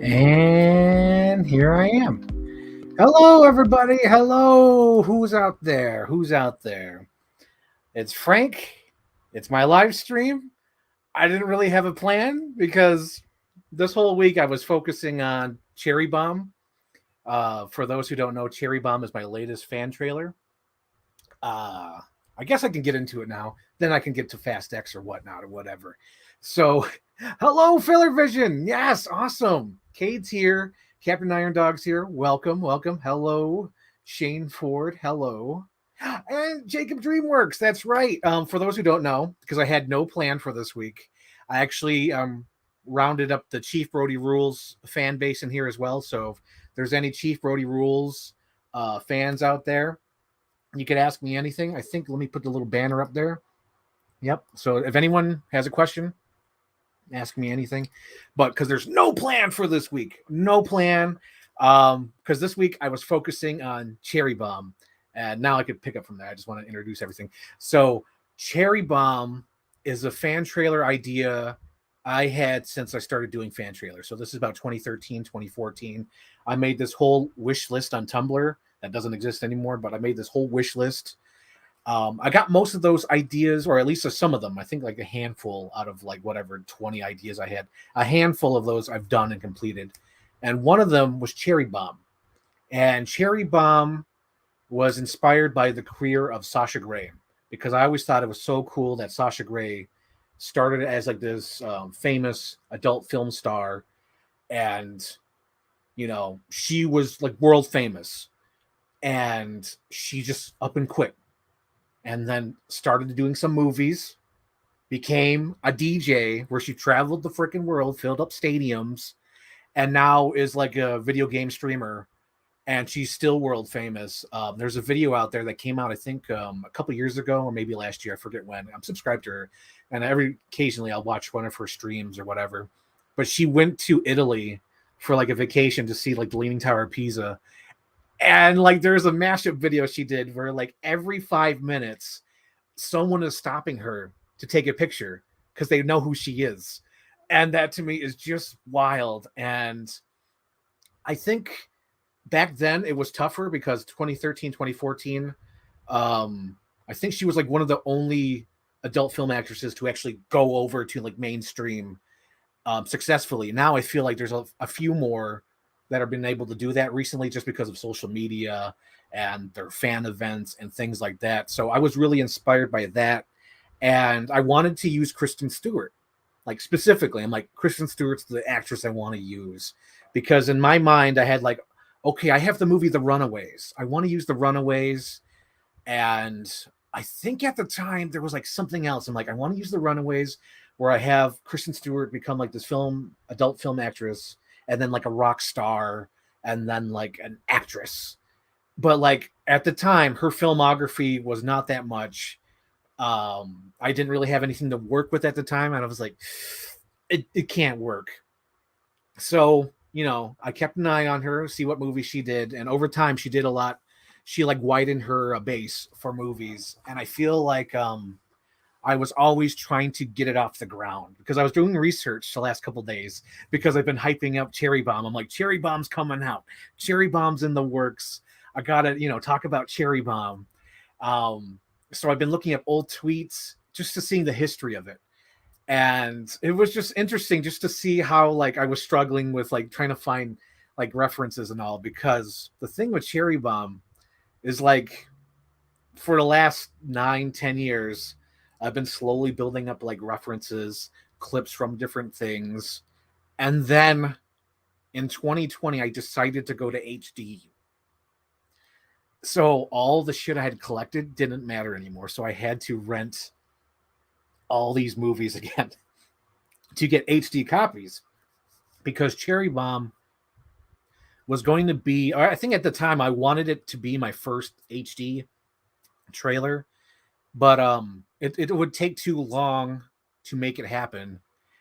And here I am. Hello, everybody. Hello. Who's out there? Who's out there? It's Frank. It's my live stream. I didn't really have a plan because this whole week I was focusing on Cherry Bomb. For those who don't know, Cherry Bomb is my latest fan trailer. Uh, I guess I can get into it now. Then I can get to Fast X or whatnot or whatever. So, hello, Filler Vision. Yes, awesome. Cade's here. Captain Iron Dog's here. Welcome, welcome. Hello, Shane Ford. Hello. And Jacob Dreamworks. That's right. For those who don't know, because I had no plan for this week, I actually rounded up the Chief Brody Rules fan base in here as well. So if there's any Chief Brody Rules fans out there, you could ask me anything. I think, let me put the little banner up there. Yep. So if anyone has a question, ask me anything. But because there's no plan for this week, no plan. Because this week I was focusing on Cherry Bomb. And now I could pick up from there. I just want to introduce everything. So Cherry Bomb is a fan trailer idea I had since I started doing fan trailers. So this is about 2013, 2014. I made this whole wish list on Tumblr that doesn't exist anymore, but I made this whole wish list. I got most of those ideas, or at least some of them. I think like a handful out of like whatever 20 ideas I had. A handful of those I've done and completed. And one of them was Cherry Bomb. And Cherry Bomb was inspired by the career of Sasha Grey, because I always thought it was so cool that Sasha Grey started as like this famous adult film star, and she was like world famous, and she just up and quit, and then started doing some movies, became a DJ where she traveled the freaking world, filled up stadiums, and now is like a video game streamer, and she's still world famous. There's a video out there that came out, I think, a couple years ago or maybe last year. I forget when. I'm subscribed to her, and occasionally I'll watch one of her streams or whatever. But she went to Italy for like a vacation to see like the Leaning Tower of Pisa, and like there's a mashup video she did where like every 5 minutes someone is stopping her to take a picture because they know who she is, and that to me is just wild. And I think back then it was tougher because 2013, 2014, I think she was like one of the only adult film actresses to actually go over to like mainstream successfully. Now I feel like there's a few more that have been able to do that recently just because of social media and their fan events and things like that. So I was really inspired by that, and I wanted to use Kristen Stewart. Like specifically, I'm like, Kristen Stewart's the actress I want to use, because in my mind I had like, okay, I have the movie The Runaways. I want to use The Runaways. And I think at the time there was like something else. I'm like, I want to use The Runaways where I have Kristen Stewart become like this adult film actress, and then like a rock star, and then like an actress. But like at the time, her filmography was not that much. I didn't really have anything to work with at the time. And I was like, it can't work. So I kept an eye on her, see what movies she did, and over time she did a lot. She like widened her base for movies, and I feel like I was always trying to get it off the ground because I was doing research the last couple days because I've been hyping up Cherry Bomb. I'm like, Cherry Bomb's coming out, Cherry Bomb's in the works. I gotta talk about Cherry Bomb. So I've been looking at old tweets just to see the history of it. And it was just interesting just to see how like I was struggling with like trying to find like references and all, because the thing with Cherry Bomb is like for the last 9-10 years I've been slowly building up like references, clips from different things, and then in 2020 I decided to go to HD. So all the shit I had collected didn't matter anymore, so I had to rent all these movies again to get HD copies, because Cherry Bomb was going to be, I think at the time I wanted it to be my first HD trailer, but it would take too long to make it happen.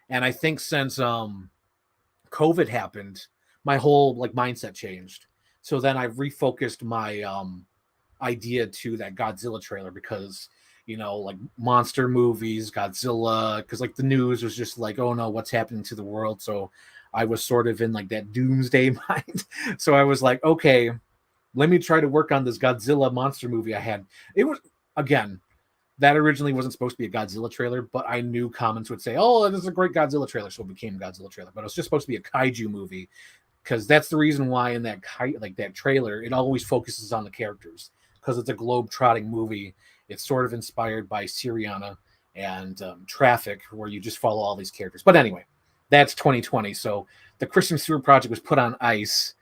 And I think since COVID happened, my whole like mindset changed. So then I refocused my idea to that Godzilla trailer, because like monster movies, Godzilla, because like the news was just like, oh no, what's happening to the world? So I was sort of in like that doomsday mind. So I was like, okay, let me try to work on this Godzilla monster movie I had. It was, again, that originally wasn't supposed to be a Godzilla trailer, but I knew comments would say, "Oh, this is a great Godzilla trailer," so it became a Godzilla trailer. But it was just supposed to be a kaiju movie, because that's the reason why in that like that trailer, it always focuses on the characters, because it's a globe-trotting movie. It's sort of inspired by Syriana and Traffic, where you just follow all these characters. But anyway, that's 2020. So the Kristen Stewart project was put on ice,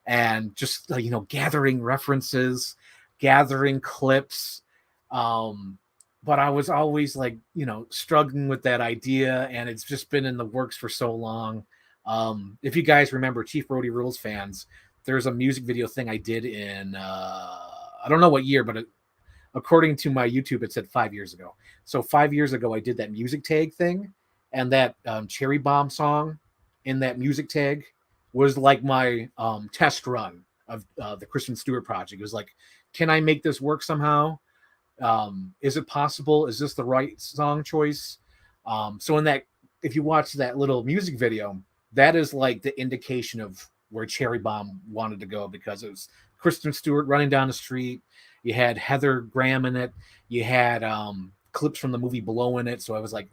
and just gathering references, gathering clips. Um, but I was always like, struggling with that idea, and it's just been in the works for so long. If you guys remember, Chief Brody Rules fans, there's a music video thing I did in I don't know what year, but according to my YouTube, it said 5 years ago. So 5 years ago, I did that music tag thing, and that Cherry Bomb song in that music tag was like my test run of the Kristen Stewart project. It was like, can I make this work somehow? Is it possible? Is this the right song choice? So in that, if you watch that little music video, that is like the indication of where Cherry Bomb wanted to go, because it was Kristen Stewart running down the street. You had Heather Graham in it. You had clips from the movie Blow in it. So I was like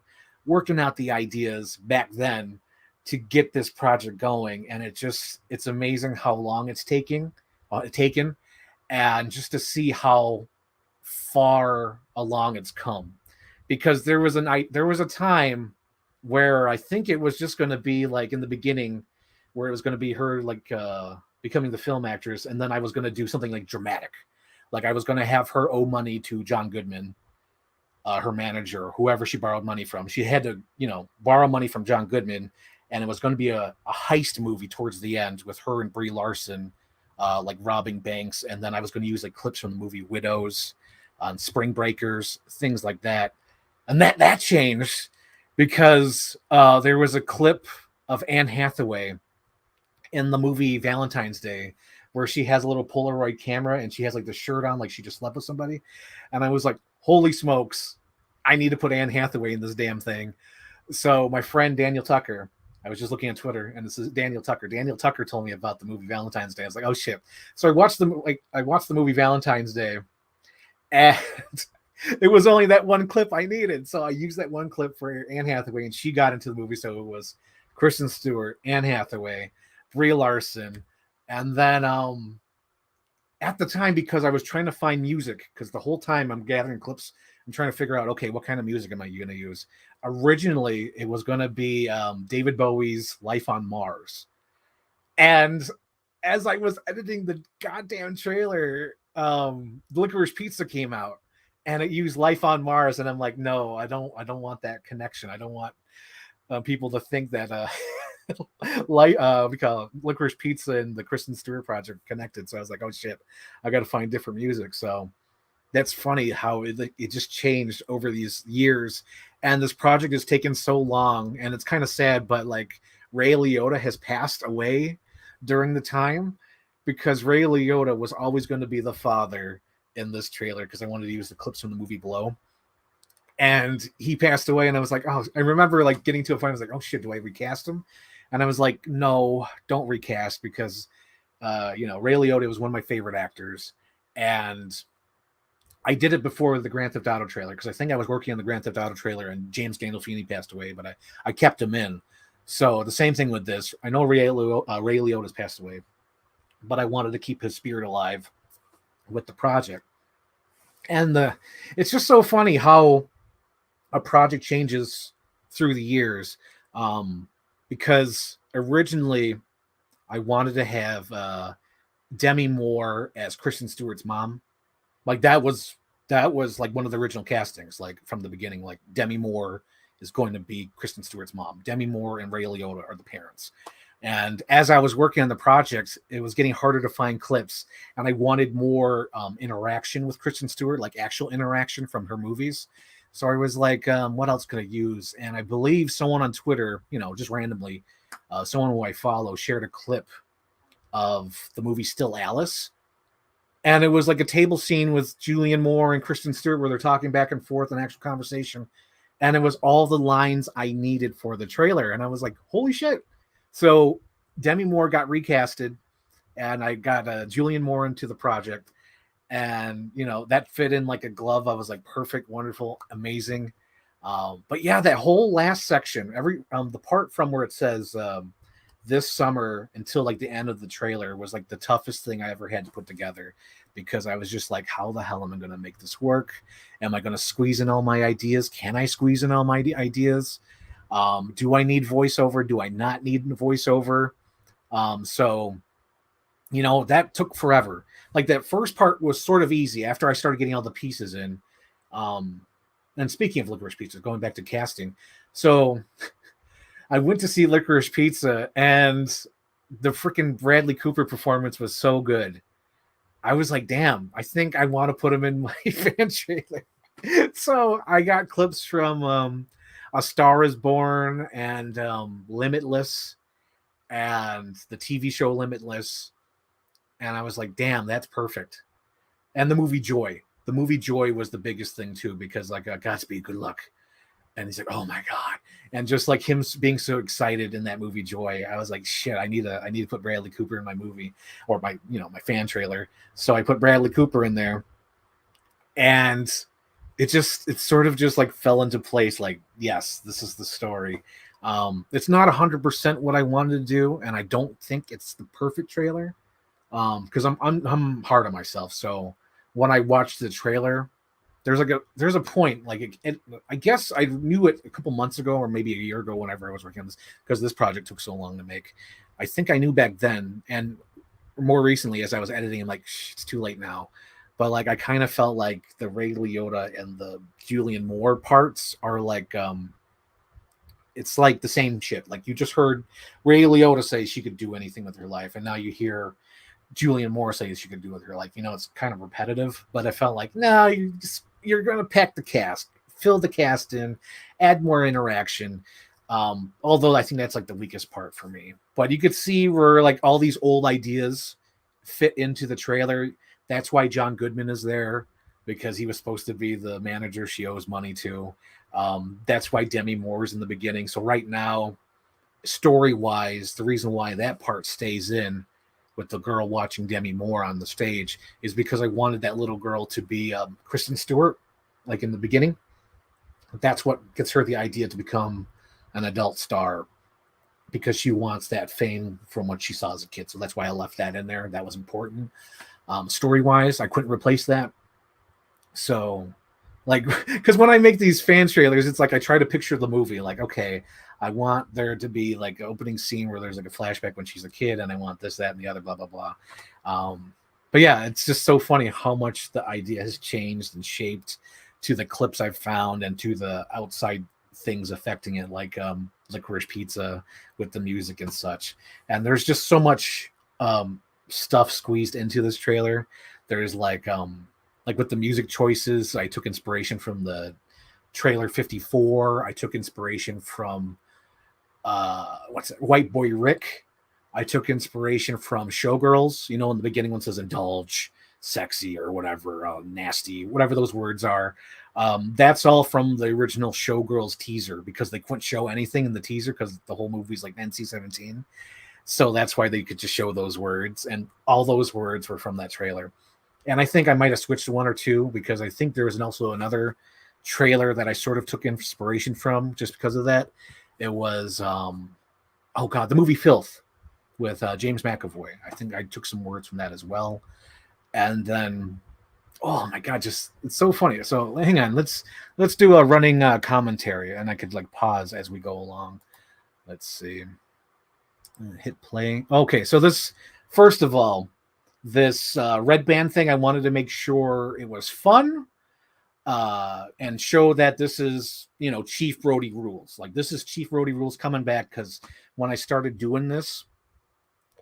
working out the ideas back then to get this project going, and it's amazing how long it's taken, and just to see how far along it's come, because there was a time where I think it was just going to be like in the beginning, where it was going to be her like becoming the film actress, and then I was going to do something like dramatic, like I was going to have her owe money to John Goodman, her manager, whoever she borrowed money from. She had to borrow money from John Goodman, and it was going to be a heist movie towards the end with her and Brie Larson, like robbing banks, and then I was going to use like clips from the movie Widows, on Spring Breakers, things like that. And that changed because there was a clip of Anne Hathaway in the movie Valentine's Day, where she has a little Polaroid camera and she has like the shirt on, like she just slept with somebody. And I was like, holy smokes, I need to put Anne Hathaway in this damn thing. So my friend Daniel Tucker, I was just looking on Twitter, and this is Daniel Tucker. Daniel Tucker told me about the movie Valentine's Day. I was like, oh shit. So I watched the movie Valentine's Day, and it was only that one clip I needed. So I used that one clip for Anne Hathaway, and she got into the movie. So it was Kristen Stewart, Anne Hathaway, Brie Larson. And then at the time, because I was trying to find music, because the whole time I'm gathering clips, I'm trying to figure out, okay, what kind of music am I going to use? Originally, it was going to be David Bowie's Life on Mars. And as I was editing the goddamn trailer, Licorice Pizza came out, and it used Life on Mars, and I'm like, no, I don't want that connection. I don't want people to think that we call it Licorice Pizza and the Kristen Stewart project connected. So I was like, oh shit, I got to find different music. So that's funny how it just changed over these years, and this project has taken so long, and it's kind of sad, but like Ray Liotta has passed away during the time, because Ray Liotta was always going to be the father in this trailer, because I wanted to use the clips from the movie Blow. And he passed away, and I was like, oh, I remember like getting to a point, I was like, oh shit, do I recast him? And I was like, no, don't recast, because Ray Liotta was one of my favorite actors, and I did it before the Grand Theft Auto trailer, because I think I was working on the Grand Theft Auto trailer, and James Gandolfini passed away, but I kept him in. So the same thing with this. I know Ray Liotta's passed away, but I wanted to keep his spirit alive with the project. And it's just so funny how a project changes through the years, because originally I wanted to have Demi Moore as Kristen Stewart's mom. Like that was like one of the original castings, like from the beginning. Like Demi Moore is going to be Kristen Stewart's mom. Demi Moore and Ray Liotta are the parents. And as I was working on the project, it was getting harder to find clips, and I wanted more interaction with Kristen Stewart, like actual interaction from her movies. So I was like, what else could I use? And I believe someone on Twitter, just randomly, someone who I follow shared a clip of the movie Still Alice. And it was like a table scene with Julianne Moore and Kristen Stewart, where they're talking back and forth in actual conversation. And it was all the lines I needed for the trailer. And I was like, holy shit, So Demi Moore got recasted, and I got Julian Moore into the project, and that fit in like a glove. I was like, perfect, wonderful, amazing. But yeah, that whole last section, every the part from where it says this summer until like the end of the trailer was like the toughest thing I ever had to put together, because I was just like, how the hell am I going to make this work? Am I going to squeeze in all my ideas? Can I squeeze in all my ideas? Do I need voiceover? Do I not need voiceover? So that took forever. Like that first part was sort of easy after I started getting all the pieces in. And speaking of Licorice Pizza, going back to casting, so I went to see Licorice Pizza, and the freaking Bradley Cooper performance was so good. I was like, damn, I think I want to put him in my fan trailer. So I got clips from A Star is Born and Limitless and the TV show Limitless. And I was like, damn, that's perfect. And the movie Joy. The movie Joy was the biggest thing too, because like Godspeed, good luck. And he's like, oh my God. And just like him being so excited in that movie Joy, I was like, shit, I need to put Bradley Cooper in my movie, or my fan trailer. So I put Bradley Cooper in there, and it sort of just like fell into place. Like, yes, this is the story. It's not 100% what I wanted to do, and I don't think it's the perfect trailer. Because I'm hard on myself. So when I watched the trailer, there's a point like I guess I knew it a couple months ago, or maybe a year ago, whenever I was working on this, because this project took so long to make. I think I knew back then, and more recently as I was editing, I'm like, it's too late now. But like I kind of felt like the Ray Liotta and the Julian Moore parts are like it's like the same shit. Like you just heard Ray Liotta say she could do anything with her life, and now you hear Julian Moore say she could do with her life. It's kind of repetitive, but I felt like, no, you're going to pack the cast, fill the cast in, add more interaction. Although I think that's like the weakest part for me. But you could see where like all these old ideas fit into the trailer. That's why John Goodman is there, because he was supposed to be the manager she owes money to. That's why Demi Moore's in the beginning. So right now, story-wise, the reason why that part stays in with the girl watching Demi Moore on the stage is because I wanted that little girl to be Kristen Stewart, like in the beginning. That's what gets her the idea to become an adult star, because she wants that fame from what she saw as a kid. So that's why I left that in there. That was important. Story-wise, I couldn't replace that. So, like, because when I make these fan trailers, it's like I try to picture the movie. Like, okay, I want there to be like an opening scene where there's like a flashback when she's a kid, and I want this, that, and the other, blah, blah, blah. But yeah, it's just so funny how much the idea has changed and shaped to the clips I've found and to the outside things affecting it, like Licorice Pizza with the music and such. And there's just so much stuff squeezed into this trailer. There's like with the music choices, I took inspiration from the trailer 54. I took inspiration from White Boy Rick. I took inspiration from Showgirls. In the beginning one says indulge, sexy, or whatever, nasty, whatever those words are. That's all from the original Showgirls teaser, because they couldn't show anything in the teaser because the whole movie's like NC-17. So that's why they could just show those words, and all those words were from that trailer. And I think I might have switched one or two, because I think there was also another trailer that I sort of took inspiration from just because of that. It was the movie Filth with James McAvoy. I think I took some words from that as well. And then, oh my God, just it's so funny. So hang on, let's do a running commentary, and I could like pause as we go along. Let's see. Hit play. Okay, so this, first of all, this red band thing, I wanted to make sure it was fun and show that this is, Chief Brody rules. Like, this is Chief Brody rules coming back, because when I started doing this,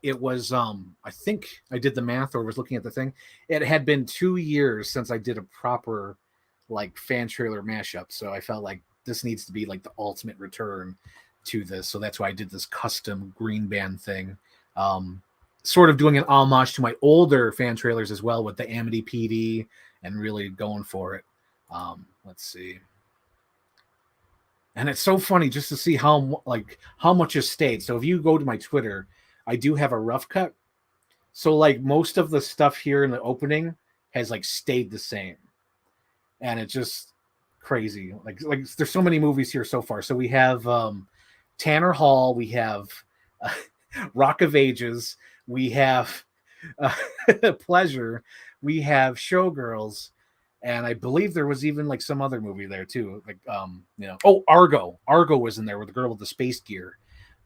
it was I think I did the math, or was looking at the thing. It had been 2 years since I did a proper like fan trailer mashup. So I felt like this needs to be like the ultimate return to this. So that's why I did this custom green band thing. Sort of doing an homage to my older fan trailers as well, with the Amity PD, and really going for it. Let's see. And it's so funny just to see how much has stayed. So if you go to my Twitter, I do have a rough cut. So like most of the stuff here in the opening has like stayed the same, and it's just crazy. Like there's so many movies here so far. So we have Tanner Hall, we have uh, Rock of Ages, we have uh, Pleasure, we have Showgirls, and I believe there was even like some other movie there too. Like oh, Argo. Argo was in there with the girl with the space gear.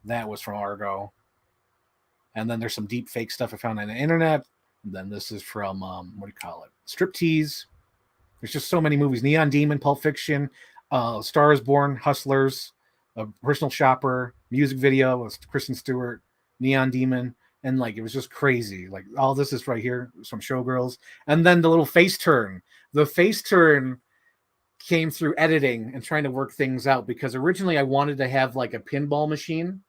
That was from Argo. And then there's some deep fake stuff I found on the internet. And then this is from what do you call it? Striptease. There's just so many movies. Neon Demon, Pulp Fiction, Star is Born, Hustlers, A Personal Shopper, music video with Kristen Stewart, Neon Demon, and like it was just crazy. Like all this is right here, some Showgirls, and then the little face turn. The face turn came through editing and trying to work things out because originally I wanted to have like a pinball machine,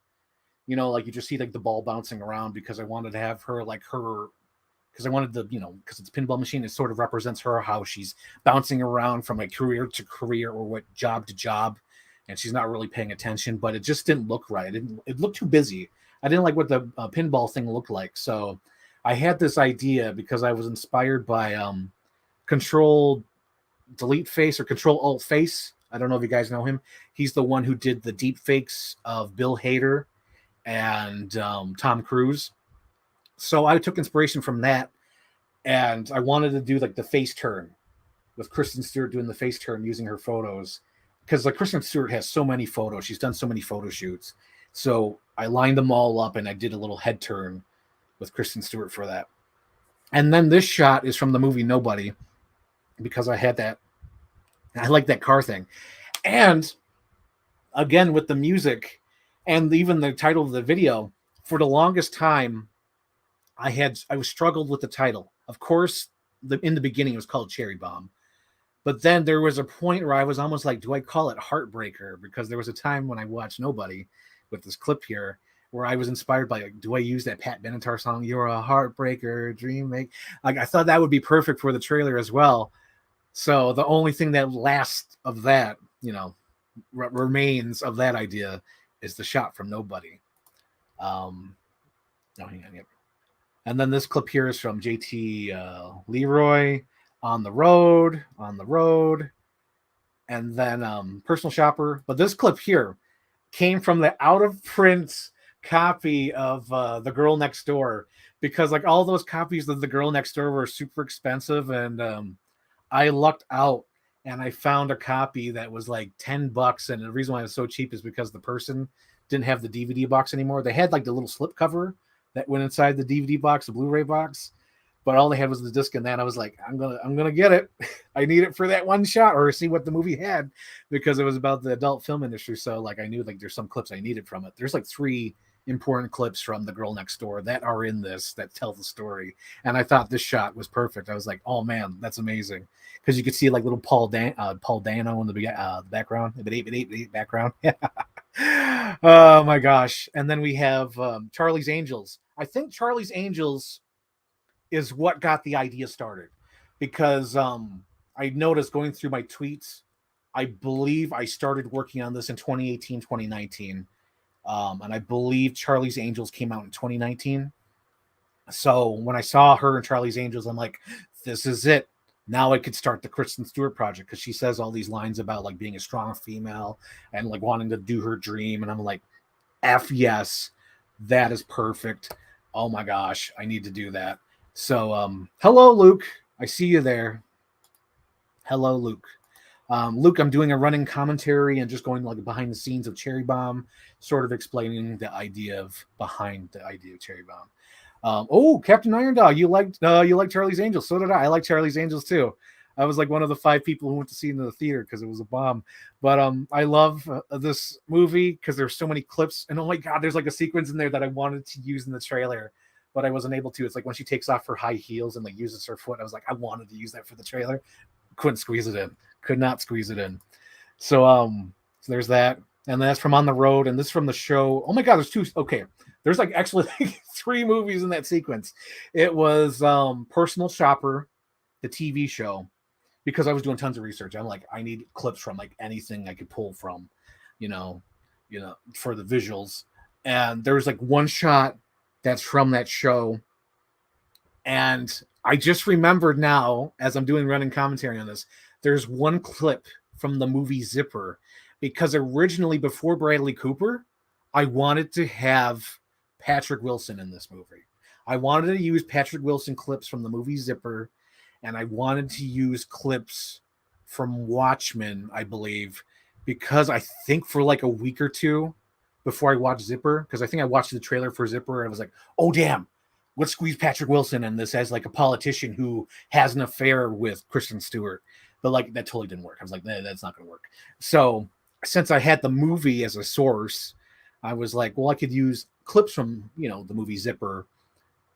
like you just see like the ball bouncing around because I wanted to have her like her because I wanted the, because it's a pinball machine, it sort of represents her, how she's bouncing around from like career to career or what job to job, and she's not really paying attention. But it just didn't look right. It looked too busy. I didn't like what the pinball thing looked like. So I had this idea because I was inspired by Control Delete Face or Control Alt Face. I don't know if you guys know him. He's the one who did the deep fakes of Bill Hader and Tom Cruise. So I took inspiration from that, and I wanted to do like the face turn with Kristen Stewart doing the face turn using her photos, because like Kristen Stewart has so many photos. She's done so many photo shoots. So I lined them all up and I did a little head turn with Kristen Stewart for that. And then this shot is from the movie Nobody, because I had that. I like that car thing. And again, with the music and even the title of the video, for the longest time, I was struggled with the title. Of course, in the beginning it was called Cherry Bomb, but then there was a point where I was almost like, do I call it Heartbreaker? Because there was a time when I watched Nobody with this clip here where I was inspired by, like, do I use that Pat Benatar song, You're a Heartbreaker, Dream Make? Like I thought that would be perfect for the trailer as well. So the only thing that lasts of that, remains of that idea is the shot from Nobody. No, hang on. Yep. And then this clip here is from JT Leroy, On the Road. And then Personal Shopper. But this clip here came from the out of print copy of The Girl Next Door, because like all those copies of The Girl Next Door were super expensive, and I lucked out and I found a copy that was like $10. And the reason why it was so cheap is because the person didn't have the DVD box anymore. They had like the little slip cover that went inside the DVD box, the Blu-ray box, but all they had was the disc in that. I was like, I'm gonna get it. I need it for that one shot, or see what the movie had, because it was about the adult film industry. So like I knew like there's some clips I needed from it. There's like 3 important clips from The Girl Next Door that are in this that tell the story, and I thought this shot was perfect. I was like, oh man, that's amazing, because you could see like little Paul Dano in the background, the background. Oh my gosh. And then we have Charlie's Angels. I think Charlie's Angels is what got the idea started, because I noticed going through my tweets, I believe I started working on this in 2018, 2019. And I believe Charlie's Angels came out in 2019. So when I saw her in Charlie's Angels, I'm like, this is it. Now I could start the Kristen Stewart project, because she says all these lines about like being a strong female and like wanting to do her dream. And I'm like, F yes, that is perfect. Oh my gosh, I need to do that. So hello, Luke. I see you there. Hello, Luke. Luke, I'm doing a running commentary and just going like behind the scenes of Cherry Bomb, sort of explaining the idea behind the idea of Cherry Bomb. Oh, Captain Iron Dog, you liked Charlie's Angels. So did I. I like Charlie's Angels too. I was like one of the 5 people who went to see it in the theater because it was a bomb. But I love this movie because there's so many clips, and oh my god, there's like a sequence in there that I wanted to use in the trailer, but I wasn't able to. It's like when she takes off her high heels and like uses her foot. I was like, I wanted to use that for the trailer, couldn't squeeze it in, could not squeeze it in. So there's that, and that's from On the Road, and this from the show. Oh my god, there's 2. Okay, there's like actually 3 movies in that sequence. It was Personal Shopper, the TV show, because I was doing tons of research. I'm like, I need clips from like anything I could pull from. you know, for the visuals. And there's like one shot that's from that show, and I just remembered now as I'm doing running commentary on this. There's one clip from the movie Zipper, because originally before Bradley Cooper, I wanted to have Patrick Wilson in this movie. I wanted to use Patrick Wilson clips from the movie Zipper, and I wanted to use clips from Watchmen, I believe, because I think for like a week or two before I watched Zipper, because I think I watched the trailer for Zipper, I was like, oh damn, let's squeeze Patrick Wilson in this as like a politician who has an affair with Kristen Stewart. But like that totally didn't work. I was like, nah, that's not going to work. So since I had the movie as a source, I was like, well, I could use clips from, the movie Zipper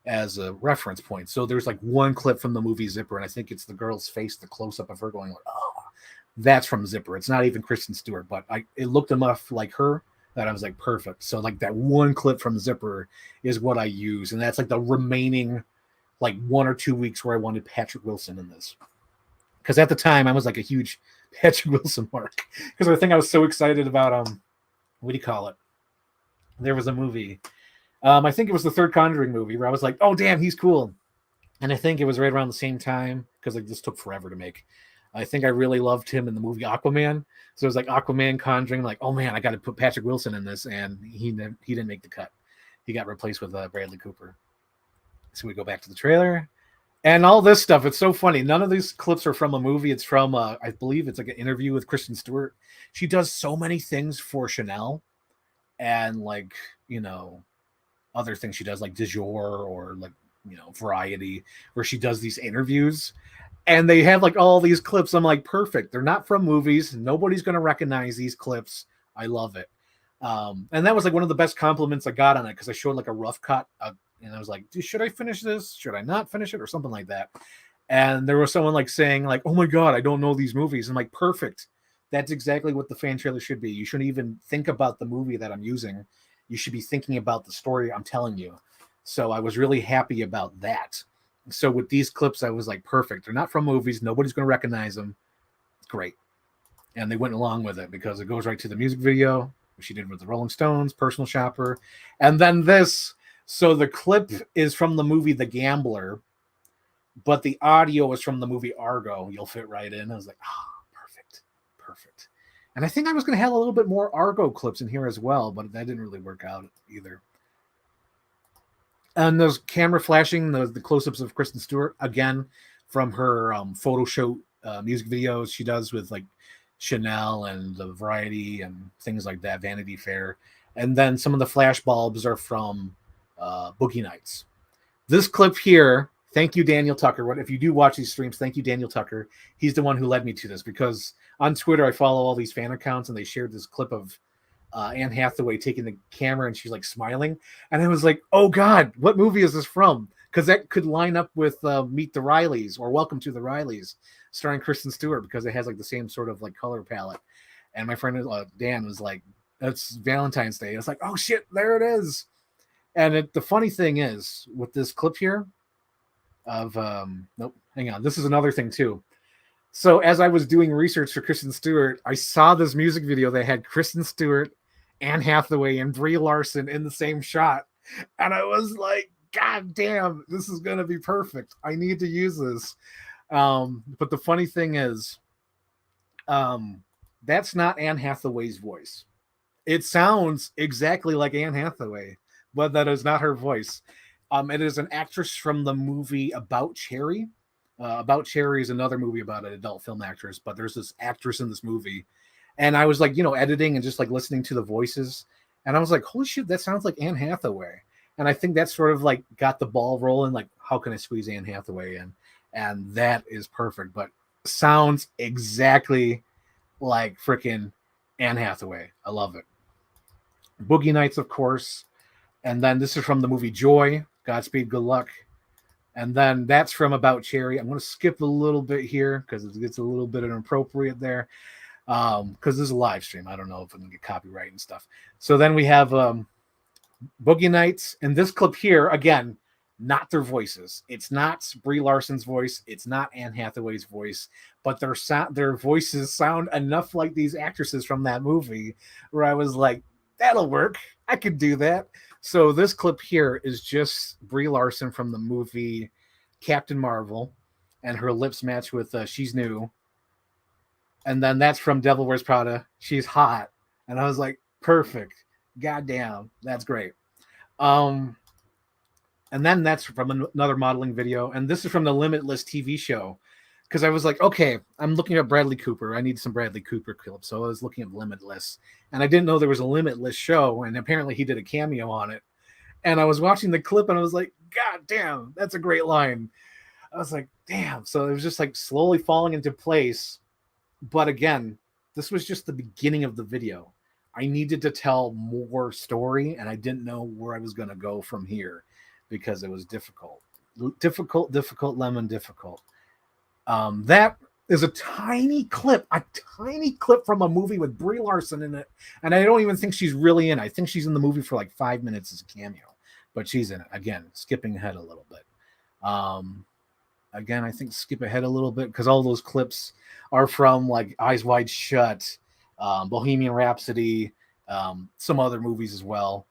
as a reference point. So there's like one clip from the movie Zipper, and I think it's the girl's face, the close up of her going like, oh, that's from Zipper. It's not even Kristen Stewart, but it looked enough like her that I was like, perfect. So like that one clip from Zipper is what I use, and that's like the remaining like 1 or 2 weeks where I wanted Patrick Wilson in this. Because at the time I was like a huge Patrick Wilson mark. Because I think I was so excited about what do you call it? There was a movie. I think it was the third Conjuring movie where I was like, oh damn, he's cool. And I think it was right around the same time, because like this took forever to make. I think I really loved him in the movie Aquaman. So it was like Aquaman, Conjuring, like, oh man, I got to put Patrick Wilson in this, and he didn't make the cut. He got replaced with Bradley Cooper. So we go back to the trailer. And all this stuff, it's so funny. None of these clips are from a movie. It's from, I believe it's like an interview with Kristen Stewart. She does so many things for Chanel and like, other things she does like Du Jour or like, Variety, where she does these interviews. And they have like all these clips. I'm like, perfect. They're not from movies. Nobody's going to recognize these clips. I love it. And that was like one of the best compliments I got on it, because I showed like a rough cut and I was like, should I finish this? Should I not finish it? Or something like that. And there was someone like saying like, oh my God, I don't know these movies. I'm like, perfect. That's exactly what the fan trailer should be. You shouldn't even think about the movie that I'm using. You should be thinking about the story I'm telling you. So I was really happy about that. So with these clips, I was like, perfect. They're not from movies. Nobody's going to recognize them. It's great. And they went along with it because it goes right to the music video, which she did with the Rolling Stones, Personal Shopper. And then this. So the clip is from the movie The Gambler, but the audio is from the movie Argo. You'll fit right in. I was like, perfect. And I think I was going to have a little bit more Argo clips in here as well, but that didn't really work out either. And those camera flashing, the close-ups of Kristen Stewart, again, from her photo shoot music videos she does with like Chanel and the Variety and things like that, Vanity Fair. And then some of the flash bulbs are from Boogie Nights. This clip here, thank you, Daniel Tucker. If you do watch these streams, thank you, Daniel Tucker. He's the one who led me to this, because on Twitter I follow all these fan accounts, and they shared this clip of Anne Hathaway taking the camera and she's like smiling, and I was like, oh God, what movie is this from? Because that could line up with Meet the Rileys or Welcome to the Rileys, starring Kristen Stewart, because it has like the same sort of like color palette. And my friend Dan was like, that's Valentine's Day. It's like, oh shit, there it is. And the funny thing is with this clip here of nope, hang on, this is another thing too. So as I was doing research for Kristen Stewart, I saw this music video that had Kristen Stewart, Anne Hathaway, and Brie Larson in the same shot. And I was like, God damn, this is going to be perfect. I need to use this. But the funny thing is, that's not Anne Hathaway's voice. It sounds exactly like Anne Hathaway, but that is not her voice. It is an actress from the movie About Cherry. About Cherry is another movie about an adult film actress, but there's this actress in this movie. And I was like, editing and just like listening to the voices. And I was like, holy shit, that sounds like Anne Hathaway. And I think that sort of like got the ball rolling. Like, how can I squeeze Anne Hathaway in? And that is perfect, but sounds exactly like freaking Anne Hathaway. I love it. Boogie Nights, of course. And then this is from the movie Joy, Godspeed, Good Luck. And then that's from About Cherry. I'm going to skip a little bit here because it gets a little bit inappropriate there. Because this is a live stream. I don't know if I'm going to get copyright and stuff. So then we have Boogie Nights. And this clip here, again, not their voices. It's not Brie Larson's voice. It's not Anne Hathaway's voice, but their voices sound enough like these actresses from that movie where I was like, that'll work. I could do that. So this clip here is just Brie Larson from the movie Captain Marvel, and her lips match with She's New. And then that's from Devil Wears Prada. She's hot. And I was like, perfect. Goddamn. That's great. And then that's from another modeling video. And this is from the Limitless TV show. Because I was like, okay, I'm looking at Bradley Cooper. I need some Bradley Cooper clips. So I was looking at Limitless. And I didn't know there was a Limitless show. And apparently he did a cameo on it. And I was watching the clip and I was like, God damn, that's a great line. I was like, damn. So it was just like slowly falling into place. But again, this was just the beginning of the video. I needed to tell more story, and I didn't know where I was going to go from here because it was difficult. Lemon, difficult. That is a tiny clip from a movie with Brie Larson in it. And I don't even think she's really in it. I think she's in the movie for like 5 minutes as a cameo, but she's in it. Again, skipping ahead a little bit. Again, I think skip ahead a little bit because all those clips are from like Eyes Wide Shut, Bohemian Rhapsody, some other movies as well.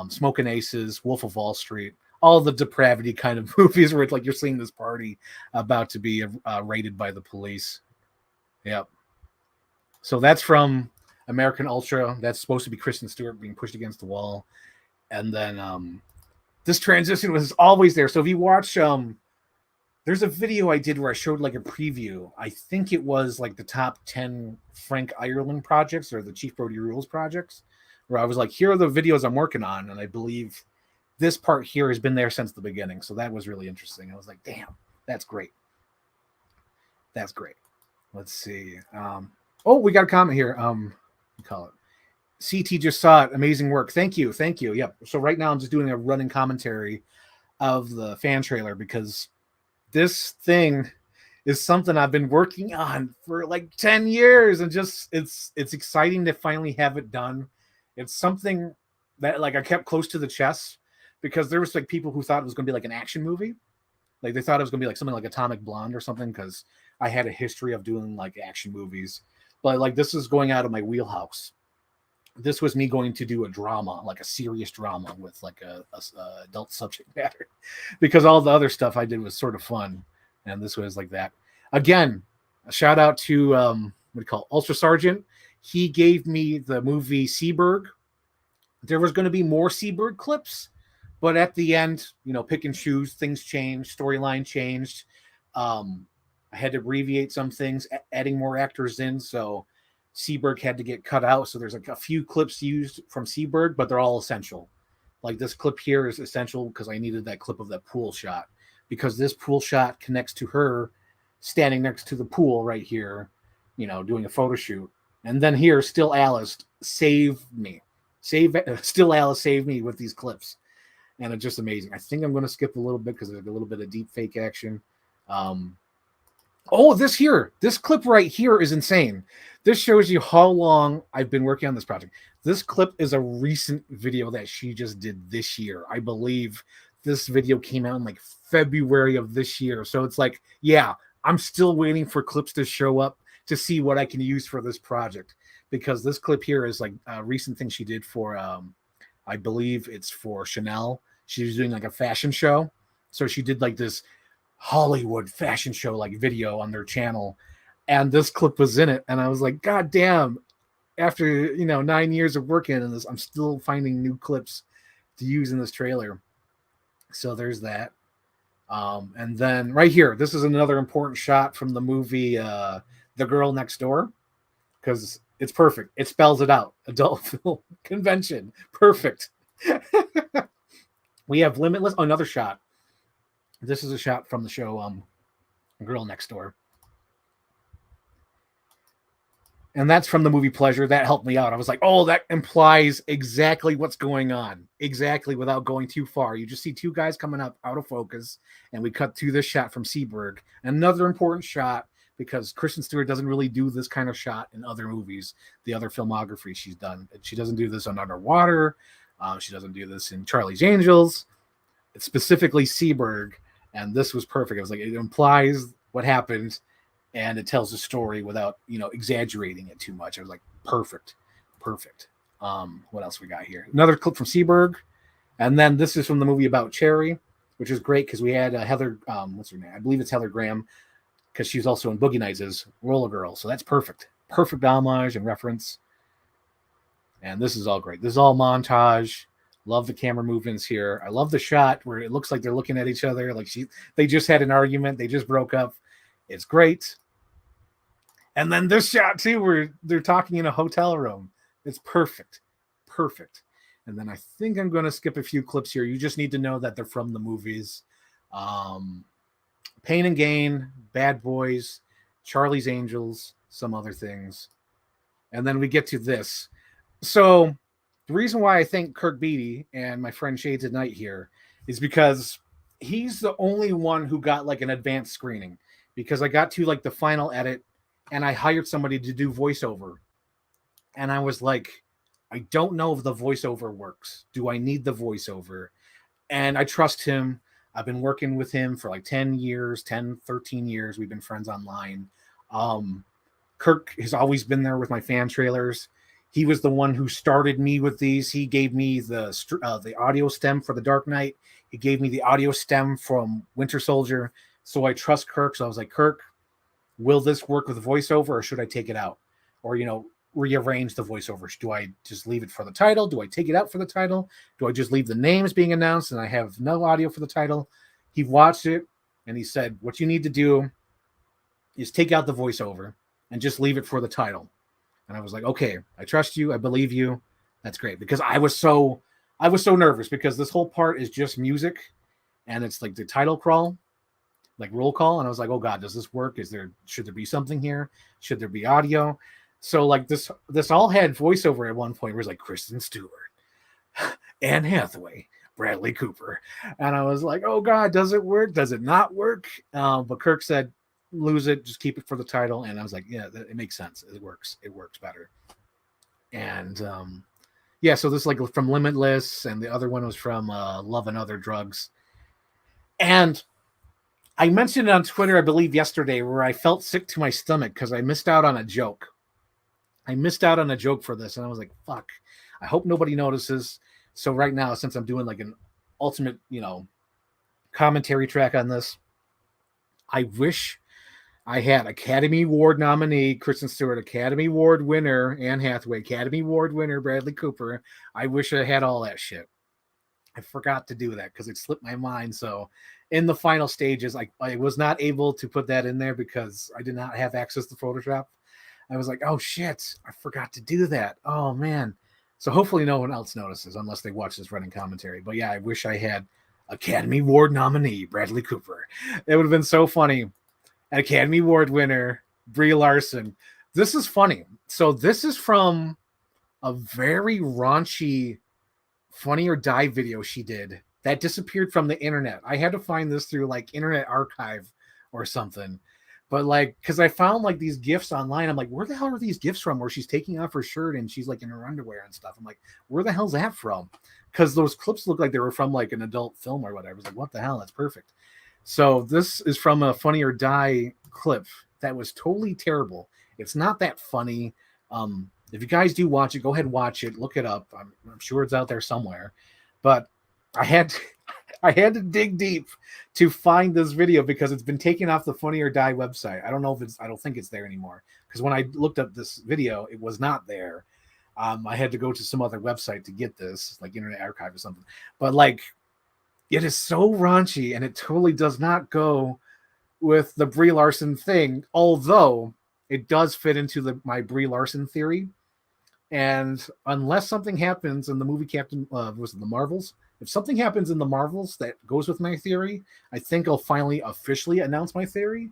Smoking Aces, Wolf of Wall Street, all the depravity kind of movies where it's like you're seeing this party about to be raided by the police. Yep. So that's from American Ultra. That's supposed to be Kristen Stewart being pushed against the wall. And then this transition was always there. So if you watch there's a video I did where I showed like a preview. I think it was like the top 10 Frank Ireland projects or the Chief Brody Rules projects, where I was like, here are the videos I'm working on. And I believe this part here has been there since the beginning. So that was really interesting. I was like, damn, that's great. That's great. Let's see. Oh, we got a comment here. Call it. CT just saw it. Amazing work. Thank you. Thank you. Yep. So right now I'm just doing a running commentary of the fan trailer because this thing is something I've been working on for like 10 years and just it's exciting to finally have it done. It's something that like I kept close to the chest because there was like people who thought it was going to be like an action movie. Like they thought it was going to be like something like Atomic Blonde or something because I had a history of doing like action movies. But like this is going out of my wheelhouse. This was me going to do a drama, like a serious drama with like a adult subject matter, because all the other stuff I did was sort of fun, and this was like that. Again, a shout out to what do you call it? Ultra Sergeant. He gave me the movie Seberg. There was going to be more Seberg clips, but at the end, you know, pick and choose. Things changed, storyline changed. I had to abbreviate some things, adding more actors in, so Seberg had to get cut out. So there's like a few clips used from Seberg, but they're all essential. Like this clip here is essential because I needed that clip of that pool shot because this pool shot connects to her standing next to the pool right here, you know, doing a photo shoot. And then here, Still Alice saved me. Still Alice saved me with these clips. And it's just amazing. I think I'm going to skip a little bit because there's a little bit of deep fake action. Oh, this clip right here is insane. This shows you how long I've been working on this project. This clip is a recent video that she just did this year. I believe this video came out in like February of this year. So it's like, yeah, I'm still waiting for clips to show up to see what I can use for this project. Because this clip here is like a recent thing she did for, I believe it's for Chanel. She was doing like a fashion show. So she did like this Hollywood fashion show like video on their channel, and this clip was in it, and I was like, god damn, after 9 years of working on this, I'm still finding new clips to use in this trailer. So there's that. And then right here, this is another important shot from the movie The Girl Next Door, because it's perfect. It spells it out. Adult film convention. Perfect. We have Limitless. Oh, another shot. This is a shot from the show Girl Next Door. And that's from the movie Pleasure. That helped me out. I was like, oh, that implies exactly what's going on. Exactly, without going too far. You just see two guys coming up out of focus, and we cut to this shot from Seberg. Another important shot, because Kristen Stewart doesn't really do this kind of shot in other movies, the other filmography she's done. She doesn't do this on Underwater. She doesn't do this in Charlie's Angels. It's specifically Seberg, and this was perfect. It was like it implies what happened, and it tells the story without exaggerating it too much. I was like, perfect, perfect. What else we got here? Another clip from Seberg, and then this is from the movie About Cherry, which is great because we had Heather. What's her name? I believe it's Heather Graham, because she's also in Boogie Nights as Roller Girl. So that's perfect, perfect homage and reference. And this is all great. This is all montage. Love the camera movements here. I love the shot where it looks like they're looking at each other. Like they just had an argument. They just broke up. It's great. And then this shot too, where they're talking in a hotel room. It's perfect. Perfect. And then I think I'm going to skip a few clips here. You just need to know that they're from the movies. Pain and Gain, Bad Boys, Charlie's Angels, some other things. And then we get to this. So the reason why I thank Kirk Beatty and my friend Shades at Night here is because he's the only one who got like an advanced screening, because I got to like the final edit and I hired somebody to do voiceover. And I was like, I don't know if the voiceover works. Do I need the voiceover? And I trust him. I've been working with him for like 13 years. We've been friends online. Kirk has always been there with my fan trailers. He was the one who started me with these. He gave me the audio stem for The Dark Knight. He gave me the audio stem from Winter Soldier. So I trust Kirk. So I was like, Kirk, will this work with voiceover, or should I take it out? Or, rearrange the voiceover? Do I just leave it for the title? Do I take it out for the title? Do I just leave the names being announced and I have no audio for the title? He watched it and he said, what you need to do is take out the voiceover and just leave it for the title. And I was like, okay, I trust you. I believe you. That's great. Because I was so nervous, because this whole part is just music and it's like the title crawl, like roll call. And I was like, oh God, does this work? Should there be something here? Should there be audio? So like this all had voiceover at one point where it was like Kristen Stewart, Anne Hathaway, Bradley Cooper. And I was like, oh God, does it work? Does it not work? But Kirk said, lose it, just keep it for the title. And I was like, yeah, it makes sense. It works better. And so this is like from Limitless, and the other one was from Love and Other Drugs. And I mentioned it on Twitter, I believe yesterday, where I felt sick to my stomach because I missed out on a joke. For this, and I was like, fuck, I hope nobody notices. So right now, since I'm doing like an ultimate, commentary track on this, I wish I had Academy Award nominee Kristen Stewart, Academy Award winner Anne Hathaway, Academy Award winner Bradley Cooper. I wish I had all that shit. I forgot to do that because it slipped my mind. So in the final stages, I was not able to put that in there because I did not have access to Photoshop. I was like, oh shit, I forgot to do that. Oh man. So hopefully no one else notices unless they watch this running commentary. But yeah, I wish I had Academy Award nominee Bradley Cooper. It would have been so funny. Academy Award winner Brie Larson. This is funny. So this is from a very raunchy Funny or Die video she did that disappeared from the internet. I had to find this through like Internet Archive or something. But like, because I found like these GIFs online. I'm like, where the hell are these GIFs from? Where she's taking off her shirt and she's like in her underwear and stuff. I'm like, where the hell's that from? Because those clips look like they were from like an adult film or whatever. I was like, what the hell? That's perfect. So this is from a Funny or Die clip that was totally terrible. It's not that funny. If you guys do watch it, go ahead and watch it. Look it up. I'm sure it's out there somewhere. But I had to dig deep to find this video because it's been taken off the Funny or Die website. I don't think it's there anymore. Because when I looked up this video, it was not there. I had to go to some other website to get this, like Internet Archive or something. But like, it is so raunchy and it totally does not go with the Brie Larson thing. Although it does fit into my Brie Larson theory. And unless something happens in the movie was it The Marvels? If something happens in The Marvels that goes with my theory, I think I'll finally officially announce my theory.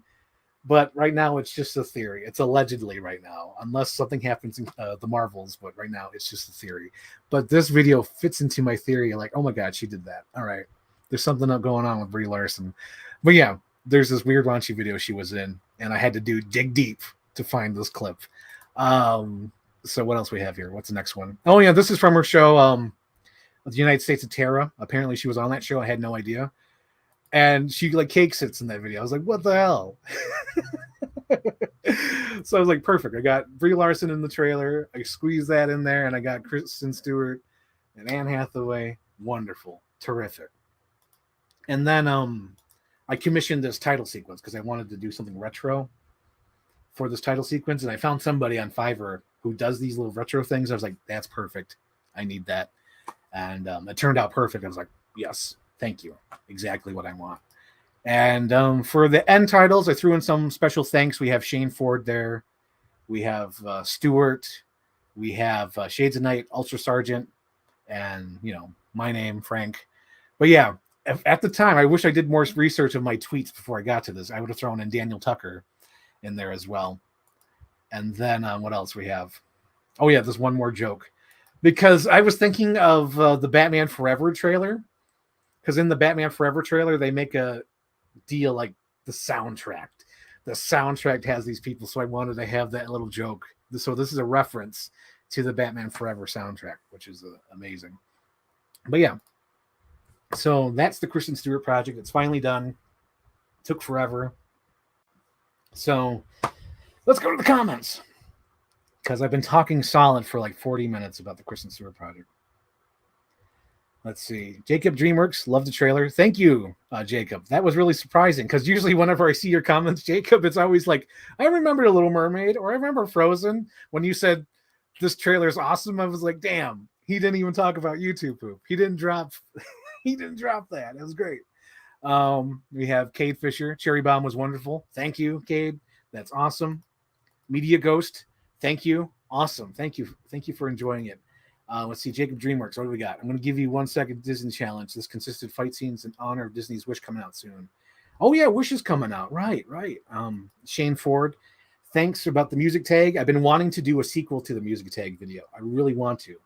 But right now, it's just a theory. It's allegedly right now, unless something happens in The Marvels. But right now, it's just a theory. But this video fits into my theory. Like, oh my God, she did that. All right. There's something going on with Brie Larson. But yeah, there's this weird raunchy video she was in, and I had to dig deep to find this clip. So what else we have here? What's the next one? Oh yeah, this is from her show, the United States of Terra. Apparently, she was on that show. I had no idea. And she like cake sits in that video. I was like, what the hell? So I was like, perfect. I got Brie Larson in the trailer. I squeezed that in there, and I got Kristen Stewart and Anne Hathaway. Wonderful. Terrific. And then I commissioned this title sequence because I wanted to do something retro for this title sequence. And I found somebody on Fiverr who does these little retro things. I was like, that's perfect. I need that. And it turned out perfect. I was like, yes, thank you. Exactly what I want. And for the end titles, I threw in some special thanks. We have Shane Ford there. We have Stewart. We have Shades of Night, Ultra Sergeant, and, you know, my name, Frank. But yeah, at the time, I wish I did more research of my tweets before I got to this. I would have thrown in Daniel Tucker in there as well. And then what else we have? Oh, yeah, there's one more joke. Because I was thinking of the Batman Forever trailer. Because in the Batman Forever trailer, they make a deal like the soundtrack. The soundtrack has these people, so I wanted to have that little joke. So this is a reference to the Batman Forever soundtrack, which is amazing. But yeah, so that's the Kristen Stewart project. It's finally done. It took forever. So let's go to the comments, because I've been talking solid for like 40 minutes about the Kristen Stewart project. Let's see. Jacob Dreamworks, love the trailer. Thank you, Jacob. That was really surprising, because usually whenever I see your comments, Jacob, it's always like, I remember The Little Mermaid, or I remember Frozen. When you said this trailer is awesome, I was like, damn, he didn't even talk about YouTube poop. He didn't drop that. It was great. We have Cade Fisher. Cherry Bomb was wonderful. Thank you, Cade. That's awesome. Media Ghost, thank you. Awesome. Thank you. Thank you for enjoying it. Let's see, Jacob Dreamworks. What do we got? I'm going to give you 1 second Disney challenge. This consisted fight scenes in honor of Disney's Wish coming out soon. Oh yeah, Wish is coming out. Right. Shane Ford, thanks about the music tag. I've been wanting to do a sequel to the music tag video. I really want to.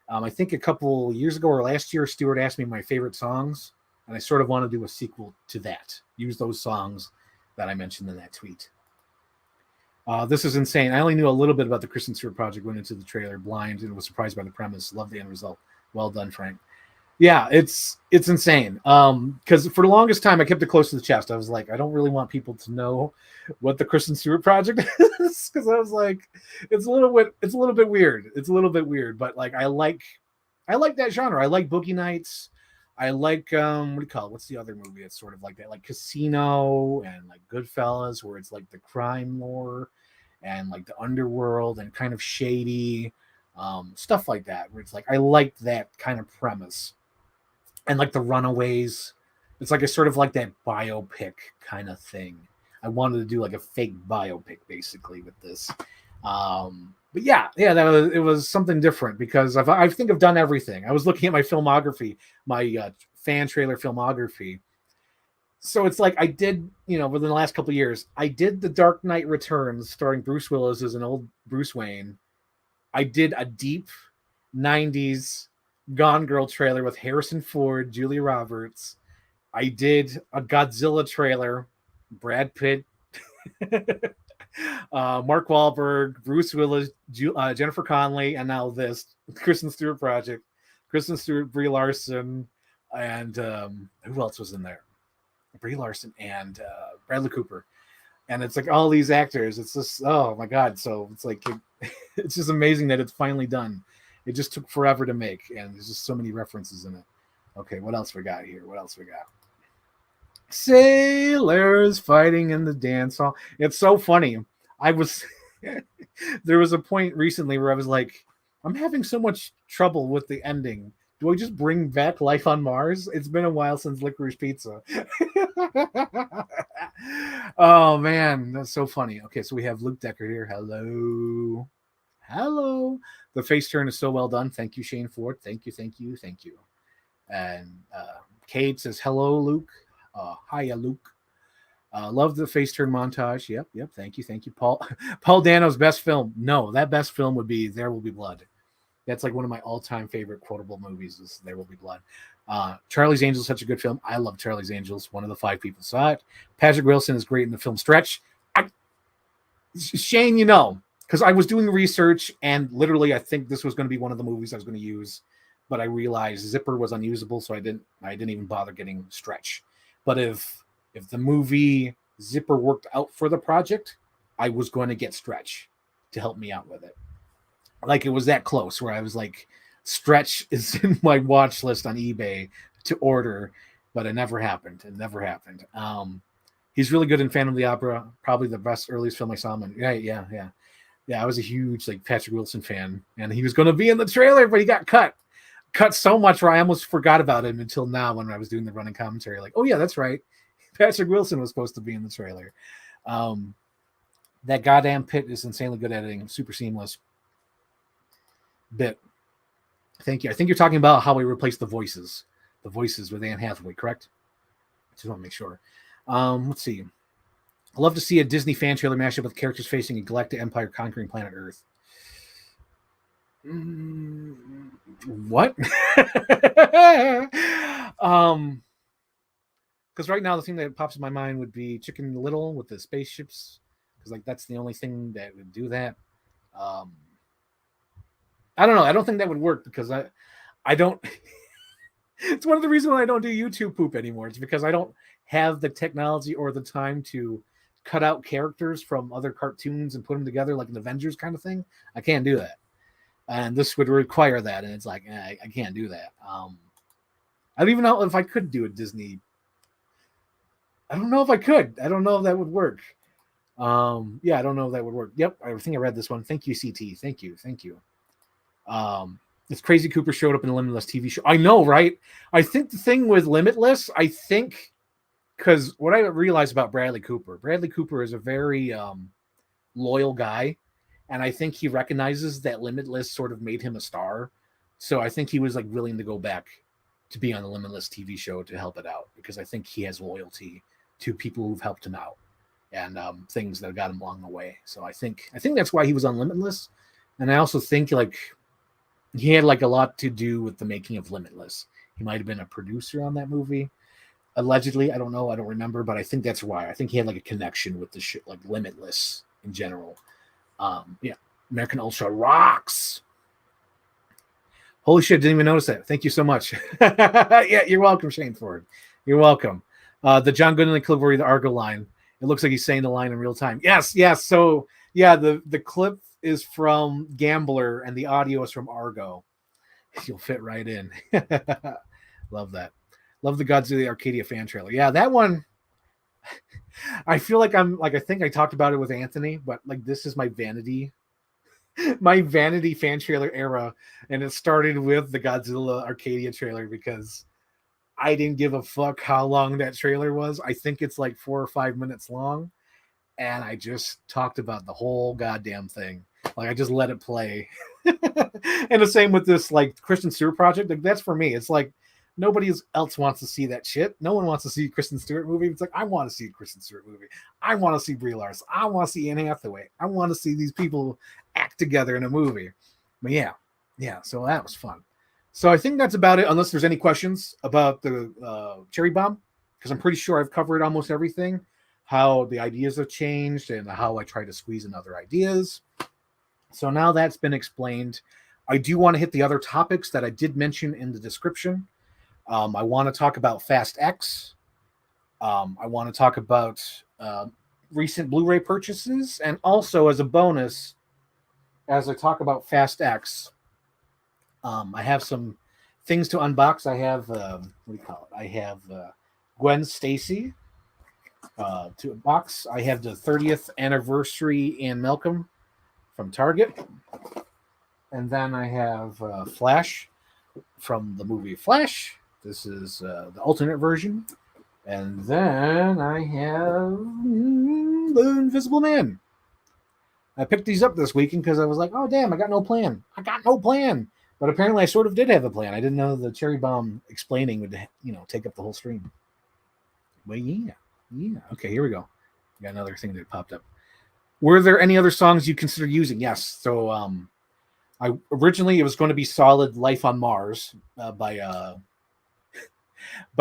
I think a couple years ago or last year, Stuart asked me my favorite songs, and I sort of want to do a sequel to that. Use those songs that I mentioned in that tweet. This is insane. I only knew a little bit about the Kristen Stewart project, went into the trailer blind and was surprised by the premise. Love the end result. Well done, Frank. Yeah, it's insane. Because for the longest time, I kept it close to the chest. I was like, I don't really want people to know what the Kristen Stewart project is, because I was like, it's a little bit weird. It's a little bit weird, but like I like that genre. I like Boogie Nights. I like what do you call it? What's the other movie? It's sort of like that, like Casino and like Goodfellas, where it's like the crime lore and like the underworld and kind of shady stuff like that. Where it's like I like that kind of premise, and like The Runaways. It's like a sort of like that biopic kind of thing. I wanted to do like a fake biopic basically with this. But yeah, it was something different, because I think I've done everything. I was looking at my filmography, my fan trailer filmography. So it's like I did, within the last couple of years, I did The Dark Knight Returns starring Bruce Willis as an old Bruce Wayne. I did a deep 90s Gone Girl trailer with Harrison Ford, Julia Roberts. I did a Godzilla trailer, Brad Pitt, Mark Wahlberg, Bruce Willis, Jennifer Connelly, and now this Kristen Stewart project. Kristen Stewart, Brie Larson, and who else was in there? Brie Larson and Bradley Cooper. And it's like all these actors. It's just, oh my God. So it's like, it's just amazing that it's finally done. It just took forever to make, and there's just so many references in it. Okay, what else we got here? Sailors fighting in the dance hall. It's so funny. There was a point recently where I was like, I'm having so much trouble with the ending. Do I just bring back Life on Mars? It's been a while since Licorice Pizza. Oh man, that's so funny. Okay, so we have Luke Decker here. Hello. The face turn is so well done. Thank you, Shane Ford. Thank you. And Kate says, hello, Luke. Hiya, Luke. Love the face turn montage. Yep. Thank you. Paul Dano's best film. No, that best film would be There Will Be Blood. That's like one of my all-time favorite quotable movies is There Will Be Blood. Charlie's Angels is such a good film. I love Charlie's Angels. One of the 5 people saw it. Patrick Wilson is great in the film Stretch. Shane, because I was doing research, and literally I think this was going to be one of the movies I was going to use but I realized Zipper was unusable, so I didn't even bother getting Stretch. But if the movie Zipper worked out for the project, I was going to get Stretch to help me out with it. Like it was that close where I was like, Stretch is in my watch list on eBay to order, but it never happened. It never happened. He's really good in Phantom of the Opera, probably the best earliest film I saw him in. Yeah. I was a huge like Patrick Wilson fan, and he was going to be in the trailer, but he got cut so much where I almost forgot about him until now when I was doing the running commentary. Like, oh yeah, that's right, Patrick Wilson was supposed to be in the trailer. That goddamn Pit is insanely good editing, super seamless. Bit. Thank you. I think you're talking about how we replaced the voices with Anne Hathaway, correct? Just want to make sure. Let's see. I love to see a Disney fan trailer mashup with characters facing a galactic empire conquering planet Earth. What? Because right now the thing that pops in my mind would be Chicken Little with the spaceships, because like that's the only thing that would do that. I don't know. I don't think that would work because I don't. It's one of the reasons why I don't do YouTube poop anymore. It's because I don't have the technology or the time to cut out characters from other cartoons and put them together like an Avengers kind of thing. I can't do that. And this would require that. And it's like, I can't do that. I don't even know if I could do a Disney. I don't know if I could. I don't know if that would work. Yeah, I don't know if that would work. Yep. I think I read this one. Thank you, CT. Thank you. It's crazy Cooper showed up in a Limitless TV show. I know, right? I think the thing with Limitless, because what I realized about Bradley Cooper is a very loyal guy, and I think he recognizes that Limitless sort of made him a star. So I think he was like willing to go back to be on the Limitless TV show to help it out, because I think he has loyalty to people who've helped him out and things that got him along the way. So I think that's why he was on Limitless, and I also think like he had like a lot to do with the making of Limitless. He might have been a producer on that movie. Allegedly, I don't know. I don't remember, but I think that's why. I think he had like a connection with the shit, like Limitless in general. Yeah. American Ultra rocks. Holy shit, didn't even notice that. Thank you so much. Yeah, you're welcome, Shane Ford. You're welcome. The John Goodman clip where the Argo line. It looks like he's saying the line in real time. Yes. So yeah, the clip is from Gambler and the audio is from Argo. You'll fit right in. Love that. Love the Godzilla Arcadia fan trailer. Yeah, that one. I feel like I think I talked about it with Anthony, but like this is my vanity fan trailer era, and it started with the Godzilla Arcadia trailer because I didn't give a fuck how long that trailer was. I think it's like 4 or 5 minutes long, and I just talked about the whole goddamn thing. Like I just let it play. And the same with this like Kristen Stewart project. Like that's for me. It's like nobody else wants to see that shit. No one wants to see a Kristen Stewart movie. It's like I want to see a Kristen Stewart movie. I want to see Brie Larson. I want to see Anne Hathaway. I want to see these people act together in a movie. But yeah. So that was fun. So I think that's about it. Unless there's any questions about the Cherry Bomb, because I'm pretty sure I've covered almost everything. How the ideas have changed and how I try to squeeze in other ideas. So now that's been explained. I do want to hit the other topics that I did mention in the description. I want to talk about Fast X. I want to talk about recent Blu-ray purchases. And also as a bonus, as I talk about Fast X, I have some things to unbox. I have, what do you call it? I have Gwen Stacy to unbox. I have the 30th anniversary Ann Malcolm from Target. And then I have Flash from the movie Flash. This is the alternate version. And then I have The Invisible Man. I picked these up this weekend because I was like, oh, damn, I got no plan. But apparently I sort of did have a plan. I didn't know the Cherry Bomb explaining would, take up the whole stream. But yeah. Okay, here we go. Got another thing that popped up. Were there any other songs you consider using? Yes. So I originally it was going to be Solid Life on Mars by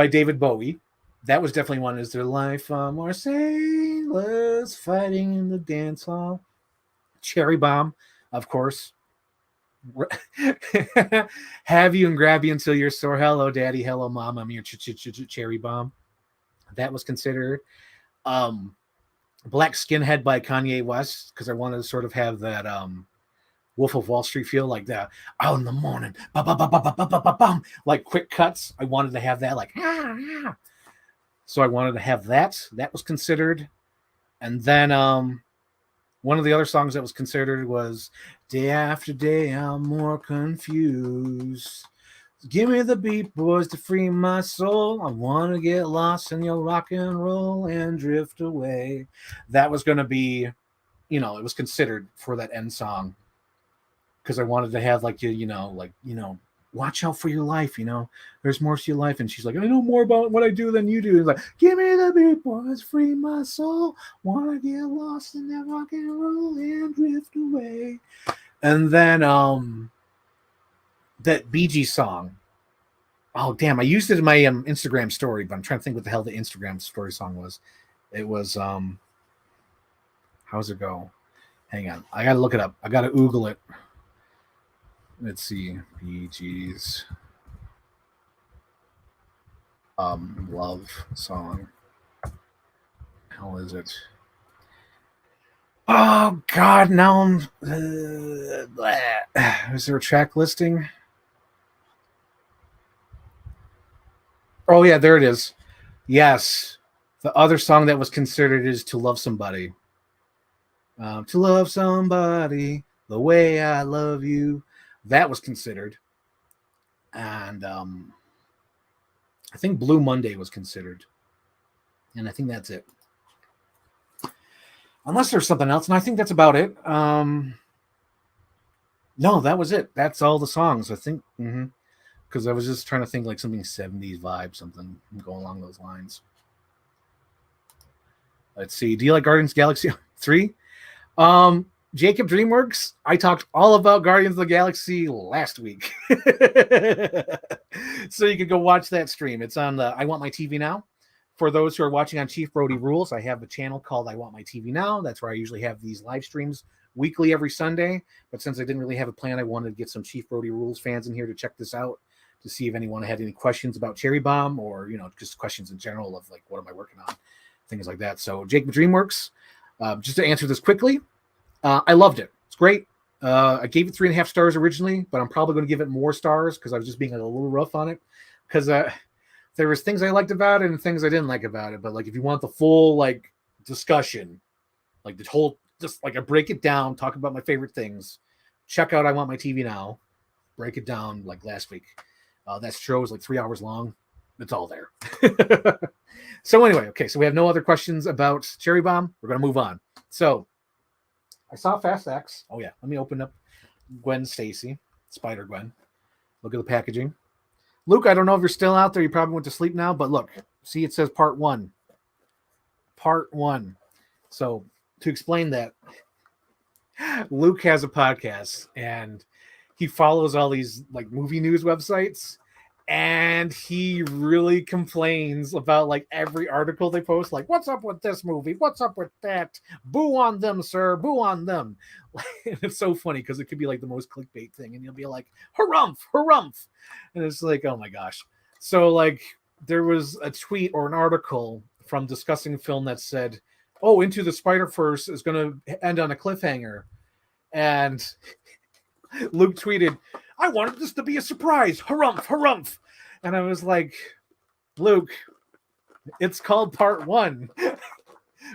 David Bowie. That was definitely one. Is there life on Mars? Sailors fighting in the dance hall. Cherry Bomb, of course. Have you and grab you until you're sore. Hello, daddy. Hello, mom. I'm your cherry bomb. That was considered. Black Skinhead by Kanye West, because I wanted to sort of have that Wolf of Wall Street feel, like that out in the morning, like quick cuts. I wanted to have that, like, so I wanted to have that. That was considered. And then one of the other songs that was considered was Day After Day, I'm More Confused. Give me the beat, boys, to free my soul. I want to get lost in your rock and roll and drift away. That was going to be, it was considered for that end song, because I wanted to have like, watch out for your life. There's more to your life. And she's like, I know more about what I do than you do. And like, give me the beat, boys, free my soul. Want to get lost in that rock and roll and drift away. And then that Bee Gees song. Oh, damn. I used it in my Instagram story, but I'm trying to think what the hell the Instagram story song was. It was, how's it go? Hang on. I got to look it up. I got to Google it. Let's see. Bee Gees. Love song. How is it? Oh, God. Now I'm... is there a track listing? Oh, yeah, there it is. Yes. The other song that was considered is To Love Somebody. To love somebody the way I love you. That was considered. And I think Blue Monday was considered. And I think that's it. Unless there's something else. And I think that's about it. No, that was it. That's all the songs, I think. Because I was just trying to think like something 70s vibe, something going along those lines. Let's see. Do you like Guardians of the Galaxy 3? Jacob DreamWorks, I talked all about Guardians of the Galaxy last week. So you can go watch that stream. It's on the I Want My TV Now. For those who are watching on Chief Brody Rules, I have a channel called I Want My TV Now. That's where I usually have these live streams weekly every Sunday. But since I didn't really have a plan, I wanted to get some Chief Brody Rules fans in here to check this out, to see if anyone had any questions about Cherry Bomb, or just questions in general of like, what am I working on, things like that. So Jacob DreamWorks, just to answer this quickly, I loved it. It's great. I gave it 3.5 stars originally, but I'm probably going to give it more stars because I was just being a little rough on it, because there was things I liked about it and things I didn't like about it. But like, if you want the full like discussion, like the whole, just like I break it down, talk about my favorite things, check out I Want My TV Now. Break it down like last week. That show is like 3 hours long. It's all there. So anyway, okay, so we have no other questions about Cherry Bomb. We're going to move on. So I saw Fast X. Oh, yeah. Let me open up Gwen Stacy, Spider-Gwen. Look at the packaging. Luke, I don't know if you're still out there. You probably went to sleep now, but look. See, it says part 1. Part 1. So to explain that, Luke has a podcast, and he follows all these like movie news websites, and he really complains about like every article they post, like, what's up with this movie? What's up with that? Boo on them, sir. Boo on them. And it's so funny because it could be like the most clickbait thing, and you'll be like, harumph, harumph. And it's like, oh my gosh. So like there was a tweet or an article from Discussing Film that said, oh, Into the Spider-Verse is going to end on a cliffhanger. And Luke tweeted, I wanted this to be a surprise. Harumph, harumph. And I was like, Luke, it's called part 1.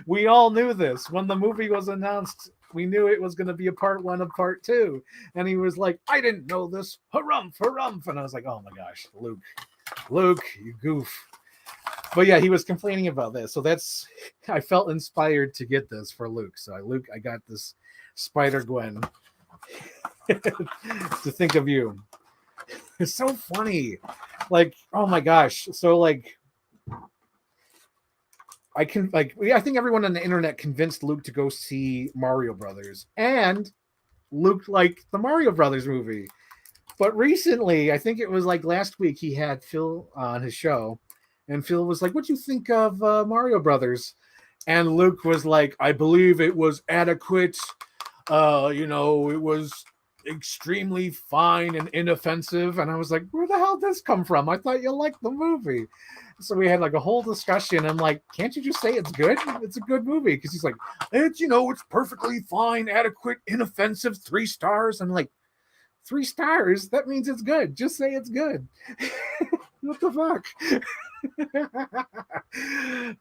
We all knew this. When the movie was announced, we knew it was going to be a part 1 of part 2. And he was like, I didn't know this. Harumph, harumph. And I was like, oh my gosh, Luke, you goof. But yeah, he was complaining about this. So I felt inspired to get this for Luke. So Luke, I got this Spider-Gwen. To think of you. It's so funny. Like, oh my gosh. So like I think everyone on the internet convinced Luke to go see Mario Brothers, and Luke liked the Mario Brothers movie. But recently, I think it was like last week, he had Phil on his show, and Phil was like, what'd you think of Mario Brothers? And Luke was like, I believe it was adequate. It was extremely fine and inoffensive. And I was like, where the hell did this come from? I thought you liked the movie. So we had like a whole discussion. I'm like, can't you just say it's good? It's a good movie. Because he's like, it's perfectly fine, adequate, inoffensive, 3 stars. I'm like, 3 stars? That means it's good. Just say it's good. What the fuck?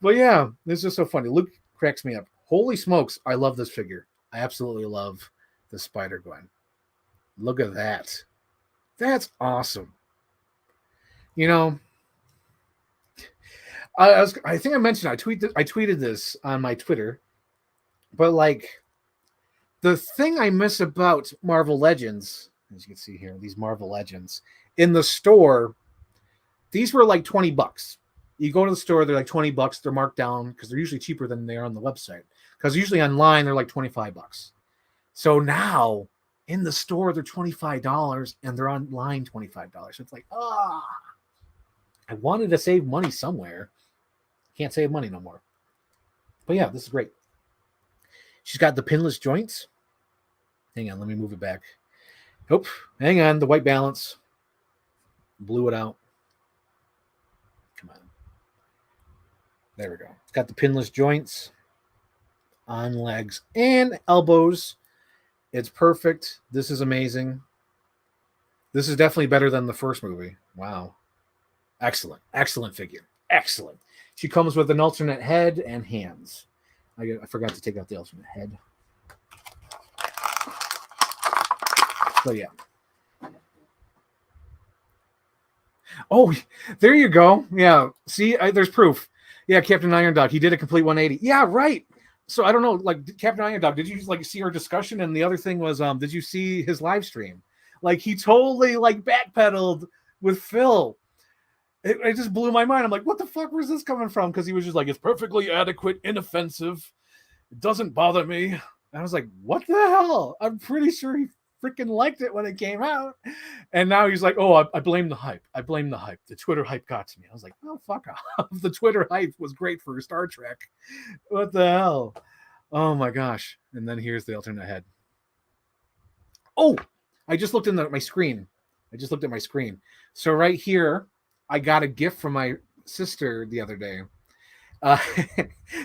But yeah, this is so funny. Luke cracks me up. Holy smokes, I love this figure. I absolutely love the Spider-Gwen. Look at that. That's awesome. You know, I think I mentioned I tweeted this on my Twitter, but like the thing I miss about Marvel Legends, as you can see here, these Marvel Legends in the store, these were like $20. You go to the store, they're like $20. They're marked down because they're usually cheaper than they are on the website. Because usually online they're like $25. So now in the store they're $25 and they're online $25. So it's like, I wanted to save money somewhere. Can't save money no more. But yeah, this is great. She's got the pinless joints. Hang on, let me move it back. Nope, hang on, the white balance. Blew it out. Come on. There we go. It's got the pinless joints on legs and elbows. It's perfect. This is amazing. This is definitely better than the first movie. Wow. Excellent. Excellent figure. Excellent. She comes with an alternate head and hands. I forgot to take out the alternate head. So yeah. Oh, there you go. Yeah. See, there's proof. Yeah, Captain Iron Dog. He did a complete 180. Yeah, right. So I don't know, like Captain Iron Dog, did you like see our discussion? And the other thing was, did you see his live stream? Like he totally like backpedaled with Phil. It just blew my mind. I'm like, what the fuck was this coming from? Because he was just like, it's perfectly adequate, inoffensive. It doesn't bother me. And I was like, what the hell? I'm pretty sure he freaking liked it when it came out. And now he's like, oh, I blame the hype. I blame the hype. The Twitter hype got to me. I was like, oh, fuck off. The Twitter hype was great for Star Trek. What the hell? Oh my gosh. And then here's the alternate head. Oh, I just looked at my screen. So right here, I got a gift from my sister the other day.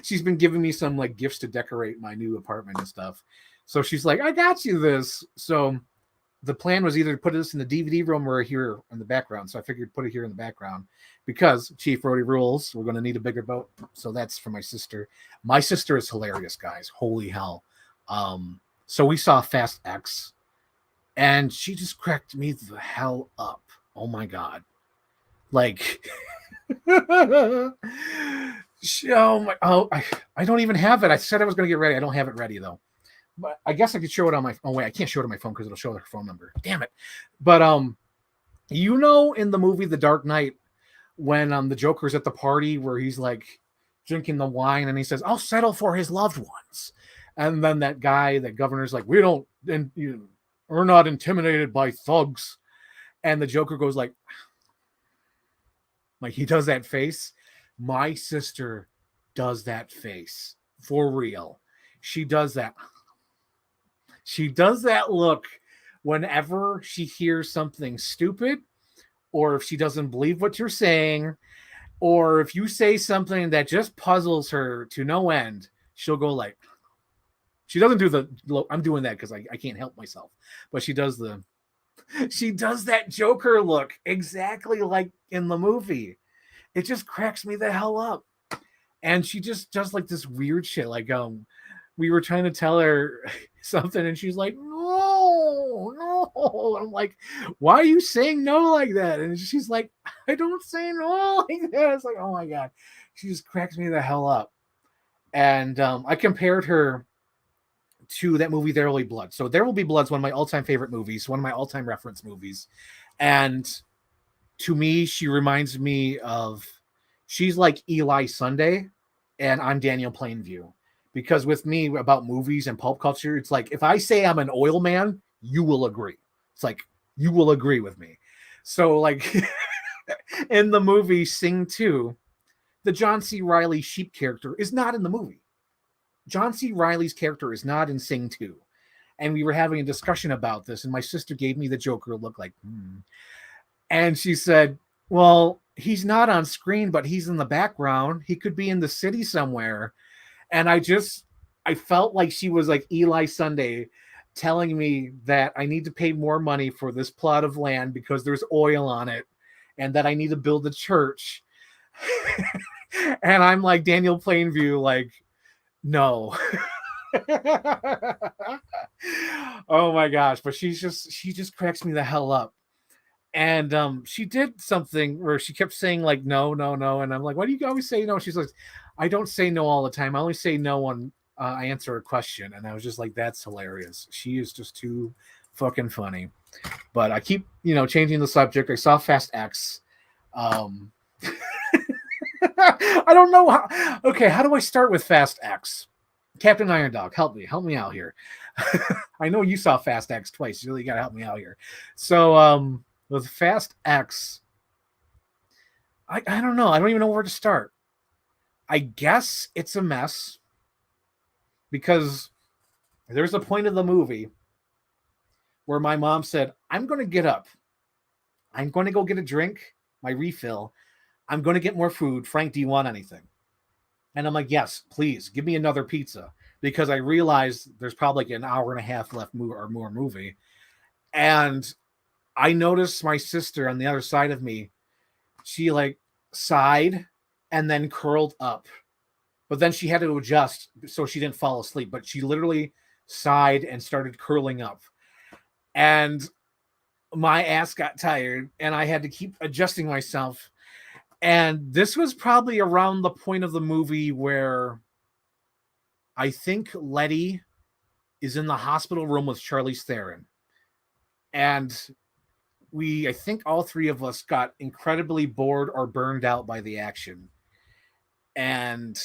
She's been giving me some like gifts to decorate my new apartment and stuff. So she's like, I got you this. So the plan was either to put this in the DVD room or here in the background. So I figured put it here in the background because Chief Rody rules. We're going to need a bigger boat. So that's for my sister. My sister is hilarious, guys. Holy hell. So we saw Fast X and she just cracked me the hell up. Oh my God. Like, I don't even have it. I said I was going to get ready. I don't have it ready though. But I guess I could show it on my. Oh wait, I can't show it on my phone because it'll show their phone number. Damn it! But you know, in the movie The Dark Knight, when the Joker's at the party where he's like drinking the wine and he says, "I'll settle for his loved ones," and then that guy, that governor's like, "We don't, and we're not intimidated by thugs," and the Joker goes like he does that face. My sister does that face for real. She does that. She does that look whenever she hears something stupid, or if she doesn't believe what you're saying, or if you say something that just puzzles her to no end, she'll go like, she doesn't do the, I'm doing that because I can't help myself, but she does that Joker look exactly like in the movie. It just cracks me the hell up. And she just does like this weird shit. Like, we were trying to tell her something and she's like, no. I'm like, why are you saying no like that? And she's like, I don't say no like that. It's like, oh my God. She just cracks me the hell up. And I compared her to that movie, There Will Be Blood. So There Will Be Blood's one of my all-time favorite movies, one of my all-time reference movies. And to me, she reminds me of, she's like Eli Sunday and I'm Daniel Plainview. Because with me about movies and pulp culture, it's like, if I say I'm an oil man, you will agree. It's like, you will agree with me. So like in the movie Sing 2, the John C. Reilly sheep character is not in the movie. John C. Reilly's character is not in Sing 2. and we were having a discussion about this, and my sister gave me the Joker look like, and she said, well, he's not on screen, but he's in the background. He could be in the city somewhere. And I felt like she was like Eli Sunday telling me that I need to pay more money for this plot of land because there's oil on it and that I need to build a church. And I'm like Daniel Plainview, like, no. Oh my gosh. But she just cracks me the hell up. And she did something where she kept saying like no, no, no, and I'm like, why do you always say no? She's like, I don't say no all the time. I only say no when I answer a question. And I was just like, that's hilarious. She is just too fucking funny. But I keep changing the subject. I saw Fast X. I don't know how. Okay, how do I start with Fast X? Captain Iron Dog, help me out here. I know you saw Fast X twice. You really got to help me out here. So with Fast X, I don't know. I don't even know where to start. I guess it's a mess because there's a point of the movie where my mom said, I'm going to get up. I'm going to go get a drink, my refill. I'm going to get more food. Frank, do you want anything? And I'm like, yes, please give me another pizza, because I realized there's probably like an hour and a half left or more movie. And I noticed my sister on the other side of me, she like sighed and then curled up. But then she had to adjust so she didn't fall asleep. But she literally sighed and started curling up. And my ass got tired and I had to keep adjusting myself. And this was probably around the point of the movie where I think Letty is in the hospital room with Charlize Theron. And I think all three of us got incredibly bored or burned out by the action. And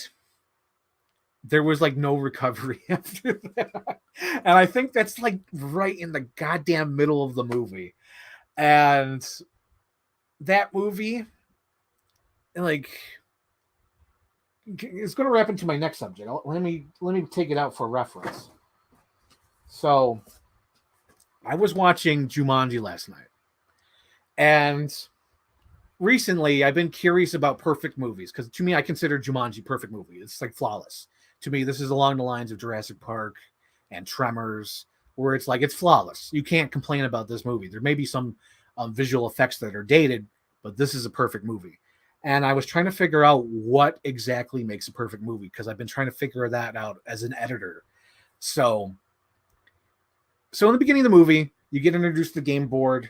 there was like no recovery after that. And I think that's like right in the goddamn middle of the movie. And that movie, like, it's going to wrap into my next subject. Let me take it out for reference. So I was watching Jumanji last night. And recently I've been curious about perfect movies, because to me, I consider Jumanji perfect movie. It's like flawless. To me, this is along the lines of Jurassic Park and Tremors, where it's like, it's flawless. You can't complain about this movie. There may be some visual effects that are dated, but this is a perfect movie. And I was trying to figure out what exactly makes a perfect movie, because I've been trying to figure that out as an editor. So in the beginning of the movie, you get introduced to the game board,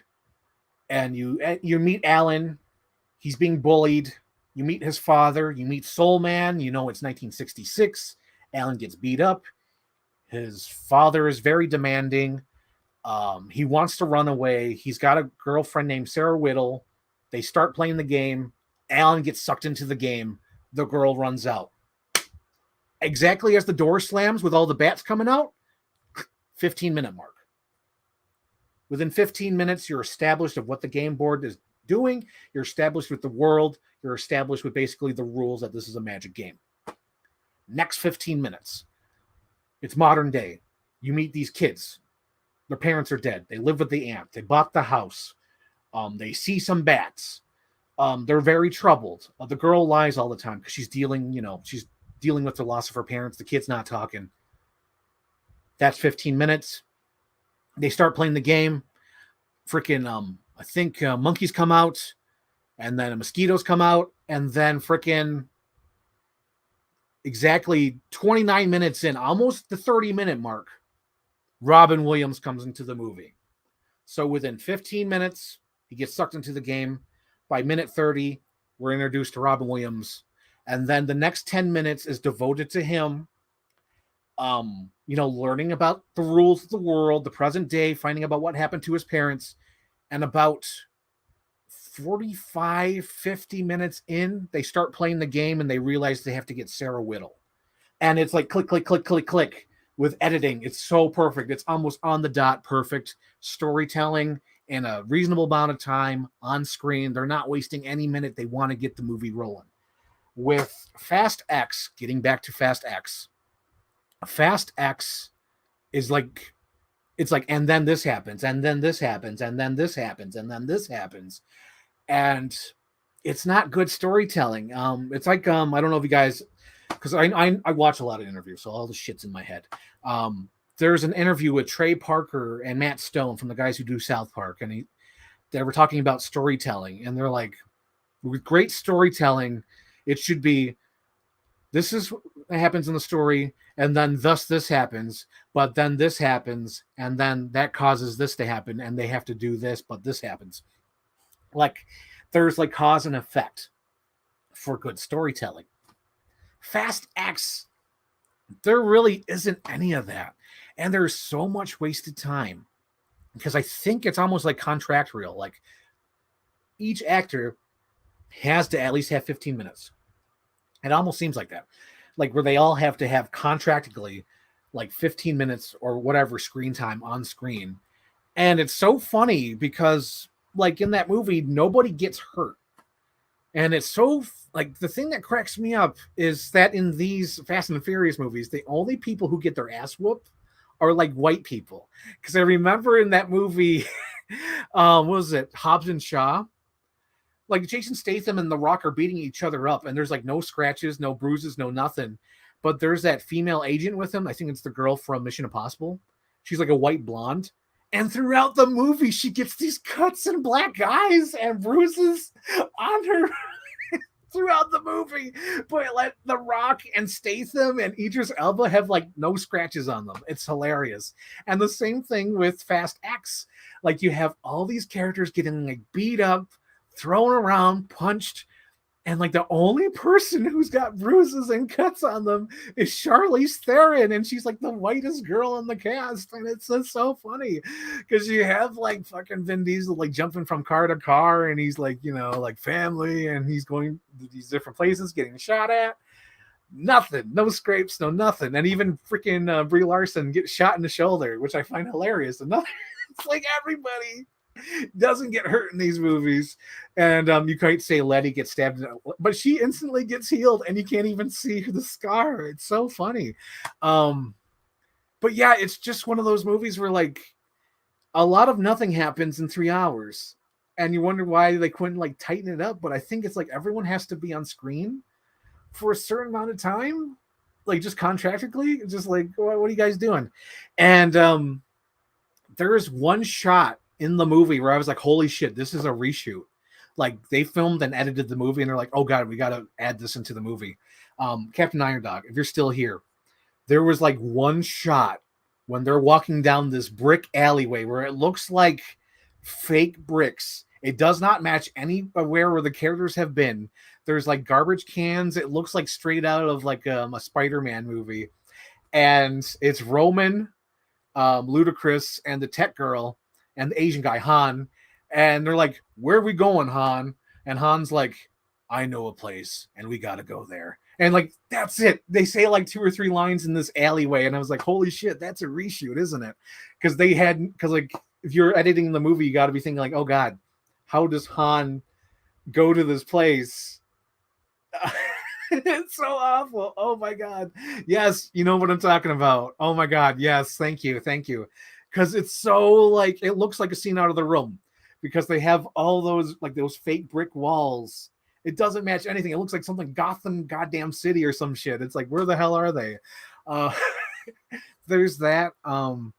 and you meet Alan. He's being bullied. You meet his father. You meet Soul Man. You know it's 1966. Alan gets beat up. His father is very demanding. He wants to run away. He's got a girlfriend named Sarah Whittle. They start playing the game. Alan gets sucked into the game. The girl runs out. Exactly as the door slams with all the bats coming out, 15-minute mark. Within 15 minutes, you're established of what the game board is doing. You're established with the world. You're established with basically the rules that this is a magic game. Next 15 minutes, it's modern day. You meet these kids. Their parents are dead. They live with the aunt. They bought the house. They see some bats. They're very troubled. The girl lies all the time because she's dealing with the loss of her parents. The kid's not talking. That's 15 minutes. They start playing the game. Freaking, I think monkeys come out, and then mosquitoes come out, and then freaking exactly 29 minutes in, almost the 30-minute mark, Robin Williams comes into the movie. So within 15 minutes, he gets sucked into the game. By minute 30, we're introduced to Robin Williams. And then the next 10 minutes is devoted to him, learning about the rules of the world, the present day, finding about what happened to his parents. And about 45, 50 minutes in, they start playing the game and they realize they have to get Sarah Whittle. And it's like click, click, click, click, click with editing. It's so perfect. It's almost on the dot perfect storytelling in a reasonable amount of time on screen. They're not wasting any minute. They want to get the movie rolling. With Fast X, getting back to Fast X is like it's like, and then this happens, and then this happens, and then this happens, and then this happens. And it's not good storytelling. It's like, I don't know if you guys, because I watch a lot of interviews, so all the shit's in my head. There's an interview with Trey Parker and Matt Stone from the guys who do South Park, and they were talking about storytelling, and they're like, with great storytelling, it should be, this is what happens in the story, and then thus this happens, but then this happens, and then that causes this to happen, and they have to do this, but this happens. Like, there's like cause and effect for good storytelling. Fast X, there really isn't any of that. And there's so much wasted time because I think it's almost like contractual. Like, each actor has to at least have 15 minutes. It almost seems like that. Like, where they all have to have contractually like 15 minutes or whatever screen time on screen. And it's so funny because, like, in that movie, nobody gets hurt. And it's so, like, the thing that cracks me up is that in these Fast and Furious movies, the only people who get their ass whooped are like white people. Because I remember in that movie, what was it, Hobbs and Shaw? Like, Jason Statham and The Rock are beating each other up, and there's like no scratches, no bruises, no nothing. But there's that female agent with him. I think it's the girl from Mission Impossible. She's like a white blonde. And throughout the movie, she gets these cuts and black eyes and bruises on her throughout the movie. But like The Rock and Statham and Idris Elba have like no scratches on them. It's hilarious. And the same thing with Fast X. Like, you have all these characters getting like beat up, thrown around, punched, and like the only person who's got bruises and cuts on them is Charlize Theron, and she's like the whitest girl in the cast. And it's just so funny because you have like fucking Vin Diesel like jumping from car to car, and he's like, you know, like family, and he's going to these different places getting shot at. Nothing, no scrapes, no nothing. And even freaking Brie Larson gets shot in the shoulder, which I find hilarious. Another, it's like everybody doesn't get hurt in these movies. And you can't say Letty gets stabbed, but she instantly gets healed, and you can't even see the scar. It's so funny. But yeah, it's just one of those movies where like a lot of nothing happens in 3 hours, and you wonder why they couldn't like tighten it up. But I think it's like everyone has to be on screen for a certain amount of time, like just contractually. Just like, what are you guys doing? And there's one shot in the movie where I was like, holy shit, this is a reshoot. Like, they filmed and edited the movie, and they're like, oh god, we got to add this into the movie. Captain Iron Dog, if you're still here, there was like one shot when they're walking down this brick alleyway where it looks like fake bricks. It does not match anywhere where the characters have been. There's like garbage cans. It looks like straight out of like a Spider-Man movie. And it's Roman, Ludacris, and the tech girl, and the Asian guy, Han. And they're like, where are we going, Han? And Han's like, I know a place, and we got to go there. And like, that's it. They say like 2 or 3 lines in this alleyway. And I was like, holy shit, that's a reshoot, isn't it? Because like, if you're editing the movie, you got to be thinking like, oh god, how does Han go to this place? It's so awful. Oh my god. Yes, you know what I'm talking about. Oh my god. Yes, thank you. Because it's so like, it looks like a scene out of The Room, because they have all those like those fake brick walls. It doesn't match anything. It looks like something Gotham goddamn City or some shit. It's like, where the hell are they? There's that. Oh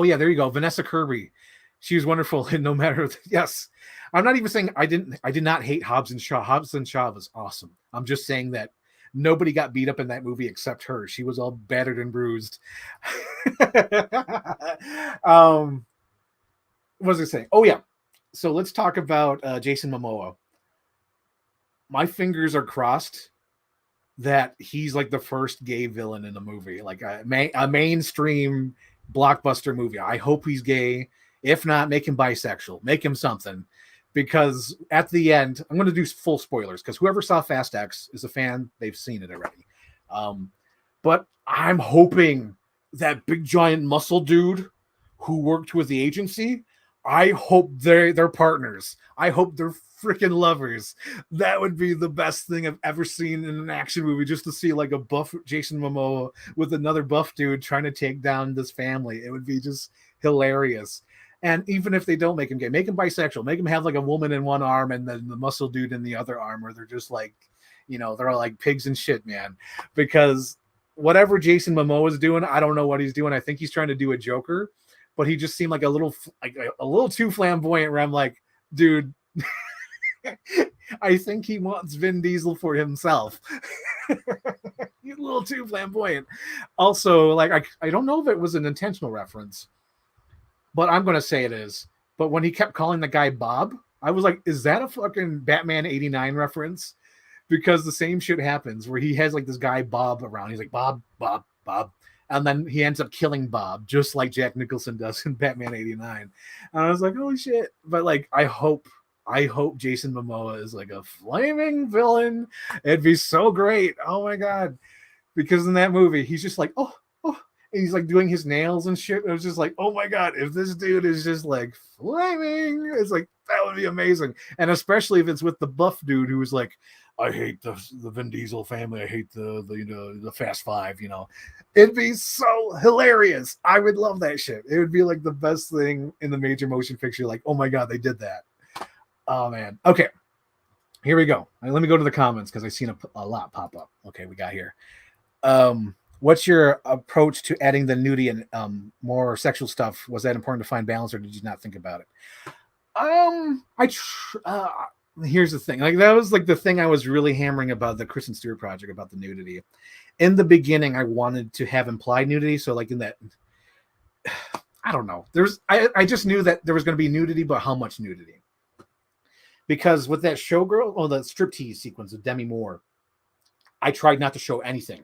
yeah, there you go. Vanessa Kirby. She was wonderful in No Matter. Yes. I'm not even saying I did not hate Hobbs and Shaw. Hobbs and Shaw was awesome. I'm just saying that nobody got beat up in that movie except her. She was all battered and bruised. What was I saying? Oh yeah. So let's talk about Jason Momoa. My fingers are crossed that he's like the first gay villain in a movie, like a mainstream blockbuster movie. I hope he's gay. If not, make him bisexual, make him something. Because at the end, I'm going to do full spoilers, because whoever saw Fast X is a fan. They've seen it already. But I'm hoping that big giant muscle dude who worked with the agency, I hope they're partners. I hope they're freaking lovers. That would be the best thing I've ever seen in an action movie, just to see like a buff Jason Momoa with another buff dude trying to take down this family. It would be just hilarious. And even if they don't make him gay, make him bisexual, make him have like a woman in one arm and then the muscle dude in the other arm, where they're just like, they're all like pigs and shit, man. Because whatever Jason Momoa is doing, I don't know what he's doing. I think he's trying to do a Joker, but he just seemed like a little too flamboyant. Where I'm like, dude, I think he wants Vin Diesel for himself. He's a little too flamboyant. Also, like I don't know if it was an intentional reference, but I'm gonna say it is. But when he kept calling the guy Bob, I was like, is that a fucking Batman '89 reference? Because the same shit happens where he has like this guy Bob around. He's like, Bob, Bob, Bob. And then he ends up killing Bob, just like Jack Nicholson does in Batman '89. And I was like, holy shit. But like, I hope Jason Momoa is like a flaming villain. It'd be so great. Oh my God. Because in that movie, he's just like, oh, and he's like doing his nails and shit. It was just like, oh my God, if this dude is just like flaming, it's like, that would be amazing. And especially if it's with the buff dude who was like, I hate the Vin Diesel family. I hate the Fast Five. It'd be so hilarious. I would love that shit. It would be like the best thing in the major motion picture. Like, oh my God, they did that. Oh man. Okay, here we go. Let me go to the comments because I've seen a lot pop up. Okay, we got here. What's your approach to adding the nudity and more sexual stuff? Was that important to find balance, or did you not think about it? Here's the thing. Like, that was like the thing I was really hammering about the Kristen Stewart project, about the nudity. In the beginning, I wanted to have implied nudity. So like in that, I don't know. I just knew that there was going to be nudity, but how much nudity? Because with that showgirl, the striptease sequence of Demi Moore, I tried not to show anything.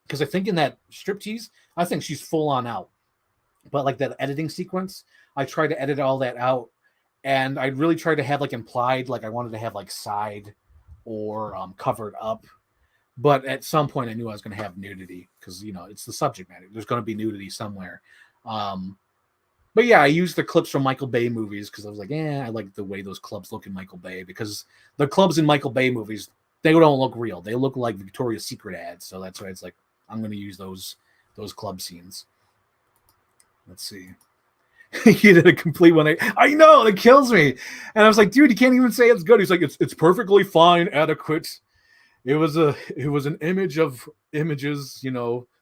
Because I think in that striptease, I think she's full on out. But like that editing sequence, I tried to edit all that out. And I really tried to have like implied, like I wanted to have like side or covered up. But at some point I knew I was going to have nudity because, it's the subject matter. There's going to be nudity somewhere. But yeah, I used the clips from Michael Bay movies because I was like, I like the way those clubs look in Michael Bay, because the clubs in Michael Bay movies, they don't look real. They look like Victoria's Secret ads. So that's why it's like, I'm going to use those club scenes. Let's see. He did a complete one. I know, it kills me. And I was like, dude, you can't even say it's good. He's like, it's perfectly fine, adequate. It was an image of images,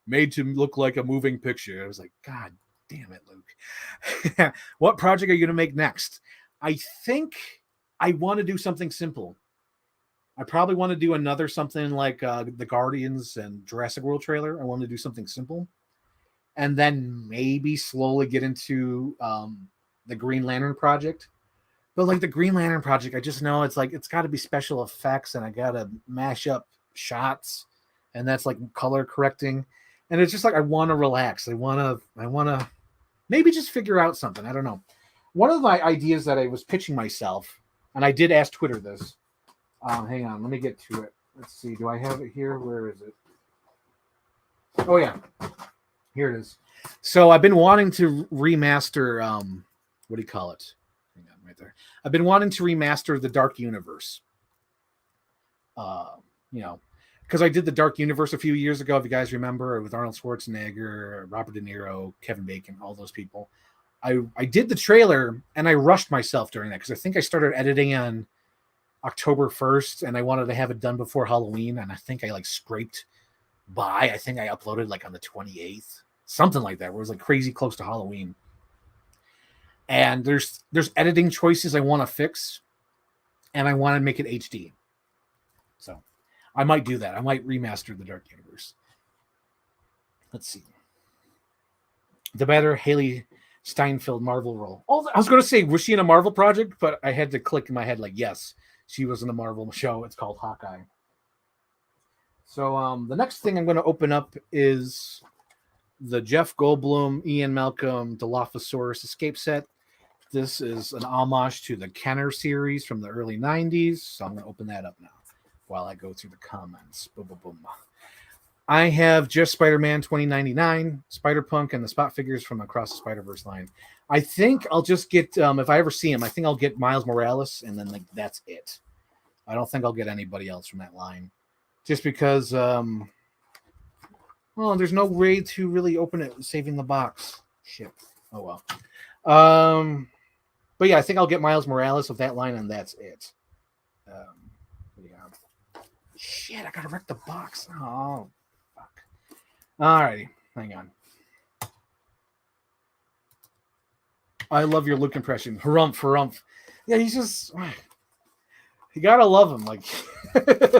made to look like a moving picture. I was like, God damn it, Luke. What project are you going to make next? I think I want to do something simple. I probably want to do another something like the Guardians and Jurassic World trailer. I want to do something simple. And then maybe slowly get into the Green Lantern project. But like the Green Lantern project, I just know it's like, it's got to be special effects and I got to mash up shots, and that's like color correcting. And it's just like, I want to relax. I want to maybe just figure out something. I don't know. One of my ideas that I was pitching myself, and I did ask Twitter this. Hang on, let me get to it. Let's see. Do I have it here? Where is it? Oh yeah. Here it is. So I've been wanting to remaster, what do you call it? Hang on, right there. I've been wanting to remaster the Dark Universe. Because I did the Dark Universe a few years ago, if you guys remember, with Arnold Schwarzenegger, Robert De Niro, Kevin Bacon, all those people. I did the trailer and I rushed myself during that because I think I started editing on October 1st and I wanted to have it done before Halloween, and I think I like scraped by. I think I uploaded like on the 28th, something like that, where it was like crazy close to Halloween. And there's editing choices I want to fix, and I want to make it HD. So I might do that. I might remaster the Dark Universe. Let's see. The better Haley Steinfeld Marvel role. Oh, I was going to say, was she in a Marvel project? But I had to click in my head like, yes, she was in a Marvel show. It's called Hawkeye. So the next thing I'm going to open up is the Jeff Goldblum, Ian Malcolm, Dilophosaurus escape set. This is an homage to the Kenner series from the early 90s. So I'm going to open that up now while I go through the comments. Boom, boom, boom. I have just Spider-Man 2099, Spider-Punk, and the Spot figures from Across the Spider-Verse line. I think I'll just get if I ever see him, I think I'll get Miles Morales, and then like that's it. I don't think I'll get anybody else from that line, just because well, there's no way to really open it saving the box. Shit. Oh well. But yeah, I think I'll get Miles Morales of that line, and that's it. Yeah. Shit, I gotta wreck the box. Oh, fuck. Alrighty, hang on. I love your Luke impression. Harumph, harumph. Yeah, he's just. You gotta love him. Like,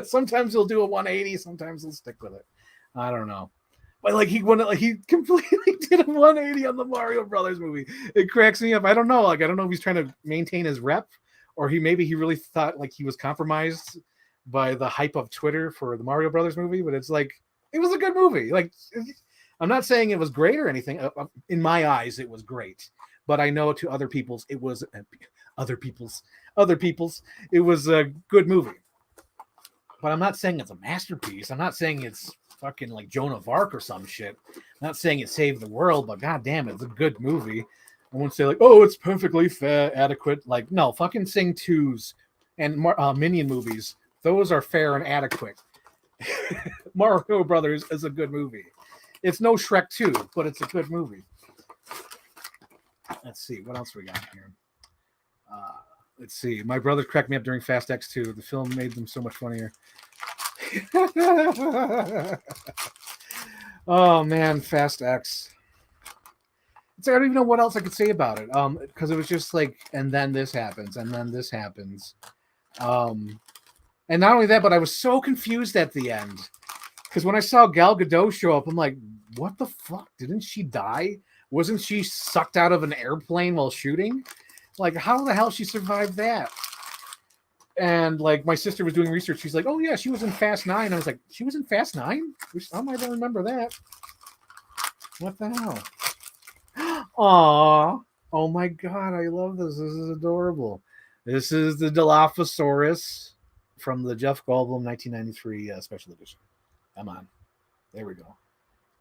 sometimes he'll do a 180, sometimes he'll stick with it. I don't know. But like he completely did a 180 on the Mario Brothers movie. It cracks me up. I don't know. Like I don't know if he's trying to maintain his rep, or he really thought like he was compromised by the hype of Twitter for the Mario Brothers movie. But it's like it was a good movie. Like I'm not saying it was great or anything. In my eyes, it was great. But I know to other people's, it was other people's. It was a good movie. But I'm not saying it's a masterpiece. I'm not saying it's fucking like Joan of Arc or some shit. I'm not saying it saved the world, but goddamn, it's a good movie. I won't say like, oh, it's perfectly fair, adequate. Like, no, fucking Sing 2s and Minion movies. Those are fair and adequate. Mario Brothers is a good movie. It's no Shrek 2, but it's a good movie. Let's see. What else we got here? Let's see. My brother cracked me up during Fast X2. The film made them so much funnier. Oh, man. Fast X. I don't even know what else I could say about it. Because it was just like, and then this happens, and then this happens. And not only that, but I was so confused at the end. Because when I saw Gal Gadot show up, I'm like, what the fuck? Didn't she die? Wasn't she sucked out of an airplane while shooting? Like, how the hell she survived that? And, like, my sister was doing research. She's like, oh, yeah, she was in Fast 9. I was like, she was in Fast 9? How am I going to remember that? What the hell? Aw. Oh, my God. I love this. This is adorable. This is the Dilophosaurus from the Jeff Goldblum 1993 special edition. Come on. There we go.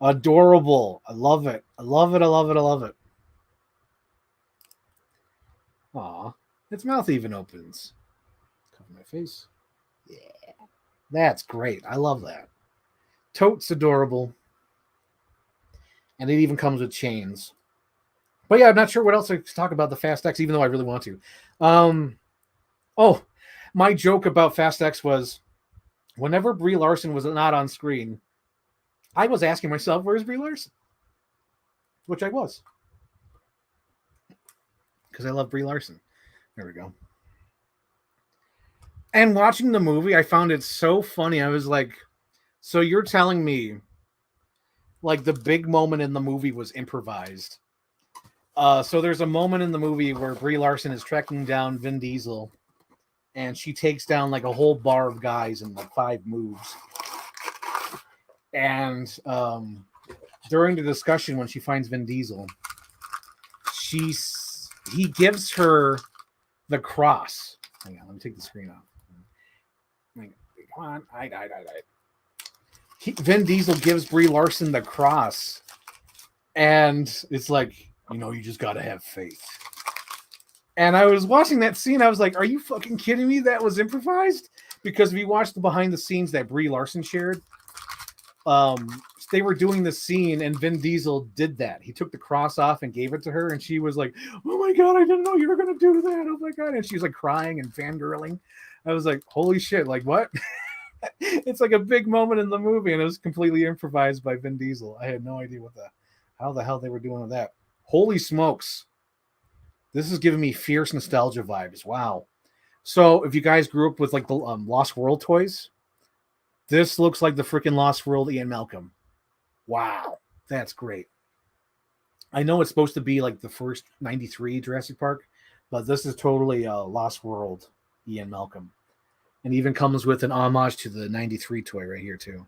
Adorable. I love it. I love it. I love it. I love it. Aw. Its mouth even opens. Cover my face. Yeah. That's great. I love that. Totes adorable. And it even comes with chains. But yeah, I'm not sure what else I could talk about the Fast X, even though I really want to. Oh, my joke about Fast X was whenever Brie Larson was not on screen, I was asking myself, where's Brie Larson? Which I was. Because I love Brie Larson. There we go. And watching the movie, I found it so funny. I was like, so you're telling me like the big moment in the movie was improvised. So there's a moment in the movie where Brie Larson is tracking down Vin Diesel and she takes down like a whole bar of guys in like 5 moves. And during the discussion, when she finds Vin Diesel, he gives her the cross. Hang on, let me take the screen off. Come on, I died. Vin Diesel gives Brie Larson the cross, and it's like, you just gotta have faith. And I was watching that scene, I was like, are you fucking kidding me? That was improvised? Because we watched the behind the scenes that Brie Larson shared. They were doing the scene and Vin Diesel did that. He took the cross off and gave it to her, and she was like, oh my God, I didn't know you were gonna do that. Oh my God. And she was like crying and fangirling. I was like, holy shit, like what? It's like a big moment in the movie, and it was completely improvised by Vin Diesel. I had no idea how the hell they were doing with that. Holy smokes. This is giving me fierce nostalgia vibes. Wow. So if you guys grew up with like the Lost World toys, this looks like the freaking Lost World Ian Malcolm. Wow. That's great. I know it's supposed to be like the first 93 Jurassic Park, but this is totally a Lost World Ian Malcolm. And even comes with an homage to the 93 toy right here too.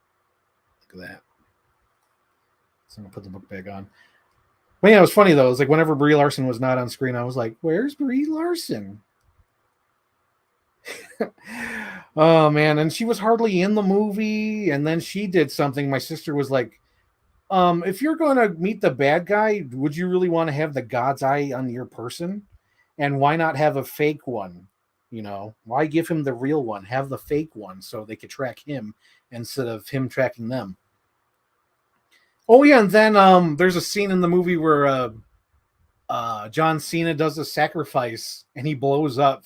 Look at that. So I'm going to put the book bag on. But yeah, it was funny though. It was like whenever Brie Larson was not on screen, I was like, where's Brie Larson? Oh man, and she was hardly in the movie, and then she did something. My sister was like, If you're going to meet the bad guy, would you really want to have the God's eye on your person? And why not have a fake one? You know, why give him the real one? Have the fake one so they could track him instead of him tracking them. Oh yeah, and then there's a scene in the movie where John Cena does a sacrifice and he blows up,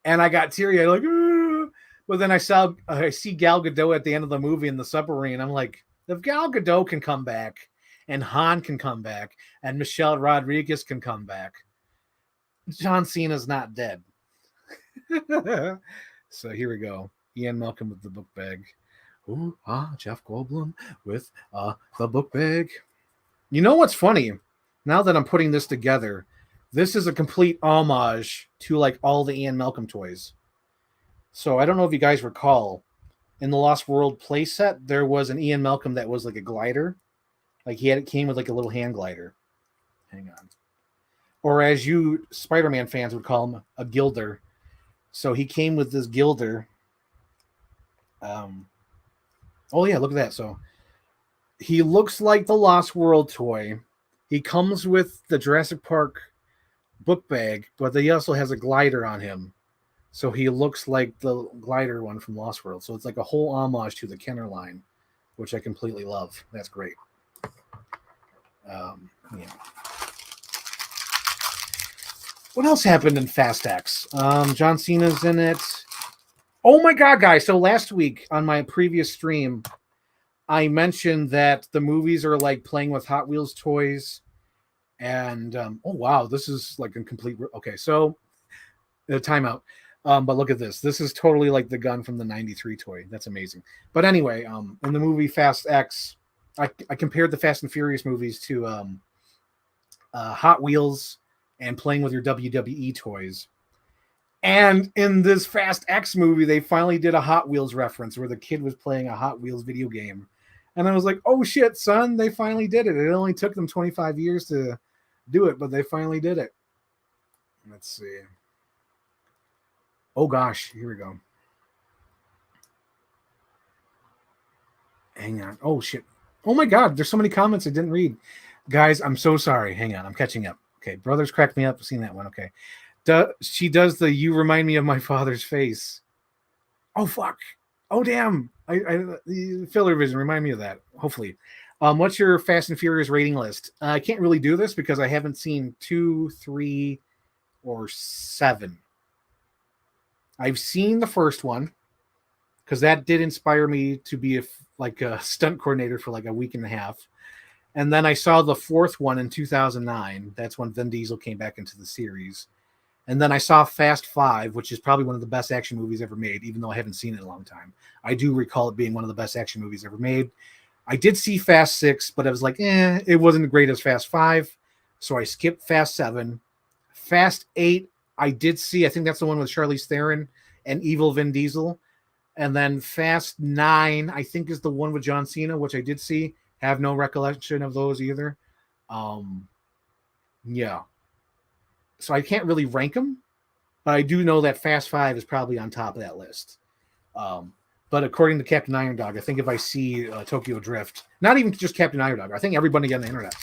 and I got teary eyed like. "Ugh." But then I see Gal Gadot at the end of the movie in the submarine. I'm like, if Gal Gadot can come back, and Han can come back, and Michelle Rodriguez can come back, John Cena's not dead. So here we go. Ian Malcolm with the book bag. Ooh, Jeff Goldblum with the book bag. You know what's funny? Now that I'm putting this together, this is a complete homage to like all the Ian Malcolm toys. So I don't know if you guys recall, in the Lost World playset, there was an Ian Malcolm that was like a glider. Like it came with like a little hand glider. Hang on. Or as you Spider-Man fans would call him, a gilder. So he came with this gilder. Oh yeah, look at that. So he looks like the Lost World toy. He comes with the Jurassic Park book bag, but he also has a glider on him. So he looks like the glider one from Lost World. So it's like a whole homage to the Kenner line, which I completely love. That's great. Yeah. What else happened in Fast X? John Cena's in it. Oh my God, guys. So last week on my previous stream, I mentioned that the movies are like playing with Hot Wheels toys. And, oh, wow, this is like a complete... Okay, so timeout. But look at this. This is totally like the gun from the 93 toy. That's amazing. But anyway, in the movie Fast X, I compared the Fast and Furious movies to Hot Wheels and playing with your WWE toys. And in this Fast X movie, they finally did a Hot Wheels reference where the kid was playing a Hot Wheels video game. And I was like, oh shit, son, they finally did it. It only took them 25 years to do it, but they finally did it. Let's see. Oh gosh, here we go. Hang on. Oh shit. Oh my God, there's so many comments I didn't read. Guys, I'm so sorry. Hang on, I'm catching up. Okay, Brothers cracked me up. I've seen that one. Okay. She does the "you remind me of my father's face." Oh fuck. Oh damn. The filler vision remind me of that. Hopefully. What's your Fast and Furious rating list? I can't really do this because I haven't seen 2, 3, or 7. I've seen the first one because that did inspire me to be a stunt coordinator for like a week and a half. And then I saw the fourth one in 2009. That's when Vin Diesel came back into the series. And then I saw Fast 5, which is probably one of the best action movies ever made, even though I haven't seen it in a long time. I do recall it being one of the best action movies ever made. I did see Fast 6, but I was like, it wasn't as great as Fast 5. So I skipped Fast 7. Fast 8, I did see. I think that's the one with Charlize Theron and evil Vin Diesel. And then Fast 9, I think, is the one with John Cena, which I did see. Have no recollection of those either. Yeah. So I can't really rank them, but I do know that Fast 5 is probably on top of that list. But according to Captain Iron Dog, I think if I see Tokyo Drift, not even just Captain Iron Dog, I think everybody on the internet,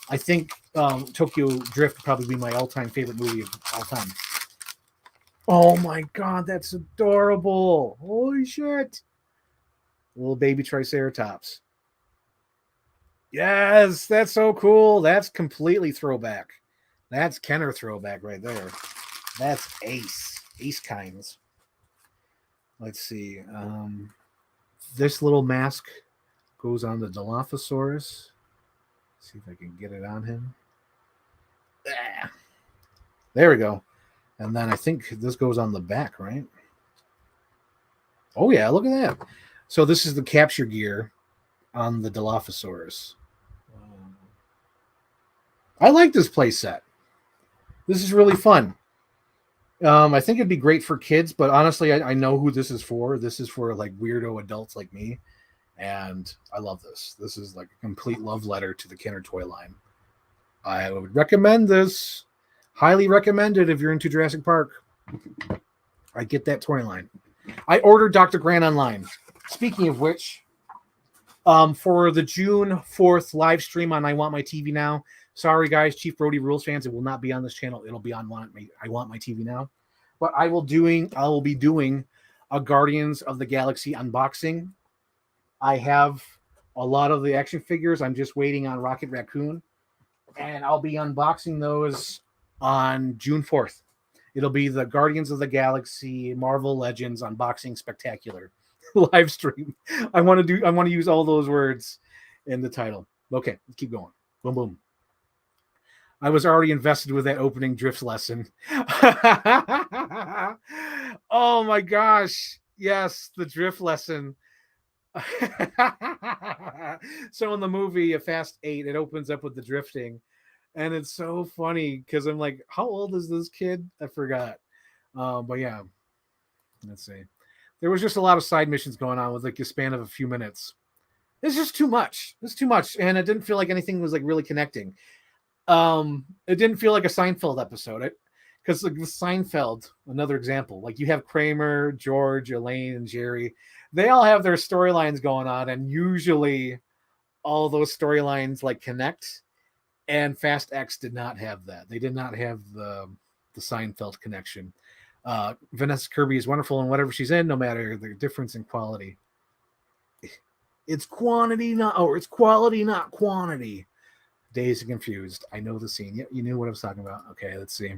I think Tokyo Drift would probably be my all-time favorite movie of all time. Oh my God, that's adorable. Holy shit. Little baby Triceratops. Yes, that's so cool. That's completely throwback. That's Kenner throwback right there. That's Ace kinds. Let's see. This little mask goes on the Dilophosaurus. See if I can get it on him. There we go. And then I think this goes on the back, right? Oh, yeah, look at that. So this is the capture gear on the Dilophosaurus. I like this play set. This is really fun. I think it'd be great for kids, but honestly, I know who this is for. This is for like weirdo adults like me, and I love this. This is like a complete love letter to the Kenner toy line. I would recommend this. Highly recommended if you're into Jurassic Park. I get that toy line. I ordered Dr. Grant online. Speaking of which, For the June 4th live stream on I Want My TV Now. Sorry, guys, Chief Brody Rules fans, it will not be on this channel. It'll be on I Want My TV Now. But I will be doing a Guardians of the Galaxy unboxing. I have a lot of the action figures. I'm just waiting on Rocket Raccoon, and I'll be unboxing those on June 4th. It'll be the Guardians of the Galaxy Marvel Legends unboxing spectacular live stream. I want to use all those words in the title. Okay, let's keep going. Boom, boom. I was already invested with that opening drifts lesson. Oh my gosh. Yes, the drift lesson. So in the movie, A Fast 8, it opens up with the drifting. And it's so funny because I'm like, how old is this kid? I forgot. But yeah, let's see. There was just a lot of side missions going on with like a span of a few minutes. It's just too much. It's too much. And it didn't feel like anything was like really connecting. It didn't feel like a Seinfeld episode. Because like the Seinfeld, another example, like you have Kramer, George, Elaine, and Jerry. They all have their storylines going on, and usually all those storylines like connect. And Fast X did not have that. They did not have the Seinfeld connection. Vanessa Kirby is wonderful in whatever she's in, no matter the difference in quality. It's quantity, it's quality, not quantity. Dazed and Confused. I know the scene. Yeah, you knew what I was talking about. Okay, let's see.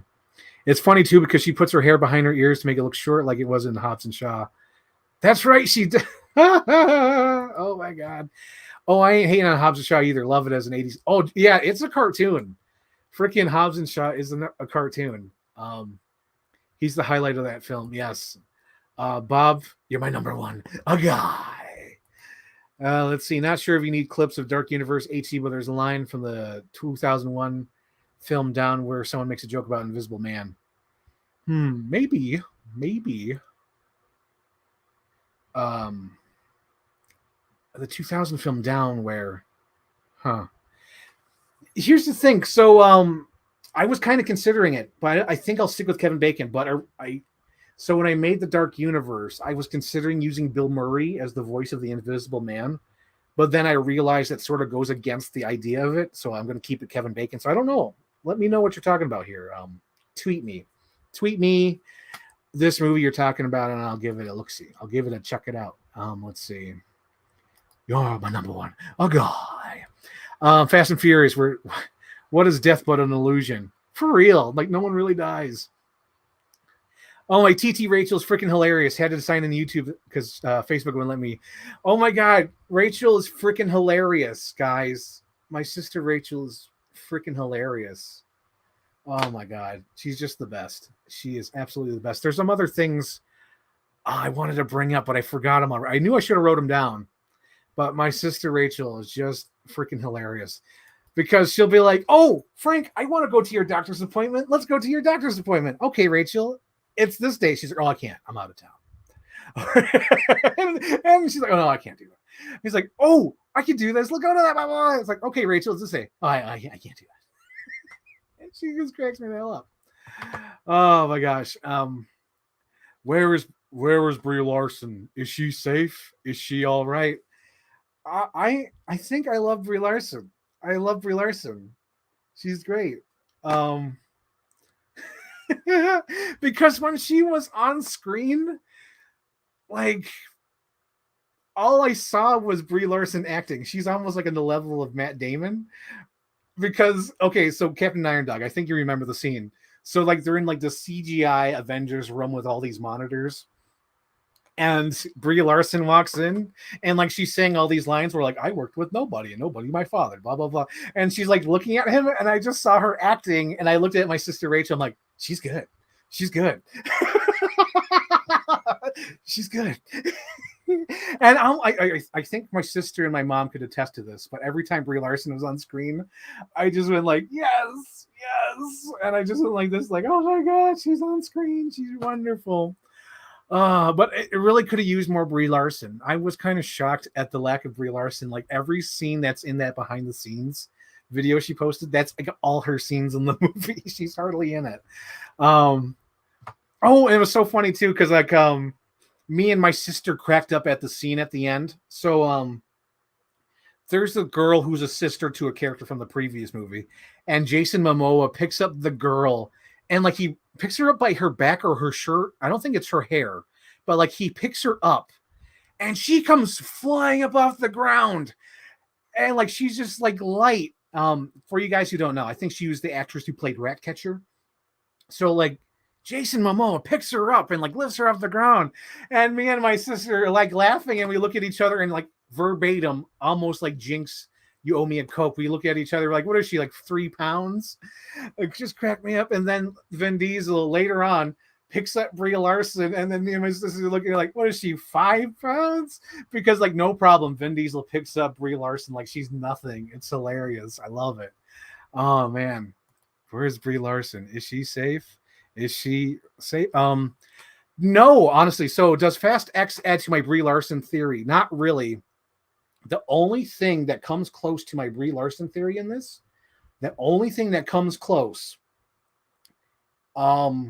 It's funny too because she puts her hair behind her ears to make it look short, like it was in Hobbs and Shaw. That's right, she did. Oh my god. Oh, I ain't hating on Hobbs and Shaw either. Love it as an 80s. Oh yeah, it's a cartoon. Freaking Hobbs and Shaw is a cartoon. He's the highlight of that film. Yes. Bob, you're my number one. A guy. Let's see. Not sure if you need clips of Dark Universe HD, but there's a line from the 2001 film Down where someone makes a joke about Invisible Man. Maybe. The 2000 film Down where, Here's the thing. So, I was kind of considering it, but I think I'll stick with Kevin Bacon. But so when I made the Dark Universe, I was considering using Bill Murray as the voice of the Invisible Man. But then I realized that sort of goes against the idea of it. So I'm going to keep it Kevin Bacon. So I don't know. Let me know what you're talking about here. Tweet me this movie you're talking about, and I'll give it a look-see. I'll give it a check it out. Let's see. You're my number one. A guy. Fast and Furious. What is death but an illusion? For real. Like, no one really dies. Oh, my TT Rachel's freaking hilarious. Had to sign in YouTube because Facebook wouldn't let me. Oh, my God. Rachel is freaking hilarious, guys. My sister Rachel is freaking hilarious. Oh, my God. She's just the best. She is absolutely the best. There's some other things I wanted to bring up, but I forgot them already. I knew I should have wrote them down. But my sister Rachel is just freaking hilarious. Because she'll be like, oh, Frank, I want to go to your doctor's appointment. Let's go to your doctor's appointment. Okay, Rachel. It's this day. She's like, oh, I can't. I'm out of town. and she's like, oh, no, I can't do that. He's like, oh, I can do this. Look, go to that. Blah, blah. It's like, okay, Rachel, it's this day. Oh, I can't do that. And she just cracks me the hell up. Oh, my gosh. Where is Brie Larson? Is she safe? Is she all right? I think I love Brie Larson. I love Brie Larson. She's great. Because when she was on screen, like all I saw was Brie Larson acting. She's almost like on the level of Matt Damon. Because okay, so Captain Iron Dog, I think you remember the scene. So like they're in like the CGI Avengers room with all these monitors. And Brie Larson walks in and like she's saying all these lines where like I worked with nobody and nobody my father, blah blah blah. And she's like looking at him and I just saw her acting and I looked at my sister Rachel. I'm like, she's good. She's good. She's good. And I think my sister and my mom could attest to this, but every time Brie Larson was on screen, I just went like, yes. And I just went like this, like, oh my God, she's on screen. She's wonderful. But it really could have used more Brie Larson. I was kind of shocked at the lack of Brie Larson. Like every scene that's in that behind the scenes video she posted, that's like all her scenes in the movie. She's hardly in it. Oh, it was so funny too, because like me and my sister cracked up at the scene at the end. So there's a girl who's a sister to a character from the previous movie, and Jason Momoa picks up the girl, and like he picks her up by her back or her shirt. I don't think it's her hair, but like he picks her up, and she comes flying up off the ground, and like she's just like light. For you guys who don't know, I think she was the actress who played Ratcatcher. So like Jason Momoa picks her up and like lifts her off the ground, and me and my sister are like laughing, and we look at each other and like verbatim, almost like Jinx, you owe me a Coke. We look at each other like, what is she, like 3 pounds? Like, just crack me up. And then Vin Diesel later on picks up Brie Larson, and then me and my sister are looking like, what is she, 5 pounds? Because like no problem, Vin Diesel picks up Brie Larson like she's nothing. It's hilarious. I love it. Oh man, where's Brie Larson? Is she safe? Is she safe? No, honestly. So does Fast X add to my Brie Larson theory? Not really. The only thing that comes close to my Brie Larson theory in this, the only thing that comes close, I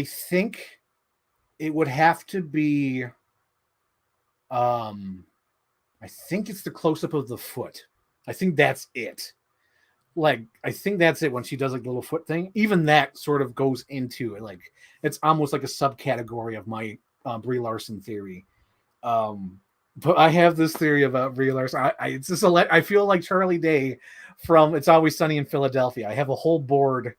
think it would have to be, I think it's the close-up of the foot. I think that's it. Like, I think that's it when she does like the little foot thing. Even that sort of goes into it. Like, it's almost like a subcategory of my Brie Larson theory. But I have this theory about Brie Larson. It's just I feel like Charlie Day from It's Always Sunny in Philadelphia. I have a whole board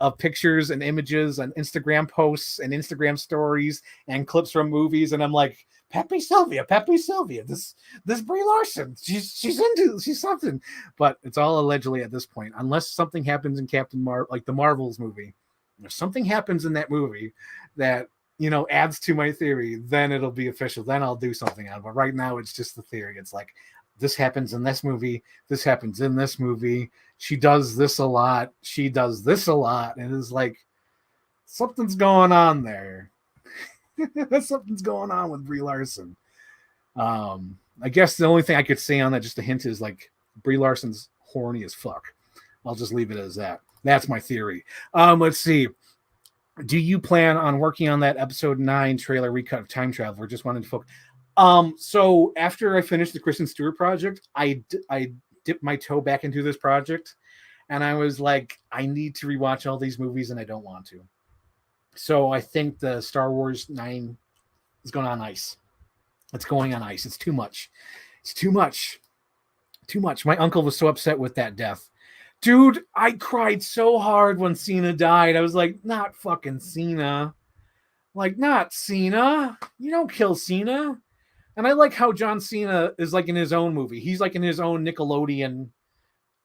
of pictures and images and Instagram posts and Instagram stories and clips from movies, and I'm like, Pepe Sylvia. This Brie Larson. She's something. But it's all allegedly at this point, unless something happens in like the Marvels movie. If something happens in that movie that adds to my theory, then it'll be official. Then I'll do something out of it. But right now, it's just the theory. It's like, this happens in this movie. This happens in this movie. She does this a lot. She does this a lot. And it's like, something's going on there. Something's going on with Brie Larson. I guess the only thing I could say on that, just a hint, is like Brie Larson's horny as fuck. I'll just leave it as that. That's my theory. Let's see. Do you plan on working on that episode 9 trailer recut of Time Travel, or just wanted to focus? So after I finished the Kristen Stewart project, I dipped my toe back into this project, and I was like, I need to rewatch all these movies, and I don't want to. So I think the Star Wars 9 is going on ice. It's going on ice. It's too much. It's too much. Too much. My uncle was so upset with that death. Dude, I cried so hard when Cena died. I was like, not fucking Cena. Like, not Cena. You don't kill Cena. And I like how John Cena is like in his own movie. He's like in his own Nickelodeon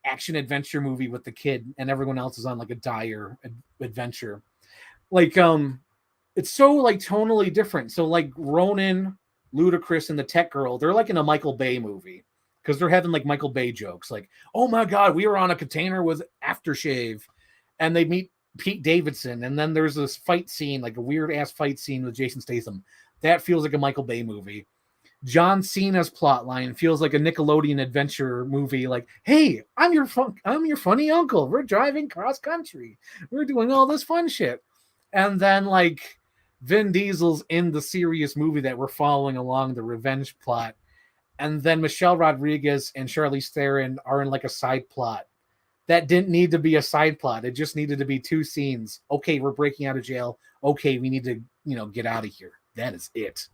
action adventure movie with the kid, and everyone else is on like a dire adventure. Like, it's so like tonally different. So like Ronan, Ludacris, and the Tech Girl, they're like in a Michael Bay movie. Because they're having like Michael Bay jokes, like, oh my God, we were on a container with aftershave, and they meet Pete Davidson, and then there's this fight scene, like a weird ass fight scene with Jason Statham. That feels like a Michael Bay movie. John Cena's plot line feels like a Nickelodeon adventure movie. Like, hey, I'm your funny uncle. We're driving cross country. We're doing all this fun shit, and then like Vin Diesel's in the serious movie that we're following along the revenge plot. And then Michelle Rodriguez and Charlize Theron are in like a side plot. That didn't need to be a side plot. It just needed to be 2 scenes. Okay, we're breaking out of jail. Okay, we need to, get out of here. That is it.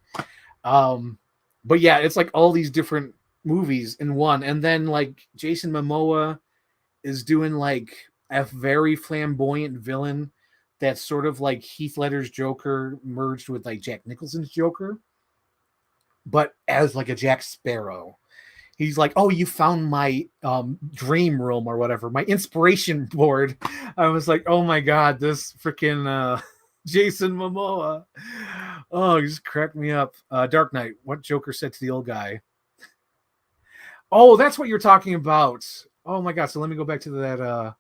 But yeah, it's like all these different movies in one. And then like Jason Momoa is doing like a very flamboyant villain that's sort of like Heath Ledger's Joker merged with like Jack Nicholson's Joker, but as like a Jack Sparrow. He's like, oh, you found my dream room or whatever, my inspiration board. I was like, oh my God, this freaking Jason Momoa. Oh, he just cracked me up. Dark Knight, what Joker said to the old guy. Oh, that's what you're talking about. Oh my God, so let me go back to that.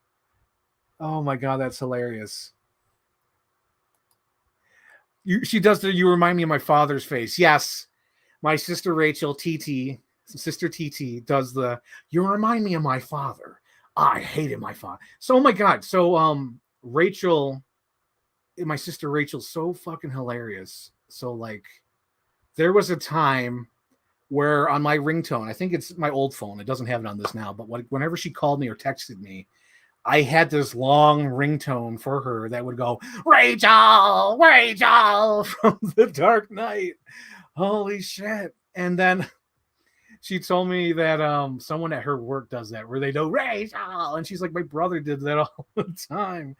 Oh my God, that's hilarious. She does you remind me of my father's face. Yes. My sister Rachel, Sister TT, does you remind me of my father. I hated my father. So, oh my God. So, Rachel, my sister Rachel's so fucking hilarious. So, like, there was a time where on my ringtone, I think it's my old phone, it doesn't have it on this now, but whenever she called me or texted me, I had this long ringtone for her that would go, Rachel, Rachel from The Dark Knight. Holy shit. And then she told me that someone at her work does that where they go, Rachel. And she's like, my brother did that all the time.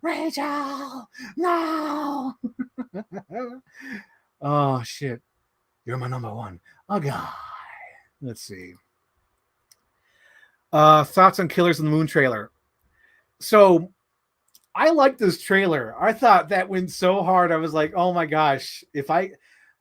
Rachel, no. Oh, shit. You're my number one. Oh, God. Let's see. Thoughts on Killers of the Moon trailer. So I like this trailer. I thought that went so hard. I was like, oh my gosh, if I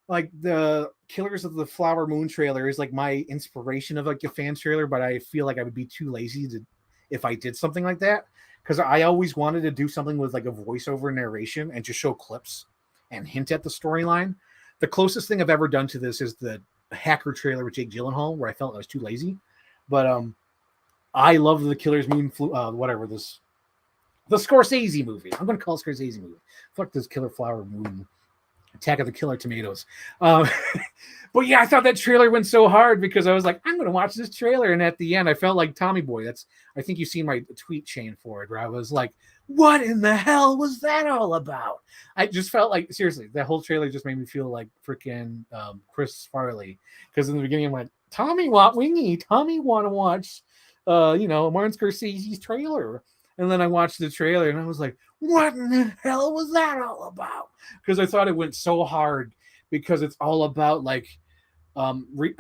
like the Killers of the Flower Moon trailer is like my inspiration of like a fan trailer, but I feel like I would be too lazy to if I did something like that. Because I always wanted to do something with like a voiceover narration and just show clips and hint at the storyline. The closest thing I've ever done to this is the Hacker trailer with Jake Gyllenhaal, where I felt I was too lazy. But I love the Killers Moon, whatever this, the Scorsese movie. I'm going to call it Scorsese movie. Fuck this Killer Flower Moon, Attack of the Killer Tomatoes. But yeah, I thought that trailer went so hard because I was like, I'm going to watch this trailer. And at the end, I felt like Tommy Boy. I think you've seen my tweet chain for it, where I was like, what in the hell was that all about? I just felt like, seriously, that whole trailer just made me feel like freaking Chris Farley. Because in the beginning, I went, Tommy want to watch, Martin Scorsese's trailer. And then I watched the trailer and I was like, what in the hell was that all about? Because I thought it went so hard because it's all about like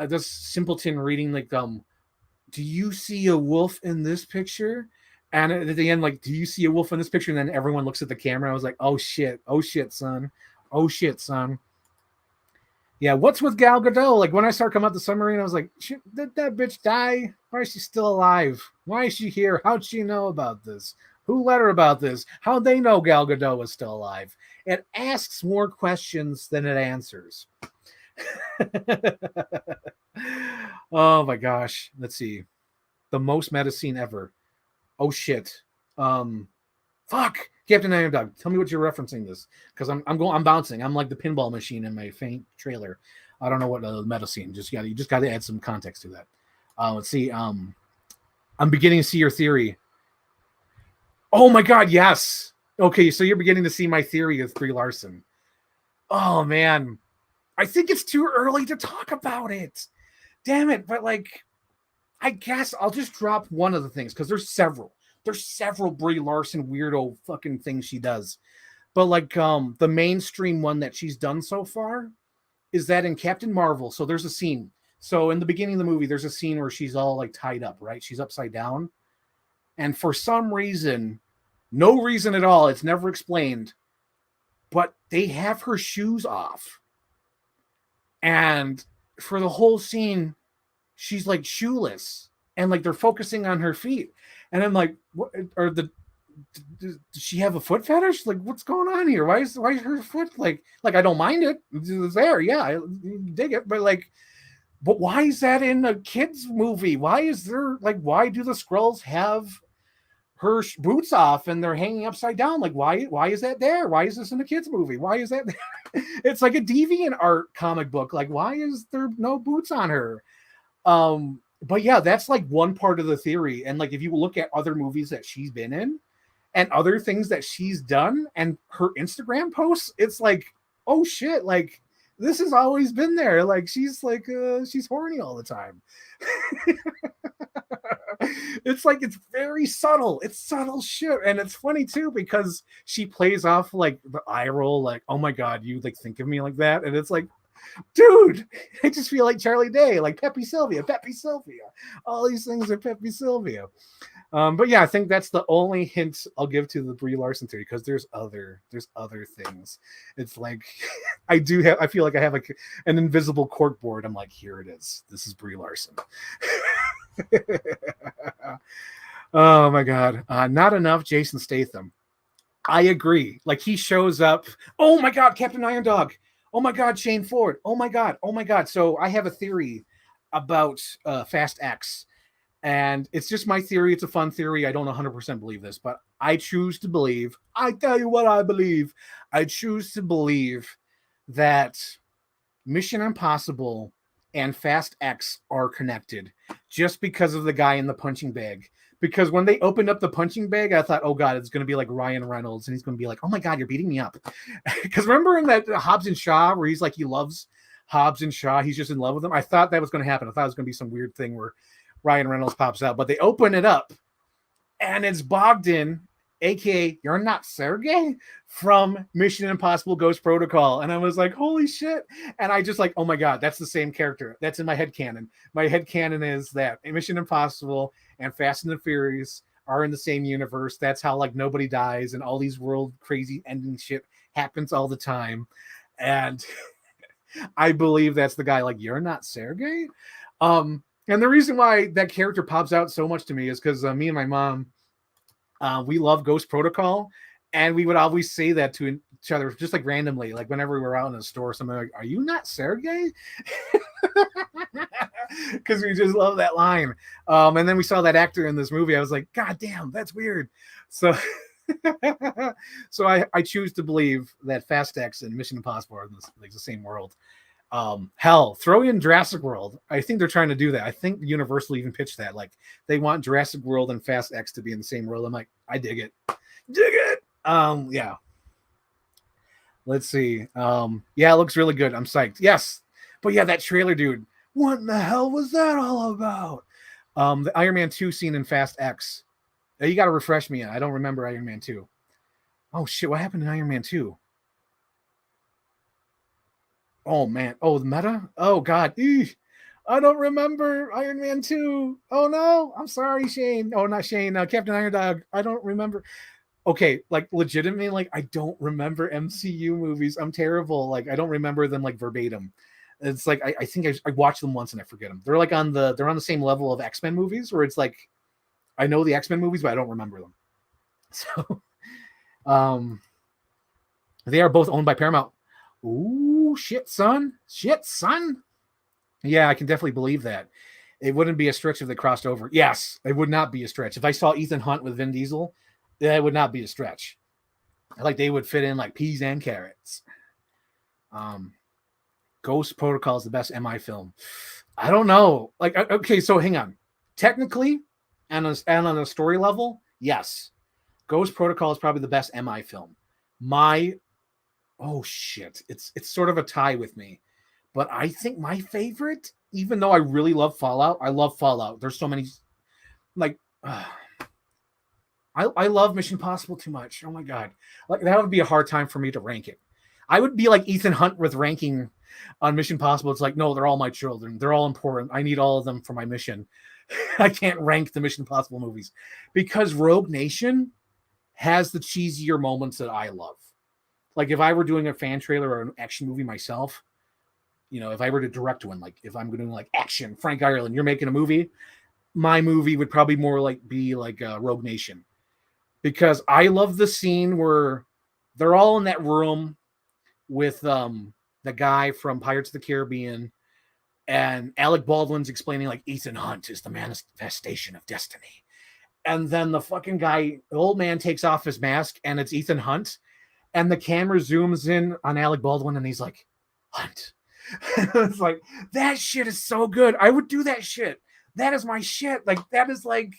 this simpleton reading like, do you see a wolf in this picture? And at the end, like, do you see a wolf in this picture? And then everyone looks at the camera. I was like, oh shit, son. Oh shit, son. Yeah, what's with Gal Gadot? Like when I started coming out the submarine, I was like, did that bitch die? Why is she still alive? Why is she here? How'd she know about this? Who let her about this? How'd they know Gal Gadot was still alive? It asks more questions than it answers. Oh my gosh. Let's see. The most meta scene ever. Oh shit. Fuck. Captain Iron Dog. Tell me what you're referencing this. Because I'm bouncing. I'm like the pinball machine in my faint trailer. I don't know what the meta scene. You just gotta add some context to that. Let's see. I'm beginning to see your theory. Oh my god, yes. Okay, so you're beginning to see my theory of Brie Larson. Oh man. I think it's too early to talk about it. Damn it, but like I guess I'll just drop one of the things because there's several. There's several Brie Larson weirdo fucking things she does. But like the mainstream one that she's done so far is that in Captain Marvel. So there's a scene. So in the beginning of the movie, there's a scene where she's all like tied up, right? She's upside down. And for some reason, no reason at all, it's never explained, but they have her shoes off. And for the whole scene, she's like shoeless and like they're focusing on her feet. And I'm like, what are does she have a foot fetish? Like, what's going on here? Why is her foot like I don't mind it. It's there. Yeah, I dig it. But why is that in a kid's movie? Why is there why do the Skrulls have her boots off and they're hanging upside down? Like, why is that there? Why is this in a kid's movie? Why is that there? It's like a deviant art comic book. Like, why is there no boots on her? But yeah, that's like one part of the theory. And like, if you look at other movies that she's been in and other things that she's done and her Instagram posts, it's like, oh shit, like this has always been there. Like she's horny all the time. It's like, it's very subtle. It's subtle shit. And it's funny too, because she plays off like the eye roll, like, oh my God, you like think of me like that. And it's like, dude, I just feel like Charlie Day, like Pepe Sylvia. All these things are Pepe Sylvia. But yeah, I think that's the only hint I'll give to the Brie Larson theory, because there's other things. It's like I feel like I have like an invisible cork board. I'm like, here it is. This is Brie Larson. Oh my God. Not enough Jason Statham. I agree. Like he shows up. Oh my God, Captain Iron Dog. Oh my God, Shane Ford. Oh my God. So I have a theory about Fast X. And it's just my theory. It's a fun theory. I don't 100% believe this, but I choose to believe. I tell you what I believe. I choose to believe that Mission Impossible and Fast X are connected just because of the guy in the punching bag. Because when they opened up the punching bag, I thought, oh God, it's going to be like Ryan Reynolds. And he's going to be like, oh my God, you're beating me up. Because remember in that Hobbs and Shaw where he's like, he loves Hobbs and Shaw. He's just in love with them. I thought that was going to happen. I thought it was going to be some weird thing where Ryan Reynolds pops out. But they open it up and it's Bogdan, aka You're Not Sergey, from Mission Impossible Ghost Protocol. And I was like, holy shit. And I just like, oh my God, that's the same character. That's in my head canon. My head canon is that Mission Impossible and Fast and the Furious are in the same universe. That's how like nobody dies and all these world crazy ending shit happens all the time. And I believe that's the guy like, You're Not Sergey. And the reason why that character pops out so much to me is because me and my mom, we love Ghost Protocol, and we would always say that to each other just like randomly, like whenever we were out in the store, something like, "Are you not Sergey?" Because we just love that line. And then we saw that actor in this movie. I was like, God damn, that's weird. So, so I choose to believe that Fast X and Mission Impossible are like the same world. Hell, throw in Jurassic World. I think they're trying to do that. I think Universal even pitched that. Like they want Jurassic World and Fast X to be in the same world. I'm like, I dig it. Dig it. Yeah. Let's see. Yeah, it looks really good. I'm psyched. Yes. But yeah, that trailer, dude. What in the hell was that all about? The Iron Man 2 scene in Fast X. You got to refresh me. I don't remember Iron Man 2. Oh shit, what happened in Iron Man 2? Oh man. Oh, the meta? Oh god. Eesh. I don't remember Iron Man 2. Oh no. I'm sorry, Shane. Oh, not Shane. Captain Iron Dog. I don't remember. Okay, like legitimately, like I don't remember MCU movies. I'm terrible. Like I don't remember them like verbatim. It's like I think I watched them once and I forget them. They're like on the same level of X-Men movies where it's like I know the X-Men movies, but I don't remember them. So they are both owned by Paramount. Ooh, shit, son. Shit, son. Yeah, I can definitely believe that. It wouldn't be a stretch if they crossed over. Yes, it would not be a stretch. If I saw Ethan Hunt with Vin Diesel, that would not be a stretch. Like they would fit in like peas and carrots. Ghost Protocol is the best MI film. I don't know. Like, okay, so hang on. Technically, and on a story level, yes. Ghost Protocol is probably the best MI film. Oh shit. It's sort of a tie with me. But I think my favorite, even though I really love Fallout, I love Fallout. There's so many, like, I love Mission Impossible too much. Oh my god, like that would be a hard time for me to rank it. I would be like Ethan Hunt with ranking on Mission Impossible. It's like, no, they're all my children. They're all important. I need all of them for my mission. I can't rank the Mission Impossible movies because Rogue Nation has the cheesier moments that I love. Like if I were doing a fan trailer or an action movie myself, you know, if I were to direct one, like if I'm doing like action, Frank Ireland, you're making a movie, my movie would probably more like be like Rogue Nation. Because I love the scene where they're all in that room with the guy from Pirates of the Caribbean, and Alec Baldwin's explaining like Ethan Hunt is the manifestation of destiny. And then the fucking guy, the old man, takes off his mask and it's Ethan Hunt. And the camera zooms in on Alec Baldwin and he's like, Hunt. It's like, that shit is so good. I would do that shit. That is my shit. Like, that is like,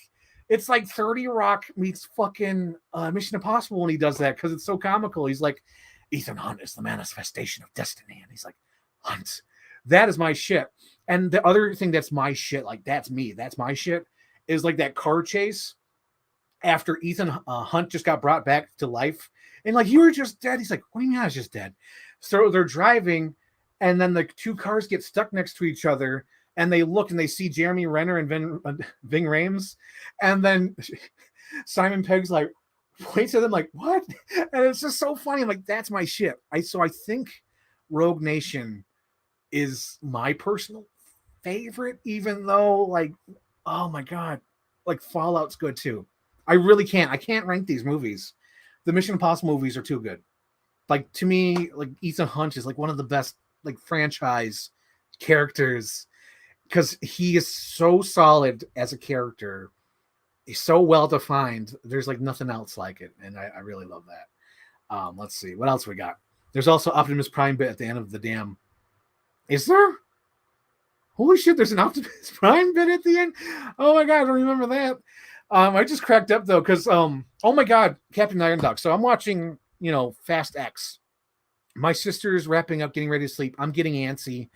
it's like 30 Rock meets fucking Mission Impossible when he does that because it's so comical. He's like, Ethan Hunt is the manifestation of destiny. And he's like, Hunt. That is my shit. And the other thing that's my shit, like that's me, that's my shit, is like that car chase after Ethan Hunt just got brought back to life. And like, you were just dead. He's like, what do you mean I was just dead? So they're driving, and then the two cars get stuck next to each other, and they look and they see Jeremy Renner and Ving Rhames. And then Simon Pegg's like, points at them like, what? And it's just so funny. I'm like, that's my shit. So I think Rogue Nation is my personal favorite, even though like, oh my God, like Fallout's good too. I can't rank these movies. The Mission Impossible movies are too good. Like to me, like Ethan Hunt is like one of the best like franchise characters because he is so solid as a character. He's so well defined. There's like nothing else like it, and I really love that. Let's see what else we got. There's also Optimus Prime bit at the end of the dam. Is there? Holy shit, there's an Optimus Prime bit at the end. Oh my god, I don't remember that. I just cracked up though, because oh my god, Captain Iron Dog. So I'm watching, Fast X. My sister's wrapping up, getting ready to sleep. I'm getting antsy.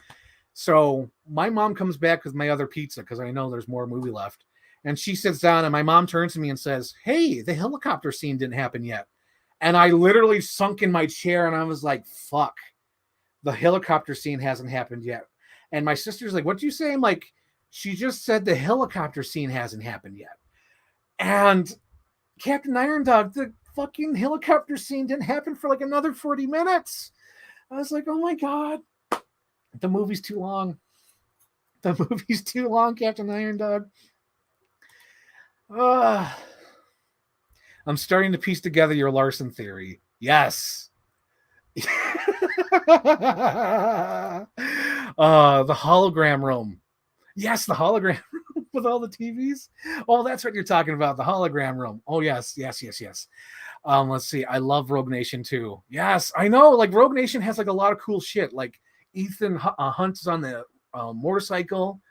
So my mom comes back with my other pizza because I know there's more movie left. And she sits down, and my mom turns to me and says, "Hey, the helicopter scene didn't happen yet." And I literally sunk in my chair, and I was like, fuck, the helicopter scene hasn't happened yet. And my sister's like, "What'd you say?" I'm like, "She just said the helicopter scene hasn't happened yet." And Captain Iron Dog, the fucking helicopter scene didn't happen for like another 40 minutes. I was like, oh my God, the movie's too long. The movie's too long, Captain Iron Dog. I'm starting to piece together your Larson theory. Yes. The hologram room. Yes, the hologram room with all the TVs. Oh, that's what you're talking about. The hologram room. Oh, yes. Let's see. I love Rogue Nation too. Yes, I know. Like Rogue Nation has like a lot of cool shit. Like Ethan Hunt's on the motorcycle.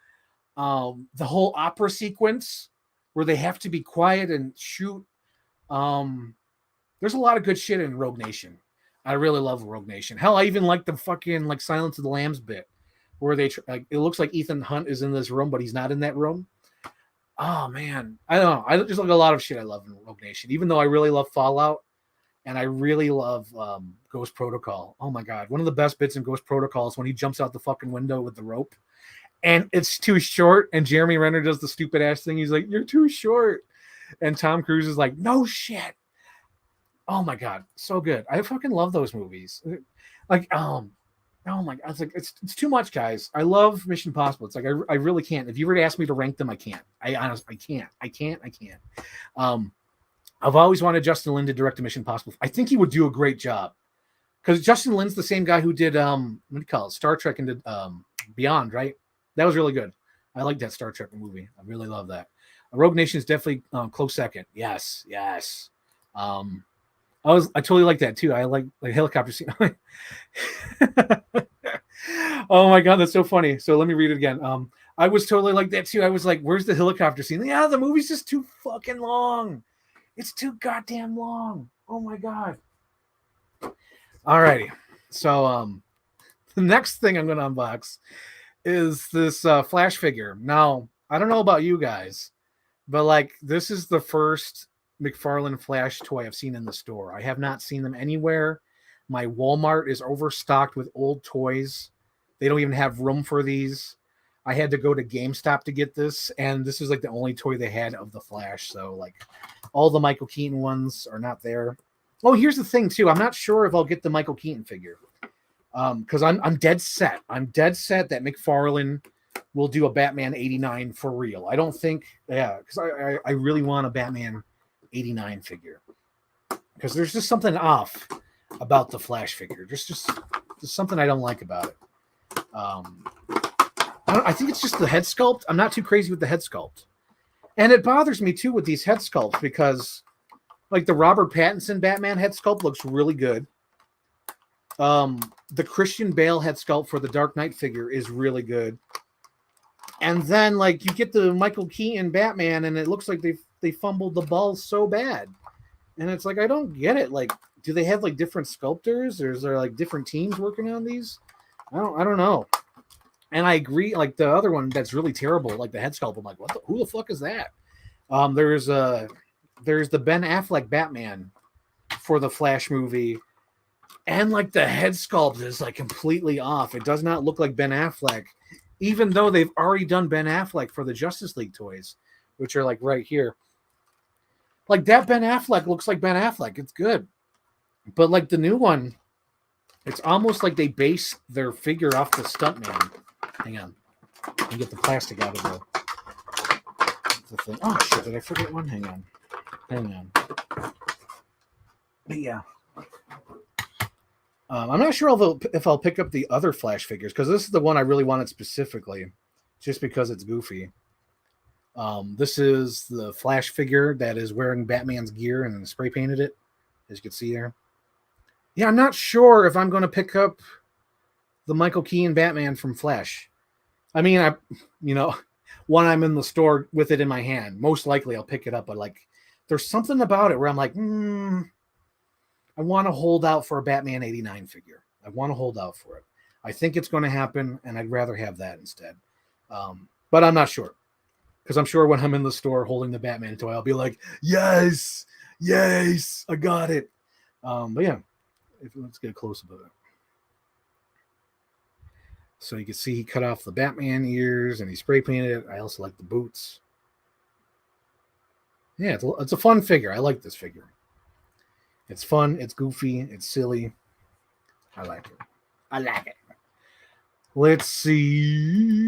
The whole opera sequence where they have to be quiet and shoot. There's a lot of good shit in Rogue Nation. I really love Rogue Nation. Hell, I even like the fucking like Silence of the Lambs bit where they like it looks like Ethan Hunt is in this room, but he's not in that room. Oh man, I don't know. I just like a lot of shit I love in Rogue Nation, even though I really love Fallout and I really love Ghost Protocol. Oh my god, one of the best bits in Ghost Protocol is when he jumps out the fucking window with the rope, and it's too short, and Jeremy Renner does the stupid ass thing. He's like, "You're too short," and Tom Cruise is like, "No shit." Oh my god, so good. I fucking love those movies. Like, oh my god, it's like it's too much, guys. I love Mission Impossible. It's like I really can't. If you were to ask me to rank them, I can't. I honestly can't. I can't. I've always wanted Justin Lin to direct a Mission Impossible. I think he would do a great job because Justin Lin's the same guy who did what do you call it, Star Trek and did Beyond, right? That was really good. I like that Star Trek movie. I really love that. Rogue Nation is definitely close second. Yes. I totally like that too. I like helicopter scene. Oh my god, that's so funny. So let me read it again. I was totally like that too. I was like, "Where's the helicopter scene?" Yeah, the movie's just too fucking long. It's too goddamn long. Oh my god. Alrighty. So the next thing I'm going to unbox is this Flash figure. Now, I don't know about you guys, but like this is the first McFarlane Flash toy I've seen in the store. I have not seen them anywhere. My Walmart is overstocked with old toys. They don't even have room for these. I had to go to GameStop to get this, and this is like the only toy they had of the Flash. So like all the Michael Keaton ones are not there. Oh, here's the thing too. I'm not sure if I'll get the Michael Keaton figure. Because I'm dead set. I'm dead set that McFarlane will do a Batman 89 for real. I don't think, because I really want a Batman 89 figure. Because there's just something off about the Flash figure. Just something I don't like about it. I think it's just the head sculpt. I'm not too crazy with the head sculpt. And it bothers me too with these head sculpts because like the Robert Pattinson Batman head sculpt looks really good. The Christian Bale head sculpt for the Dark Knight figure is really good. And then like you get the Michael Keaton Batman and it looks like they fumbled the ball so bad. And it's like I don't get it. Like, do they have like different sculptors or is there like different teams working on these? I don't know. And I agree, like the other one that's really terrible, like the head sculpt. I'm like, who the fuck is that? There's the Ben Affleck Batman for the Flash movie, and like the head sculpt is like completely off. It does not look like Ben Affleck, even though they've already done Ben Affleck for the Justice League toys, which are like right here. Like that Ben Affleck looks like Ben Affleck. It's good, but like the new one, it's almost like they base their figure off the stuntman. Hang on. Let me get the plastic out of the thing. Oh, shit. Did I forget one? Hang on. But yeah. I'm not sure if I'll pick up the other Flash figures because this is the one I really wanted specifically just because it's goofy. This is the Flash figure that is wearing Batman's gear and spray painted it, as you can see there. Yeah, I'm not sure if I'm going to pick up the Michael Keaton Batman from Flash. I mean, when I'm in the store with it in my hand, most likely I'll pick it up. But like, there's something about it where I'm like, I want to hold out for a Batman '89 figure. I want to hold out for it. I think it's going to happen, and I'd rather have that instead. But I'm not sure, because I'm sure when I'm in the store holding the Batman toy, I'll be like, yes, I got it. But yeah, let's get a close up of it. So you can see he cut off the Batman ears and he spray painted it. I also like the boots. Yeah, it's a fun figure. I like this figure. It's fun. It's goofy. It's silly. I like it. Let's see.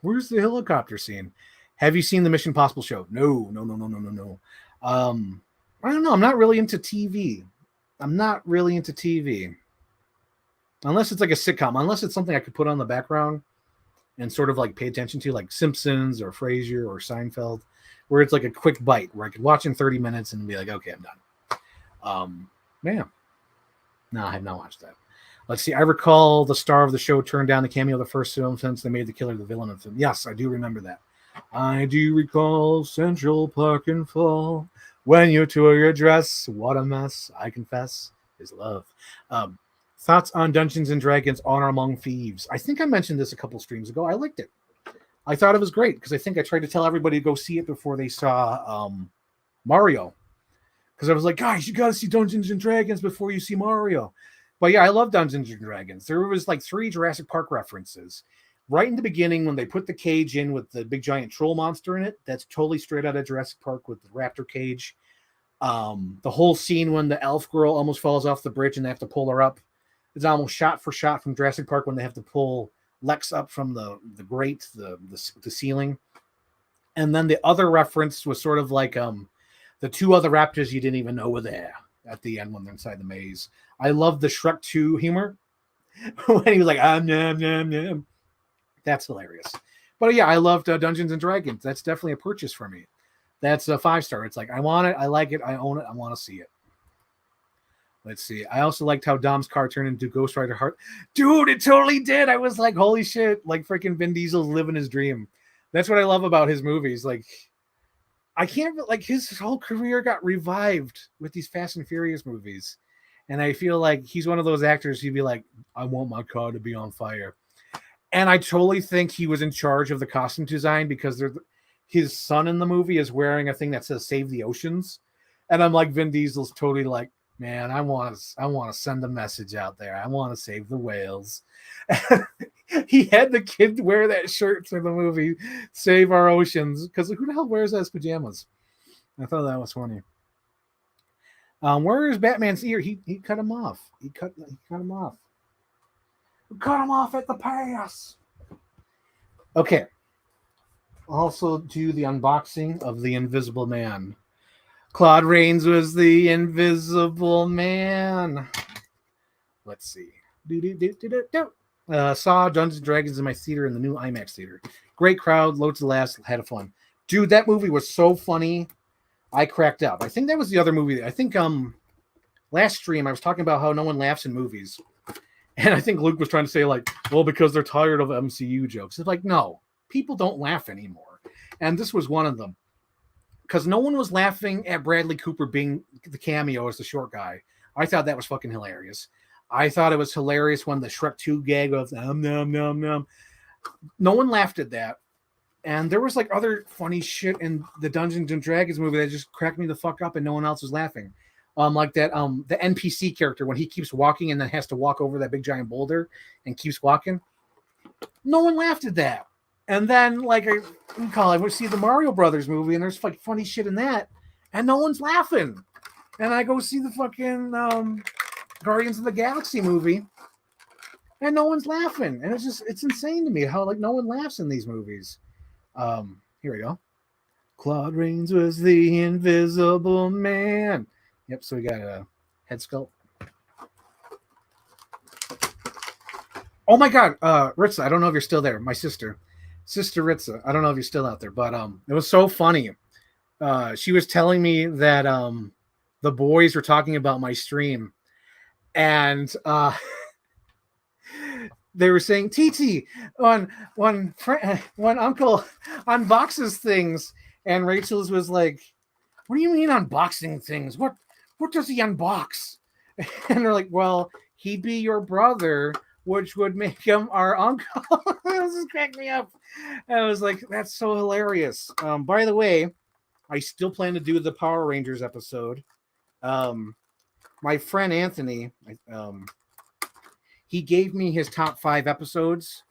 Where's the helicopter scene? Have you seen the Mission Possible show? No. I don't know. I'm not really into TV. Unless it's like a sitcom. Unless it's something I could put on the background and sort of like pay attention to, like Simpsons or Frasier or Seinfeld, where it's like a quick bite where I could watch in 30 minutes and be like, okay, I'm done. Yeah. No, I have not watched that. Let's see. I recall the star of the show turned down the cameo of the first film since they made the killer the villain of the film. Yes, I do remember that. I do recall Central Park and fall when you tore your dress. What a mess, I confess, is love. Thoughts on Dungeons and Dragons: Honor Among Thieves? I think I mentioned this a couple streams ago. I liked it. I thought it was great because I think I tried to tell everybody to go see it before they saw Mario. Because I was like, guys, you got to see Dungeons and Dragons before you see Mario. But yeah, I love Dungeons and Dragons. There was like 3 Jurassic Park references. Right in the beginning, when they put the cage in with the big giant troll monster in it, that's totally straight out of Jurassic Park with the raptor cage. The whole scene when the elf girl almost falls off the bridge and they have to pull her up, it's almost shot for shot from Jurassic Park when they have to pull Lex up from the grate, the ceiling. And then the other reference was sort of like the 2 other raptors you didn't even know were there at the end when they're inside the maze. I love the Shrek 2 humor when he was like, nom. That's hilarious. But yeah, I loved Dungeons and Dragons. That's definitely a purchase for me. That's a 5-star. It's like, I want it. I like it. I own it. I want to see it. Let's see. I also liked how Dom's car turned into Ghost Rider Heart. Dude, it totally did. I was like, holy shit. Like freaking Vin Diesel's living his dream. That's what I love about his movies. Like, I can't, like, his whole career got revived with these Fast and Furious movies. And I feel like he's one of those actors who'd be like, I want my car to be on fire. And I totally think he was in charge of the costume design because his son in the movie is wearing a thing that says Save the Oceans. And I'm like, Vin Diesel's totally like, man, I want to send a message out there. I want to save the whales. He had the kid wear that shirt for the movie, Save Our Oceans, because who the hell wears those pajamas? I thought that was funny. Where is Batman's ear? He cut him off. He cut him off. Cut him off at the pass. Okay. Also do the unboxing of the Invisible Man. Claude Rains was the Invisible Man. Let's see. Saw Dungeons and Dragons in my theater in the new IMAX theater. Great crowd, loads of laughs, had fun. Dude, that movie was so funny. I cracked up. I think that was the other movie. I think last stream I was talking about how no one laughs in movies. And I think Luke was trying to say, like, well, because they're tired of MCU jokes. It's like, no, people don't laugh anymore. And this was one of them. Because no one was laughing at Bradley Cooper being the cameo as the short guy. I thought that was fucking hilarious. I thought it was hilarious when the Shrek 2 gag of nom. No one laughed at that. And there was like other funny shit in the Dungeons and Dragons movie that just cracked me the fuck up and no one else was laughing. Like that, the NPC character when he keeps walking and then has to walk over that big giant boulder and keeps walking. No one laughed at that. And then, like, we see the Mario Brothers movie, and there's like funny shit in that, and no one's laughing. And I go see the fucking Guardians of the Galaxy movie, and no one's laughing. And it's insane to me how like no one laughs in these movies. Here we go. Claude Rains was the Invisible Man. Yep. So we got a head sculpt. Oh my God, Ritza! I don't know if you're still there. My sister Ritza. I don't know if you're still out there, but it was so funny. She was telling me that the boys were talking about my stream, and they were saying TT when Uncle unboxes things, and Rachel's was like, "What do you mean unboxing things? What does he unbox?" And they're like, "Well, he'd be your brother, which would make him our uncle." This just cracked me up. And I was like, "That's so hilarious." By the way, I still plan to do the Power Rangers episode. My friend Anthony, he gave me his top 5 episodes,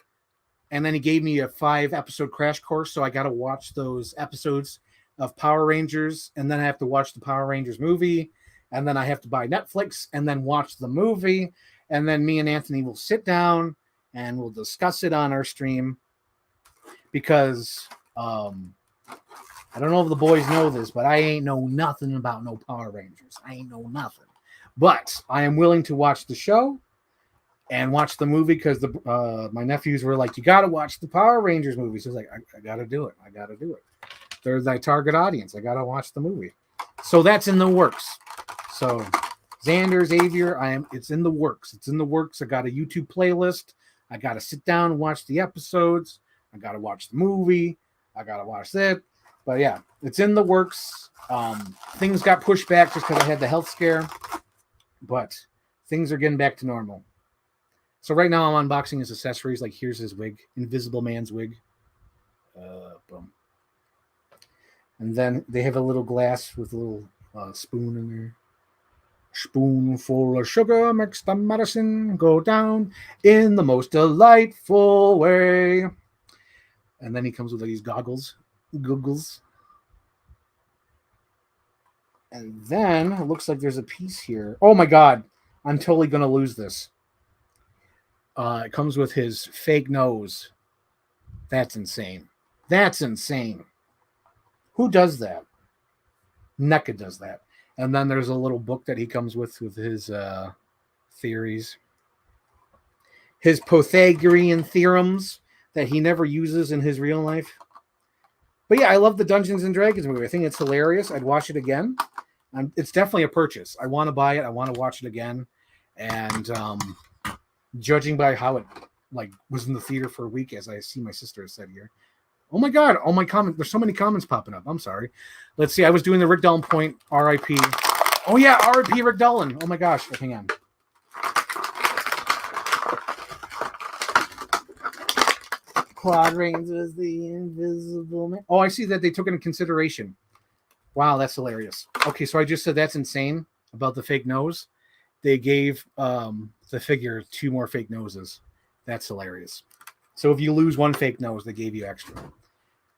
and then he gave me a 5-episode crash course. So I got to watch those episodes of Power Rangers, and then I have to watch the Power Rangers movie, and then I have to buy Netflix and then watch the movie, and then me and Anthony will sit down and we'll discuss it on our stream, because I don't know if the boys know this, but I ain't know nothing about no Power Rangers. I ain't know nothing. But I am willing to watch the show and watch the movie, because my nephews were like, "You got to watch the Power Rangers movie." So I was like, I got to do it. I got to do it. They're my target audience. I got to watch the movie. So that's in the works. So Xander, Xavier, it's in the works. It's in the works. I got a YouTube playlist. I got to sit down and watch the episodes. I got to watch the movie. I got to watch that. But yeah, it's in the works. Things got pushed back just because I had the health scare, but things are getting back to normal. So right now I'm unboxing his accessories. Like, here's his wig, Invisible Man's wig. Boom. And then they have a little glass with a little spoon in there. Spoonful of sugar makes the medicine go down in the most delightful way. And then he comes with these goggles. And then it looks like there's a piece here. Oh my God, I'm totally going to lose this. It comes with his fake nose. That's insane. That's insane. Who does that? NECA does that. And then there's a little book that he comes with his theories. His Pythagorean theorems that he never uses in his real life. But yeah, I love the Dungeons and Dragons movie. I think it's hilarious. I'd watch it again. It's definitely a purchase. I want to buy it. I want to watch it again. And judging by how it was in the theater for a week, as I see my sister has said here. Oh my God! Oh my comment. There's so many comments popping up. I'm sorry. Let's see. I was doing the Rick Dolan point. R.I.P. Oh yeah, R.I.P. Rick Dolan. Oh my gosh. Hang on. Claude Rains is the Invisible Man. Oh, I see that they took it into consideration. Wow, that's hilarious. Okay, so I just said that's insane about the fake nose. They gave the figure 2 more fake noses. That's hilarious. So if you lose 1 fake nose, they gave you extra.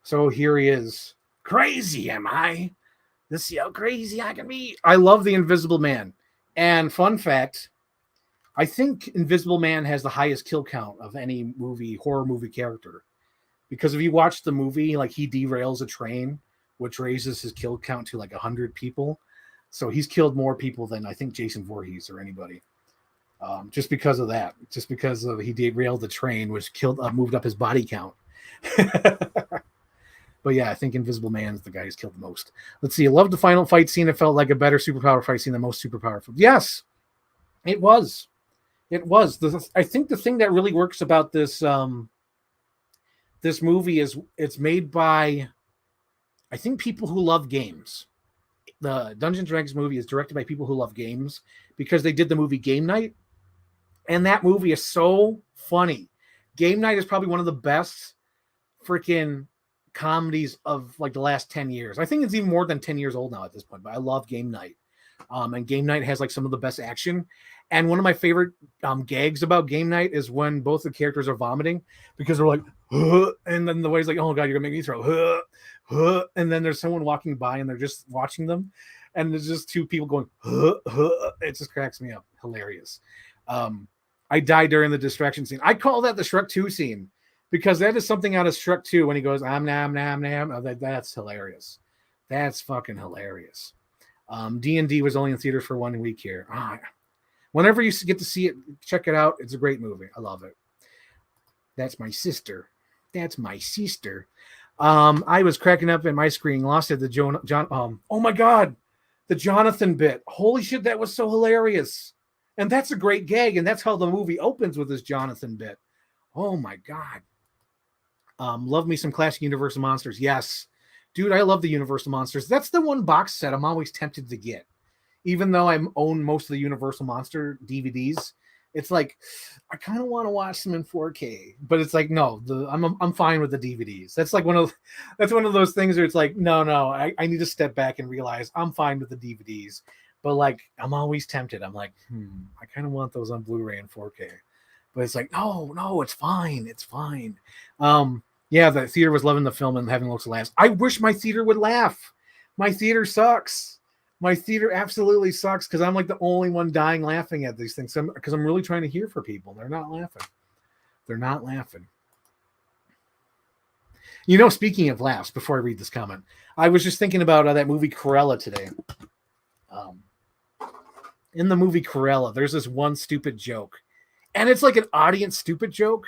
So here he is. Crazy, am I? Let's see how crazy I can be. I love the Invisible Man. And fun fact, I think Invisible Man has the highest kill count of any horror movie character. Because if you watch the movie, he derails a train, which raises his kill count to 100 people. So he's killed more people than I think Jason Voorhees or anybody. Just because of that. Just because he derailed the train, which moved up his body count. But yeah, I think Invisible Man's the guy who's killed the most. Let's see. I loved the final fight scene. It felt like a better superpower fight scene than most superpower. Yes, it was. It was. I think the thing that really works about this this movie is it's made by, I think, people who love games. The Dungeons & Dragons movie is directed by people who love games, because they did the movie Game Night. And that movie is so funny. Game Night is probably one of the best freaking comedies of the last 10 years. I think it's even more than 10 years old now at this point, but I love Game Night. And Game Night has some of the best action. And one of my favorite gags about Game Night is when both the characters are vomiting, because they're like, huh, and then the way he's like, "Oh God, you're gonna make me throw," huh, huh, and then there's someone walking by and they're just watching them, and there's just 2 people going, huh, huh. It just cracks me up. Hilarious. I died during the distraction scene. I call that the Shrek 2 scene, because that is something out of Shrek 2 when he goes, "Am nam nam nam." Oh, that's hilarious. That's fucking hilarious. D&D was only in theaters for 1 week here. Whenever you get to see it, check it out. It's a great movie. I love it. That's my sister. That's my sister. I was cracking up at my screen, lost at the oh my God, the Jonathan bit. Holy shit, that was so hilarious. And that's a great gag, and that's how the movie opens, with this Jonathan bit. Oh my god. Love me some classic Universal Monsters. Yes. Dude, I love the Universal Monsters. That's the one box set I'm always tempted to get. Even though I own most of the Universal Monster DVDs, it's like I kind of want to watch them in 4K, but it's like no, I'm fine with the DVDs. That's one of those things where it's like no, I need to step back and realize I'm fine with the DVDs, but like I'm always tempted. I'm like, I kind of want those on Blu-ray and 4K, but it's like no, it's fine, it's fine. Yeah, the theater was loving the film and having looks of laughs. I wish my theater would laugh. My theater sucks. My theater absolutely sucks because I'm like the only one dying laughing at these things. Because I'm really trying to hear for people. They're not laughing. They're not laughing. You know, speaking of laughs, before I read this comment, I was just thinking about that movie Cruella today. In the movie Cruella, there's this one stupid joke. And it's like an audience stupid joke.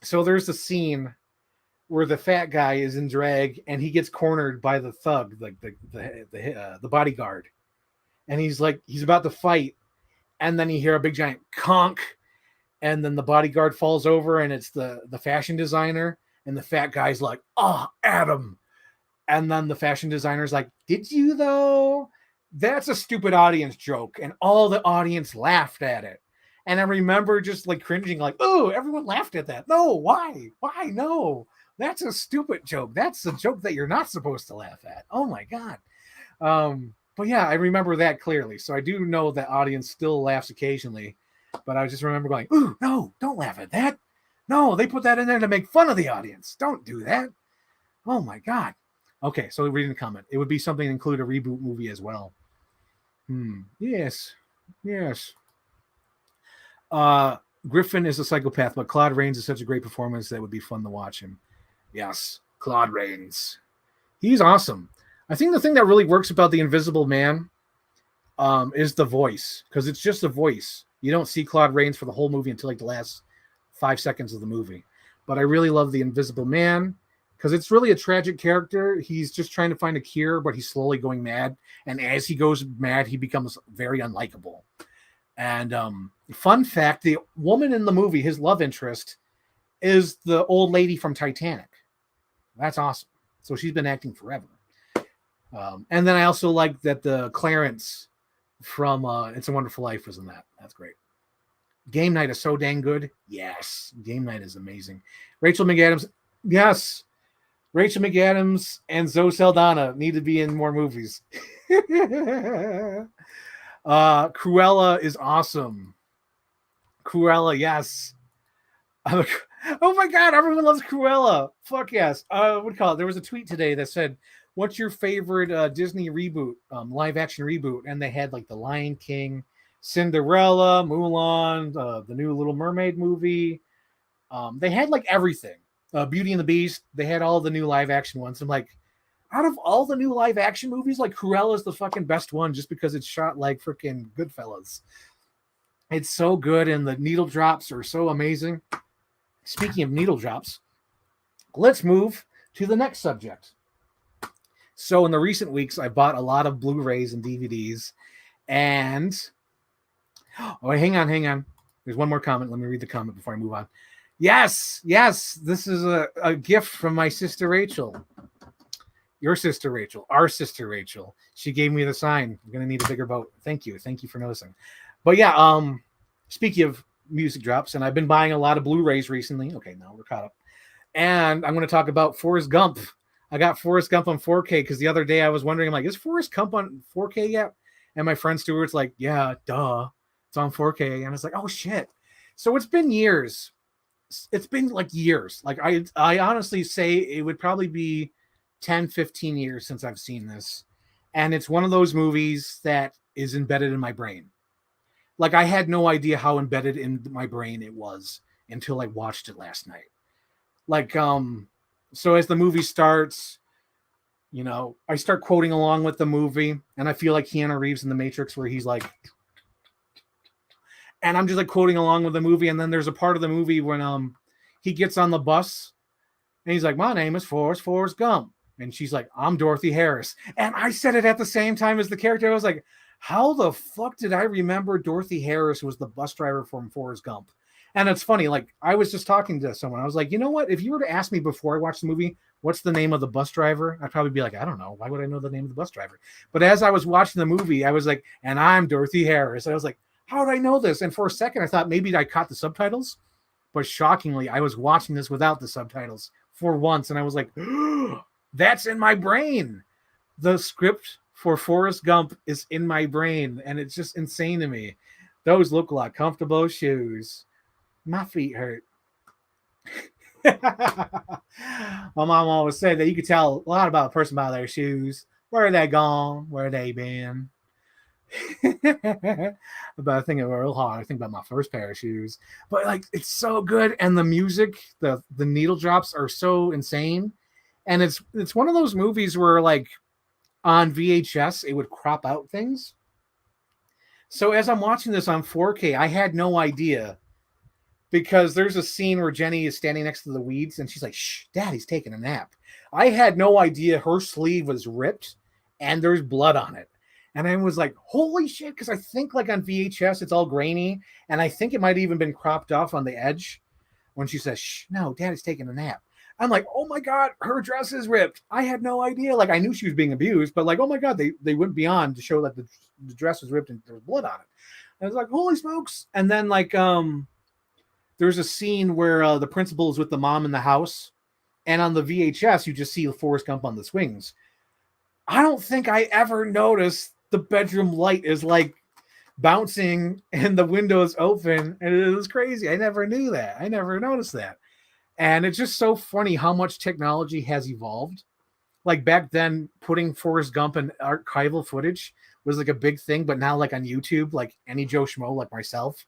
So there's a scene where the fat guy is in drag and he gets cornered by the thug, like the bodyguard, and he's about to fight, and then you hear a big giant conk, and then the bodyguard falls over, and it's the fashion designer, and the fat guy's like, "Oh, Adam," and then the fashion designer's like, "Did you though?" That's a stupid audience joke, and all the audience laughed at it. And I remember just like cringing, like, "Oh, everyone laughed at that. No, why? Why? No, that's a stupid joke. That's a joke that you're not supposed to laugh at." Oh my god. But yeah, I remember that clearly. So I do know that audience still laughs occasionally, but I just remember going, "Ooh, no, don't laugh at that. No, they put that in there to make fun of the audience. Don't do that." Oh my god. Okay, so reading the comment, it would be something to include a reboot movie as well. Yes. Griffin is a psychopath, but Claude Rains is such a great performance that would be fun to watch him. Yes, Claude Rains. He's awesome. I think the thing that really works about the Invisible Man is the voice, because it's just a voice. You don't see Claude Rains for the whole movie until like the last 5 seconds of the movie. But I really love the Invisible Man because it's really a tragic character. He's just trying to find a cure, but he's slowly going mad. And as he goes mad, he becomes very unlikable. And fun fact, the woman in the movie, his love interest, is the old lady from Titanic. That's awesome. So she's been acting forever. And then I also like that the Clarence from It's a Wonderful Life was in that. That's great. Game Night is so dang good. Yes, Game Night is amazing. Rachel McAdams. Yes. Rachel McAdams and Zoe Saldana need to be in more movies. Cruella is awesome. Cruella, yes. Oh my god, everyone loves Cruella. Fuck yes. What do you call it? There was a tweet today that said, "What's your favorite Disney reboot, live action reboot?" And they had like The Lion King, Cinderella, Mulan, the new Little Mermaid movie. They had like everything. Beauty and the Beast. They had all the new live action ones. I'm like, out of all the new live action movies, like Cruella is the fucking best one just because it's shot like freaking Goodfellas. It's so good, and the needle drops are so amazing. Speaking of needle drops, let's move to the next subject. So in the recent weeks, I bought a lot of Blu-rays and DVDs, and oh, hang on. There's one more comment. Let me read the comment before I move on. Yes, this is a gift from my sister Rachel. Your sister Rachel, our sister Rachel. She gave me the sign. I'm gonna need a bigger boat. Thank you for noticing. But yeah, speaking of music drops, and I've been buying a lot of Blu-rays recently. Okay, now we're caught up. And I'm going to talk about Forrest Gump. I got Forrest Gump on 4K because the other day I was wondering, I'm like, is Forrest Gump on 4K yet? And my friend Stuart's like, yeah, duh. It's on 4K. And I was like, oh, shit. So it's been years. It's been like years. Like I honestly say it would probably be 10, 15 years since I've seen this. And it's one of those movies that is embedded in my brain. Like I had no idea how embedded in my brain it was until I watched it last night. Like, so as the movie starts, you know, I start quoting along with the movie, and I feel like Keanu Reeves in The Matrix where he's like, and I'm just like quoting along with the movie. And then there's a part of the movie when he gets on the bus and he's like, my name is Forrest Gump. And she's like, I'm Dorothy Harris. And I said it at the same time as the character. I was like, how the fuck did I remember Dorothy Harris was the bus driver from Forrest Gump? And it's funny, like I was just talking to someone. I was like, you know what? If you were to ask me before I watched the movie, what's the name of the bus driver? I'd probably be like, I don't know. Why would I know the name of the bus driver? But as I was watching the movie, I was like, and I'm Dorothy Harris. And I was like, how did I know this? And for a second, I thought maybe I caught the subtitles. But shockingly, I was watching this without the subtitles for once. And I was like, that's in my brain. The script for Forrest Gump is in my brain. And it's just insane to me. Those look like comfortable shoes. My feet hurt. My mom always said that you could tell a lot about a person by their shoes. Where are they gone? Where they been? But I think real hard. I think about my first pair of shoes. But like it's so good, and the music, the needle drops are so insane. And it's one of those movies where like on VHS it would crop out things. So as I'm watching this on 4K, I had no idea because there's a scene where Jenny is standing next to the weeds and she's like, shh, Daddy's taking a nap. I had no idea her sleeve was ripped and there's blood on it. And I was like, holy shit, because I think like on VHS, it's all grainy. And I think it might have even been cropped off on the edge when she says, shh, no, Daddy's taking a nap. I'm like, oh my God, her dress is ripped. I had no idea. Like I knew she was being abused, but like, oh my God, they went beyond to show that the dress was ripped and there was blood on it. And I was like, holy smokes. And then like, there's a scene where the principal is with the mom in the house. And on the VHS, you just see Forrest Gump on the swings. I don't think I ever noticed the bedroom light is like bouncing and the windows open. And it was crazy. I never knew that. I never noticed that. And it's just so funny how much technology has evolved. Like back then, putting Forrest Gump in archival footage was like a big thing. But now like on YouTube, like any Joe Schmo like myself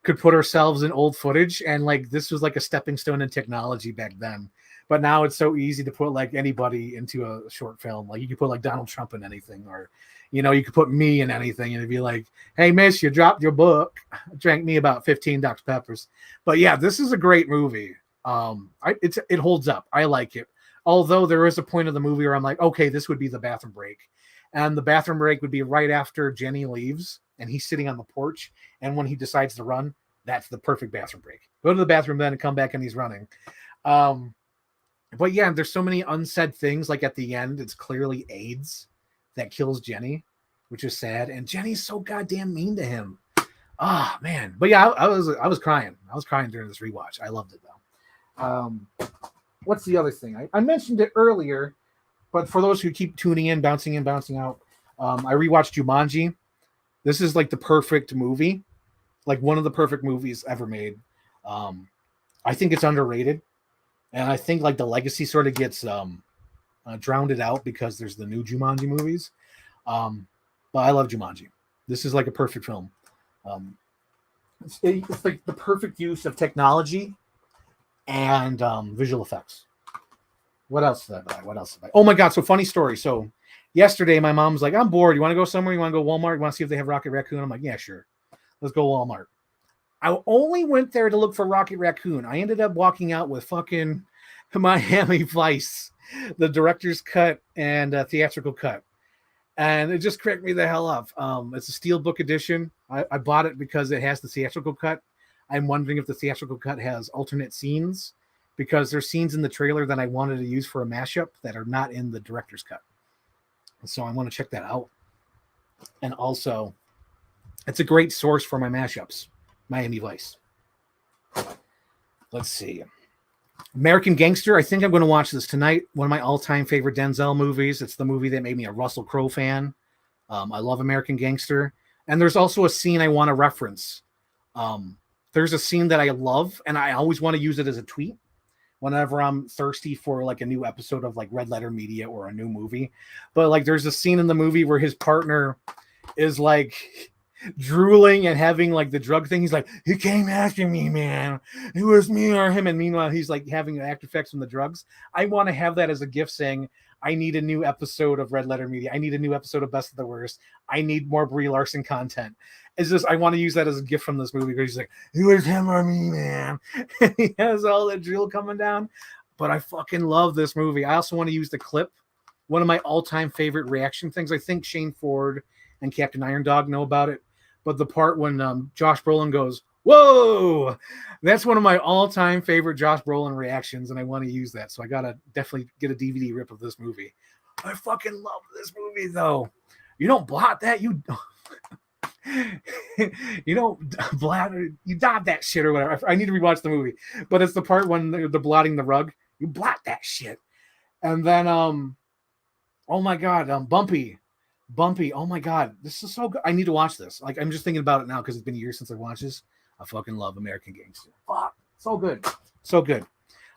could put ourselves in old footage. And like this was like a stepping stone in technology back then. But now it's so easy to put like anybody into a short film. Like you could put like Donald Trump in anything, or, you know, you could put me in anything and it'd be like, hey, miss, you dropped your book. Drank me about 15 Dr. Peppers. But yeah, this is a great movie. It holds up. I like it. Although there is a point of the movie where I'm like, okay, this would be the bathroom break. And the bathroom break would be right after Jenny leaves and he's sitting on the porch. And when he decides to run, that's the perfect bathroom break. Go to the bathroom then and come back and he's running. But yeah, there's so many unsaid things. Like at the end, it's clearly AIDS that kills Jenny, which is sad. And Jenny's so goddamn mean to him. Ah, oh, man. But yeah, I was crying. I was crying during this rewatch. I loved it though. What's the other thing? I mentioned it earlier, but for those who keep tuning in, bouncing out, I rewatched Jumanji. This is like the perfect movie, like one of the perfect movies ever made. I think it's underrated. And I think like the legacy sort of gets drowned out because there's the new Jumanji movies. But I love Jumanji. This is like a perfect film. It's like the perfect use of technology and visual effects. What else did I buy? Oh my God. So funny story. So yesterday my mom's like, I'm bored. You want to go somewhere? You want to go Walmart? You want to see if they have Rocket Raccoon? I'm like, yeah, sure. Let's go Walmart. I only went there to look for Rocket Raccoon. I ended up walking out with fucking Miami Vice, the director's cut and theatrical cut. And it just cracked me the hell up. It's a Steelbook edition. I bought it because it has the theatrical cut. I'm wondering if the theatrical cut has alternate scenes because there's scenes in the trailer that I wanted to use for a mashup that are not in the director's cut. So I want to check that out. And also, it's a great source for my mashups. Miami Vice. Let's see. American Gangster. I think I'm going to watch this tonight. One of my all-time favorite Denzel movies. It's the movie that made me a Russell Crowe fan. I love American Gangster. And there's also a scene I want to reference. There's a scene that I love, and I always want to use it as a tweet whenever I'm thirsty for like a new episode of like Red Letter Media or a new movie. But like there's a scene in the movie where his partner is like drooling and having like the drug thing. He's like, he came after me, man. It was me or him. And meanwhile, he's like having after effects from the drugs. I want to have that as a gift saying, I need a new episode of Red Letter Media. I need a new episode of Best of the Worst. I need more Brie Larson content. It's just, I want to use that as a gift from this movie because he's like, it was him or me, man. He has all that drool coming down. But I fucking love this movie. I also want to use the clip. One of my all-time favorite reaction things. I think Shane Ford and Captain Iron Dog know about it. But the part when Josh Brolin goes, "Whoa!" That's one of my all-time favorite Josh Brolin reactions, and I want to use that. So I gotta definitely get a DVD rip of this movie. I fucking love this movie, though. You don't blot that, you you don't blot, you dot that shit or whatever. I need to rewatch the movie, but it's the part when they're blotting the rug. You blot that shit, and then oh my god, Bumpy. Oh my god, this is so good. I need to watch this. Like, I'm just thinking about it now because it's been years since I watched this. I fucking love American Gangster. Fuck, so good, so good.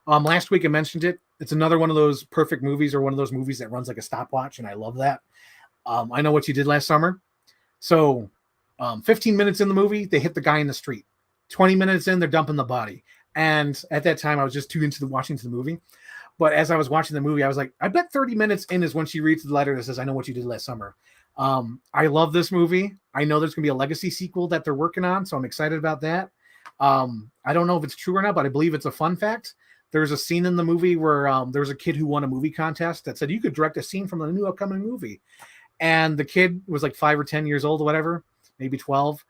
Last week I mentioned it. It's another one of those perfect movies, or one of those movies that runs like a stopwatch, and I love that. I Know What You Did Last Summer. So, 15 minutes in the movie, they hit the guy in the street. 20 minutes in, they're dumping the body. And at that time, I was just too into watching the movie. But as I was watching the movie, I was like, I bet 30 minutes in is when she reads the letter that says, "I know what you did last summer." I love this movie. I know there's going to be a legacy sequel that they're working on, so I'm excited about that. I don't know if it's true or not, but I believe it's a fun fact. There's a scene in the movie where there was a kid who won a movie contest that said you could direct a scene from the new upcoming movie. And the kid was like 5 or 10 years old or whatever, maybe 12.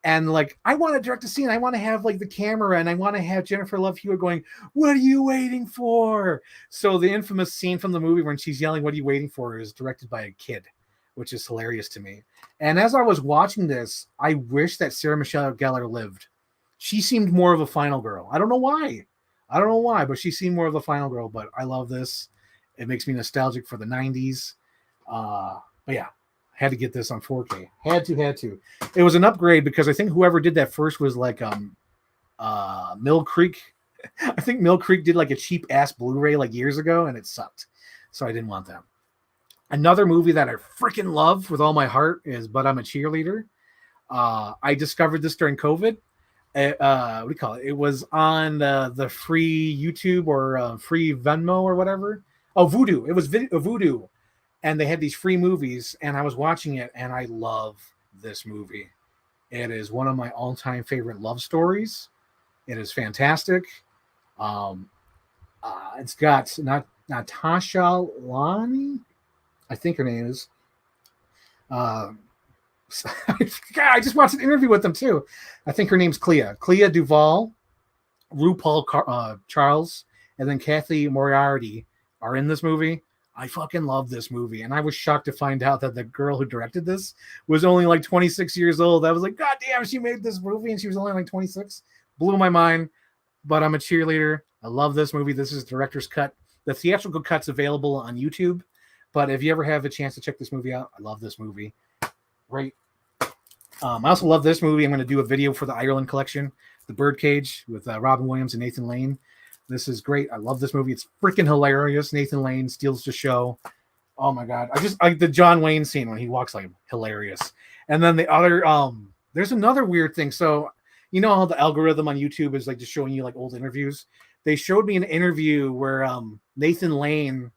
And like, I want to direct a scene. I want to have like the camera, and I want to have Jennifer Love Hewitt going, "What are you waiting for?" So the infamous scene from the movie when she's yelling, "What are you waiting for?" is directed by a kid, which is hilarious to me. And as I was watching this, I wish that Sarah Michelle Gellar lived. She seemed more of a final girl. I don't know why, but she seemed more of a final girl. But I love this. It makes me nostalgic for the 90s. But yeah, had to get this on 4K. Had to. It was an upgrade because I think whoever did that first was like Mill Creek. I think Mill Creek did like a cheap ass Blu-ray like years ago, and it sucked. So I didn't want that. Another movie that I freaking love with all my heart is But I'm a Cheerleader. I discovered this during COVID. What do you call it? It was on the free YouTube or free Venmo or whatever. Oh, Vudu. It was Vudu. And they had these free movies, and I was watching it, and I love this movie. It is one of my all-time favorite love stories. It is fantastic. It's got Natasha Lani, I think her name is. I just watched an interview with them too. I think her name's Clea Duvall, RuPaul Charles, and then Kathy Moriarty are in this movie. I fucking love this movie, and I was shocked to find out that the girl who directed this was only like 26 years old. I was like, God damn, she made this movie, and she was only like 26. Blew my mind. But I'm a Cheerleader. I love this movie. This is the director's cut. The theatrical cut's available on YouTube, but if you ever have a chance to check this movie out, I love this movie. Great. I also love this movie. I'm going to do a video for the Ireland collection, The Birdcage, with Robin Williams and Nathan Lane. This is great. I love this movie. It's freaking hilarious. Nathan Lane steals the show. Oh my god! I just like the John Wayne scene when he walks, like, hilarious. And then the other, there's another weird thing. So you know how the algorithm on YouTube is like just showing you like old interviews. They showed me an interview where Nathan Lane,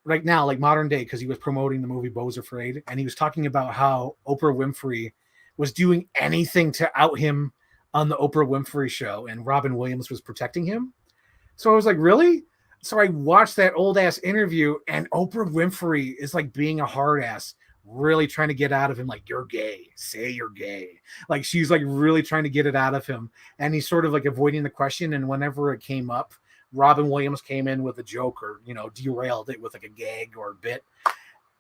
right now, like modern day, because he was promoting the movie Beau's Afraid, and he was talking about how Oprah Winfrey was doing anything to out him on the Oprah Winfrey show, and Robin Williams was protecting him. So I was like, really? So I watched that old ass interview, and Oprah Winfrey is like being a hard ass, really trying to get out of him, like, "You're gay. Say you're gay." Like, she's like really trying to get it out of him. And he's sort of like avoiding the question. And whenever it came up, Robin Williams came in with a joke, or, you know, derailed it with like a gag or a bit.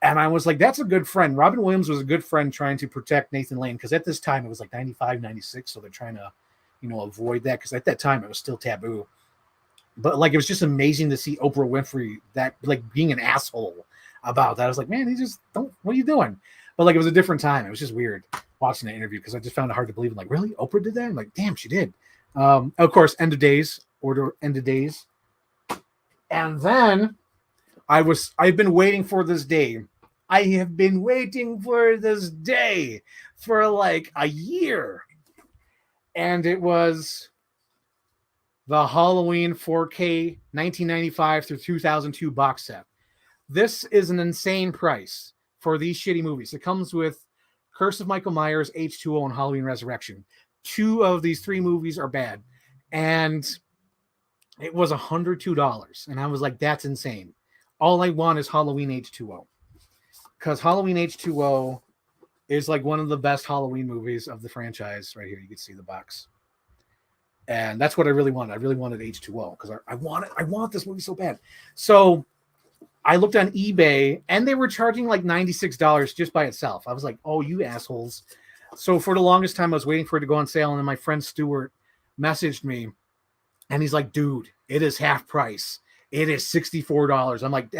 And I was like, that's a good friend. Robin Williams was a good friend trying to protect Nathan Lane, because at this time it was like 95, 96. So they're trying to, you know, avoid that, because at that time it was still taboo. But like, it was just amazing to see Oprah Winfrey that like being an asshole about that. I was like, man, what are you doing? But like, it was a different time. It was just weird watching that interview, because I just found it hard to believe. I'm like, really? Oprah did that? I'm like, damn, she did. Of course, End of Days. And then I've been waiting for this day. I have been waiting for this day for like a year. And it was the Halloween 4K 1995 through 2002 box set. This is an insane price for these shitty movies. It comes with Curse of Michael Myers, H2O, and Halloween Resurrection. 2 of these 3 movies are bad. And it was $102. And I was like, that's insane. All I want is Halloween H2O. Because Halloween H2O is like one of the best Halloween movies of the franchise. Right here, you can see the box, and that's what I really wanted. I really wanted H2O because I want this movie so bad. So I looked on eBay, and they were charging like $96 just by itself. I was like, "Oh, you assholes!" So for the longest time, I was waiting for it to go on sale, and then my friend Stuart messaged me, and he's like, "Dude, it is half price. It is $64." I'm like,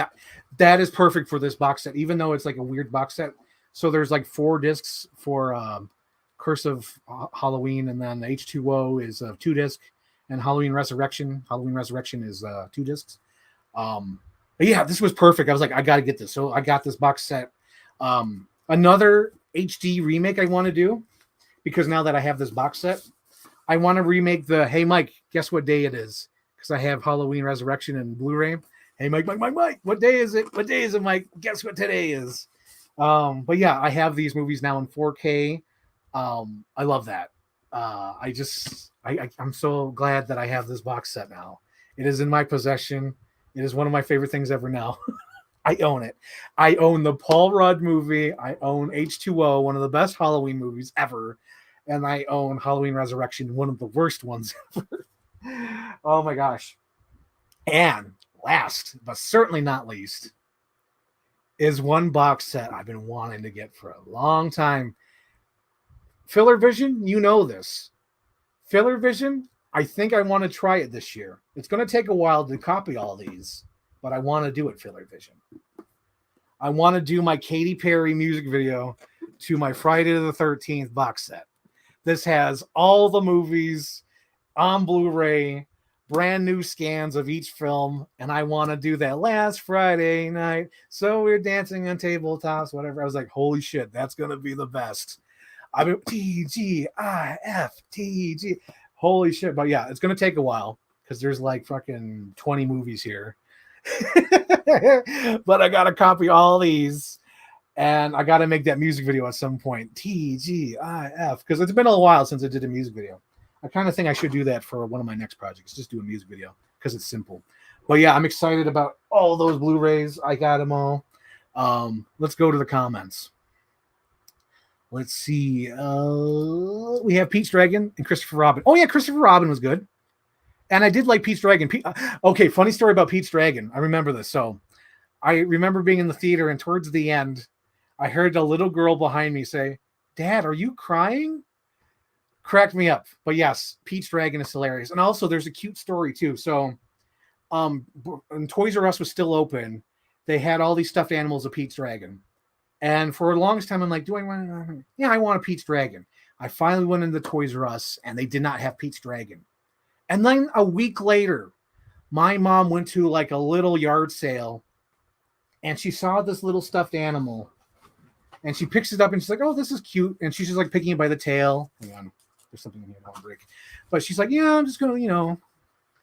that is perfect for this box set, even though it's like a weird box set. So there's like 4 discs for Curse of Halloween, and then H2O is 2 disc, and Halloween Resurrection. Halloween Resurrection is 2 discs. But yeah, this was perfect. I was like, I got to get this. So I got this box set. Another HD remake I want to do, because now that I have this box set, I want to remake the Hey Mike, guess what day it is? Because I have Halloween Resurrection and Blu-ray. Hey Mike, what day is it? What day is it, Mike? Guess what today is? But yeah, I have these movies now in 4K. I love that. I'm so glad that I have this box set now. It is in my possession. It is one of my favorite things ever now. I own it. I own the Paul Rudd movie. I own H2O, one of the best Halloween movies ever. And I own Halloween Resurrection, one of the worst ones ever. Oh my gosh. And last, but certainly not least, is one box set I've been wanting to get for a long time. Filler Vision, you know this. Filler Vision, I think I want to try it this year. It's going to take a while to copy all these, but I want to do it, Filler Vision. I want to do my Katy Perry music video to my Friday the 13th box set. This has all the movies on Blu-ray, brand new scans of each film, and I want to do that last Friday night. So we're dancing on tabletops, whatever. I was like, holy shit, that's going to be the best. I mean, TGIF, TG. Holy shit. But yeah, it's going to take a while because there's like fucking 20 movies here. But I got to copy all these, and I got to make that music video at some point. TGIF, because it's been a while since I did a music video. I kind of think I should do that for one of my next projects. Just do a music video because it's simple. But yeah, I'm excited about all those Blu-rays. I got them all. Let's go to the comments. Let's see. We have Pete's Dragon and Christopher Robin. Oh yeah, Christopher Robin was good. And I did like Pete's Dragon. Okay, funny story about Pete's Dragon. I remember this. So I remember being in the theater, and towards the end, I heard a little girl behind me say, "Dad, are you crying?" Cracked me up. But yes, Pete's Dragon is hilarious. And also there's a cute story too. So when Toys R Us was still open, they had all these stuffed animals of Pete's Dragon. And for the longest time, I'm like, do I want? Yeah, I want a Pete's Dragon. I finally went into Toys R Us, and they did not have Pete's Dragon. And then a week later, my mom went to like a little yard sale, and she saw this little stuffed animal, and she picks it up, and she's like, "Oh, this is cute." And she's just like picking it by the tail. Hang on, there's something in here I don't break. But she's like, "Yeah, I'm just gonna,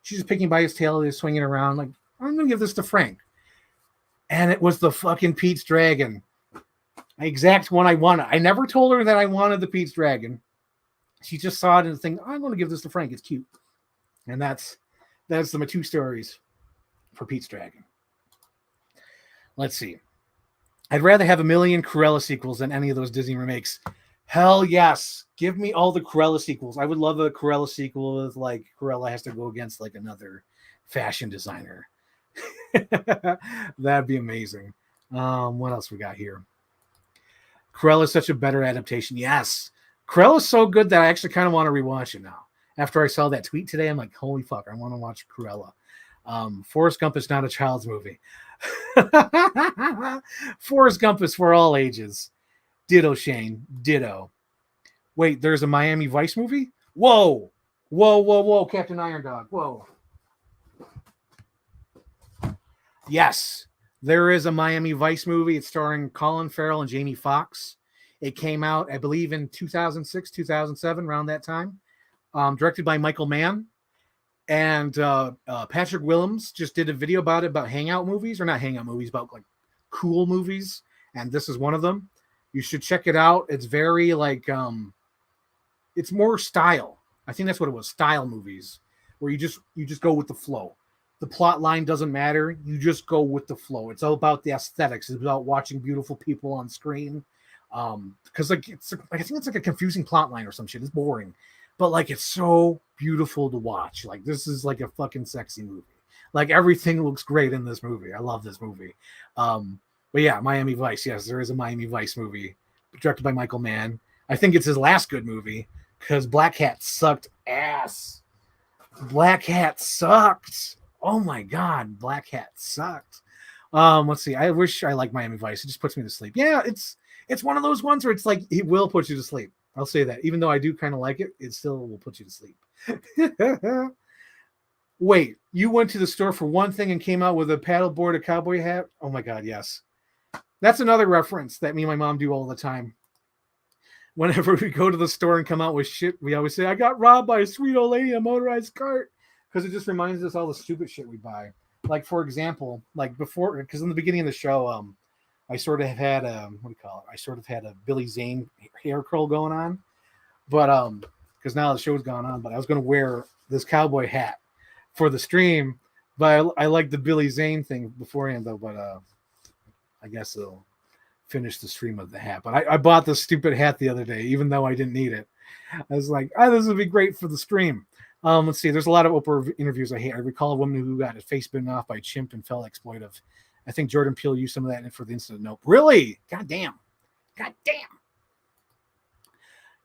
she's just picking by his tail, he's swinging around. Like, I'm gonna give this to Frank." And it was the fucking Pete's Dragon. Exact one I wanted. I never told her that I wanted the Pete's Dragon. She just saw it and think, I'm going to give this to Frank. It's cute. And that's my 2 stories for Pete's Dragon. Let's see. I'd rather have a million Cruella sequels than any of those Disney remakes. Hell yes. Give me all the Cruella sequels. I would love a Cruella sequel with like Cruella has to go against like another fashion designer. That'd be amazing. What else we got here? Cruella is such a better adaptation. Yes. Cruella is so good that I actually kind of want to rewatch it now. After I saw that tweet today, I'm like, holy fuck, I want to watch Cruella. Forrest Gump is not a child's movie. Forrest Gump is for all ages. Ditto, Shane. Ditto. Wait, there's a Miami Vice movie? Whoa. Whoa. Captain Iron Dog. Whoa. Yes. There is a Miami Vice movie. It's starring Colin Farrell and Jamie Foxx. It came out, I believe, in 2006, 2007, around that time. Directed by Michael Mann. And Patrick Willems just did a video about it, about hangout movies, or not hangout movies, about like cool movies. And this is one of them. You should check it out. It's very like, it's more style. I think that's what it was, style movies, where you just go with the flow. The plot line doesn't matter. You just go with the flow. It's all about the aesthetics. It's about watching beautiful people on screen. Because like I think it's like a confusing plot line or some shit. It's boring, but like it's so beautiful to watch. Like this is like a fucking sexy movie. Like everything looks great in this movie. I love this movie. But yeah, Miami Vice. Yes, there is a Miami Vice movie directed by Michael Mann. I think it's his last good movie because Black Hat sucked ass. Black Hat sucked. Oh my god, Black Hat sucked. Let's see. I wish I liked Miami Vice. It just puts me to sleep. Yeah, it's one of those ones where it's like it will put you to sleep. I'll say that. Even though I do kind of like it, it still will put you to sleep. Wait, you went to the store for one thing and came out with a paddleboard, a cowboy hat? Oh my god, yes. That's another reference that me and my mom do all the time. Whenever we go to the store and come out with shit, we always say, I got robbed by a sweet old lady in a motorized cart. Because it just reminds us all the stupid shit we buy. Like, for example, like before, because in the beginning of the show, I sort of had a, what do you call it? I sort of had a Billy Zane hair curl going on. But, because now the show's gone on, but I was going to wear this cowboy hat for the stream. But I like the Billy Zane thing beforehand, though. But I guess it'll finish the stream of the hat. But I bought this stupid hat the other day, even though I didn't need it. I was like, this would be great for the stream. Let's see. There's a lot of Oprah interviews I hate. I recall a woman who got her face bitten off by a chimp and felt exploitive. I think Jordan Peele used some of that for the incident. Nope. Really? God damn.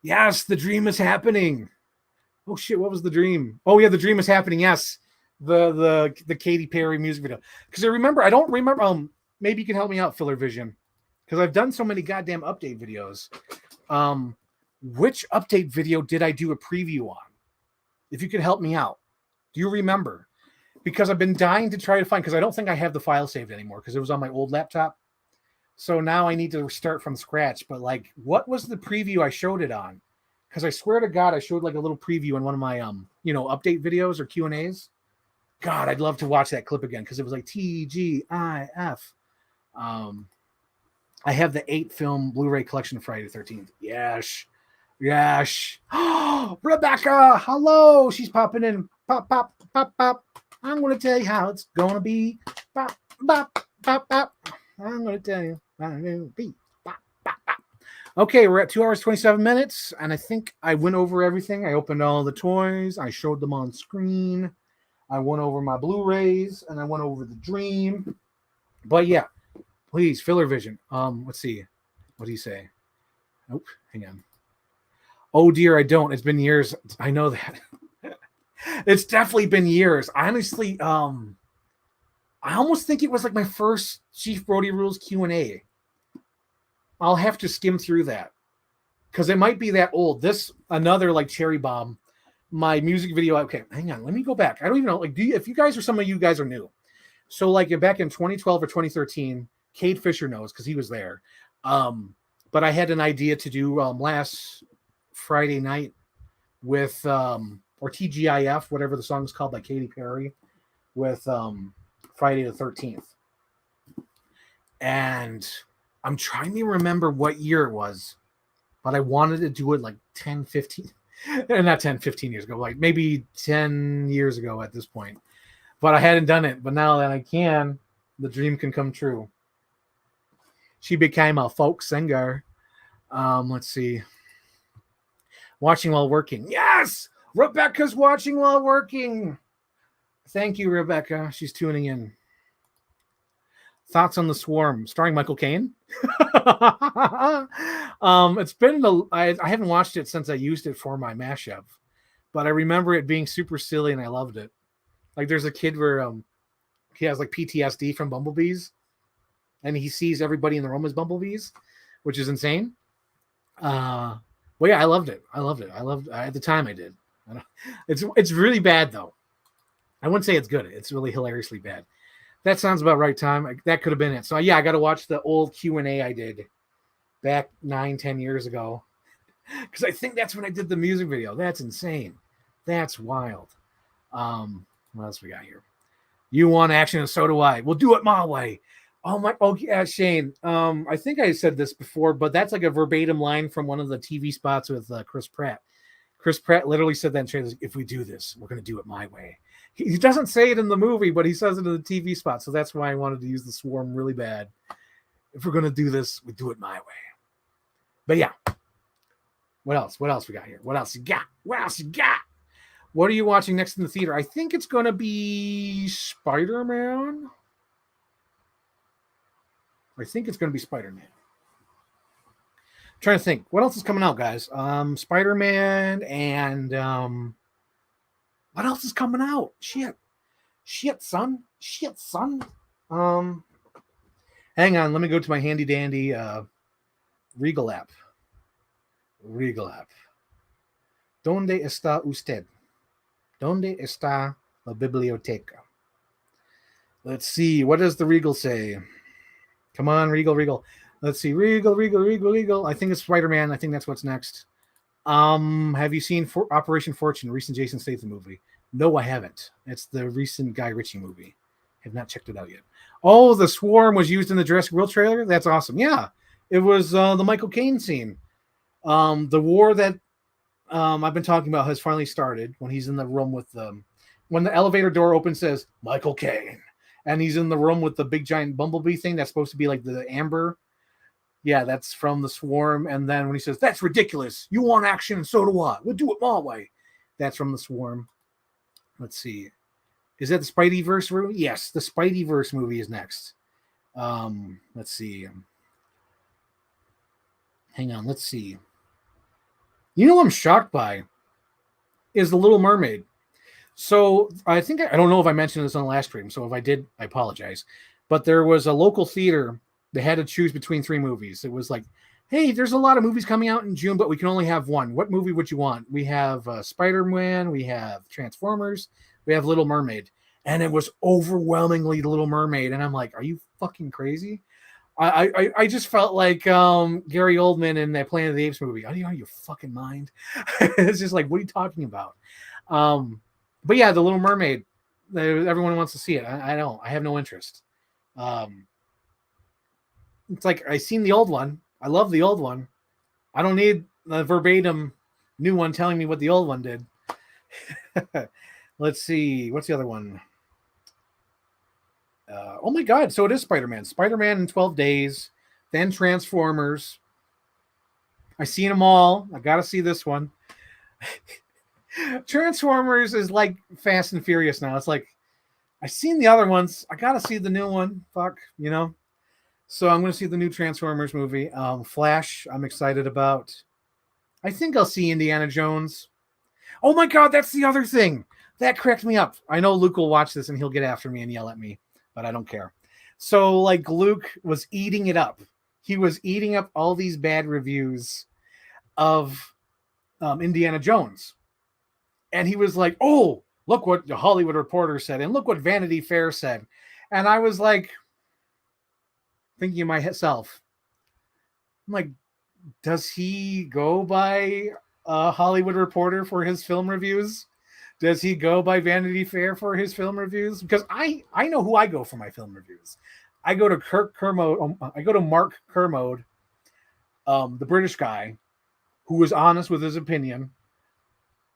Yes, the dream is happening. Oh shit, what was the dream? Oh yeah, the dream is happening. Yes, the Katy Perry music video. Because I don't remember. Maybe you can help me out, Filler Vision, because I've done so many goddamn update videos. Which update video did I do a preview on? If you could help me out, do you remember? Because I've been dying to try to find, because I don't think I have the file saved anymore because it was on my old laptop. So now I need to start from scratch. But like, what was the preview I showed it on? Because I swear to God, I showed like a little preview in one of my update videos or Q&As. God, I'd love to watch that clip again because it was like TGIF. I have the 8-film Blu-ray collection of Friday the 13th. Yes. Rebecca, hello. She's popping in. Pop, pop, pop, pop. I'm going to tell you how it's going to be. Pop, pop, pop, pop. I'm going to tell you how it's going to be. Pop, pop, pop. Okay, we're at 2 hours, 27 minutes, and I think I went over everything. I opened all the toys. I showed them on screen. I went over my Blu-rays, and I went over the dream. But yeah, please, Filler Vision. Let's see. What do you say? Nope, hang on. Oh dear, I don't. It's been years. I know that. It's definitely been years. Honestly, I almost think it was like my first Chief Brody Rules Q&A. I'll have to skim through that because it might be that old. This another like cherry bomb. My music video. Okay, hang on. Let me go back. I don't even know. Like, if you guys are some of you guys are new, so like back in 2012 or 2013, Cade Fisher knows because he was there. But I had an idea to do last Friday night with or TGIF, whatever the song is called by Katy Perry, with Friday the 13th. And I'm trying to remember what year it was, but I wanted to do it like 10, 15, not 10, 15 years ago, like maybe 10 years ago at this point. But I hadn't done it. But now that I can, the dream can come true. She became a folk singer. Let's see. Watching while working. Yes! Rebecca's watching while working. Thank you, Rebecca. She's tuning in. Thoughts on The Swarm, starring Michael Caine? It's been I haven't watched it since I used it for my mashup, but I remember it being super silly and I loved it. Like there's a kid where he has like PTSD from bumblebees, and he sees everybody in the room as bumblebees, which is insane. Well, yeah, I loved it. At the time I did. It's really bad though. I wouldn't say it's good. It's really hilariously bad. That sounds about right, time. That could have been it. So yeah, I got to watch the old Q&A I did back 9-10 years ago, because I think that's when I did the music video. That's insane. That's wild. What else we got here? You want action, and so do I. We'll do it my way. Oh yeah, Shane. I think I said this before, but that's like a verbatim line from one of the TV spots with Chris Pratt. Chris Pratt literally said that in trailers, if we do this, we're going to do it my way. He doesn't say it in the movie, but he says it in the TV spot. So that's why I wanted to use The Swarm really bad. If we're going to do this, we do it my way. But yeah, what else? What else we got here? What else you got? What else you got? What are you watching next in the theater? I think it's going to be Spider-Man. I think it's going to be Spider-Man. Trying to think what else is coming out, guys. Spider-Man and what else is coming out? Shit, son. Hang on, let me go to my handy dandy Regal app. ¿Dónde está usted? ¿Dónde está la biblioteca? Let's see. What does the Regal say? Come on, Regal. Let's see. Regal. I think it's Spider-Man. I think that's what's next. Have you seen Operation Fortune, recent Jason Statham movie? No, I haven't. It's the recent Guy Ritchie movie. Have not checked it out yet. Oh, the swarm was used in the Jurassic World trailer? That's awesome. Yeah, it was the Michael Caine scene. The war that I've been talking about has finally started when he's in the room with them. When the elevator door opens, says Michael Caine, and he's in the room with the big giant bumblebee thing that's supposed to be like the amber. Yeah, that's from the swarm. And then when he says, "That's ridiculous. You want action, and so do I. We'll do it my way." That's from the swarm. Let's see. Is that the Spideyverse movie? Yes, the Spideyverse movie is next. Let's see. Hang on, let's see. You know what I'm shocked by is The Little Mermaid. So I think, I don't know if I mentioned this on the last stream, so if I did, I apologize. But there was a local theater that had to choose between 3 movies. It was like, hey, there's a lot of movies coming out in June, but we can only have one. What movie would you want? We have Spider-Man, we have Transformers, we have Little Mermaid. And it was overwhelmingly The Little Mermaid. And I'm like, are you fucking crazy? I just felt like Gary Oldman in that Planet of the Apes movie. Are you out of your fucking mind? It's just like, what are you talking about? But yeah, The Little Mermaid. Everyone wants to see it. I don't. I have no interest. It's like, I seen the old one. I love the old one. I don't need the verbatim new one telling me what the old one did. Let's see. What's the other one? Oh my God. So it is Spider-Man. Spider-Man in 12 days. Then Transformers. I seen them all. I got to see this one. Transformers is like Fast and Furious now. It's like, I've seen the other ones. I got to see the new one. Fuck, you know? So I'm going to see the new Transformers movie. Flash, I'm excited about. I think I'll see Indiana Jones. Oh my God, that's the other thing. That cracked me up. I know Luke will watch this and he'll get after me and yell at me, but I don't care. So like Luke was eating it up. He was eating up all these bad reviews of Indiana Jones. And he was like, oh, look what the Hollywood Reporter said. And look what Vanity Fair said. And I was like, thinking of myself, I'm like, does he go by Hollywood Reporter for his film reviews? Does he go by Vanity Fair for his film reviews? Because I know who I go for my film reviews. I go to Mark Kermode, the British guy, who is honest with his opinion.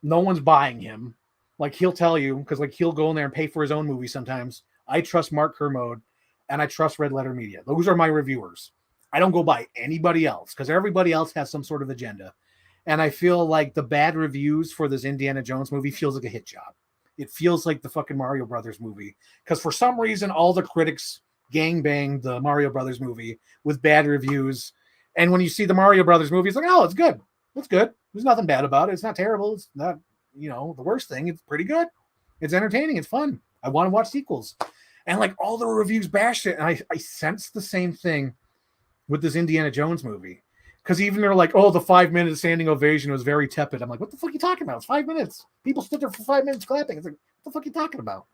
No one's buying him. Like, he'll tell you, because like he'll go in there and pay for his own movie sometimes. I trust Mark Kermode and I trust Red Letter Media. Those are my reviewers. I don't go by anybody else because everybody else has some sort of agenda. And I feel like the bad reviews for this Indiana Jones movie feels like a hit job. It feels like the fucking Mario Brothers movie. Because for some reason, all the critics gangbanged the Mario Brothers movie with bad reviews. And when you see the Mario Brothers movie, it's like, oh, it's good. It's good. There's nothing bad about it. It's not terrible. It's not, the worst thing. It's pretty good. It's entertaining. It's fun. I want to watch sequels. And like all the reviews bashed it. And I sensed the same thing with this Indiana Jones movie. Because even they're like, oh, the 5-minute standing ovation was very tepid. I'm like, what the fuck are you talking about? It's 5 minutes. People stood there for 5 minutes clapping. It's like, what the fuck are you talking about?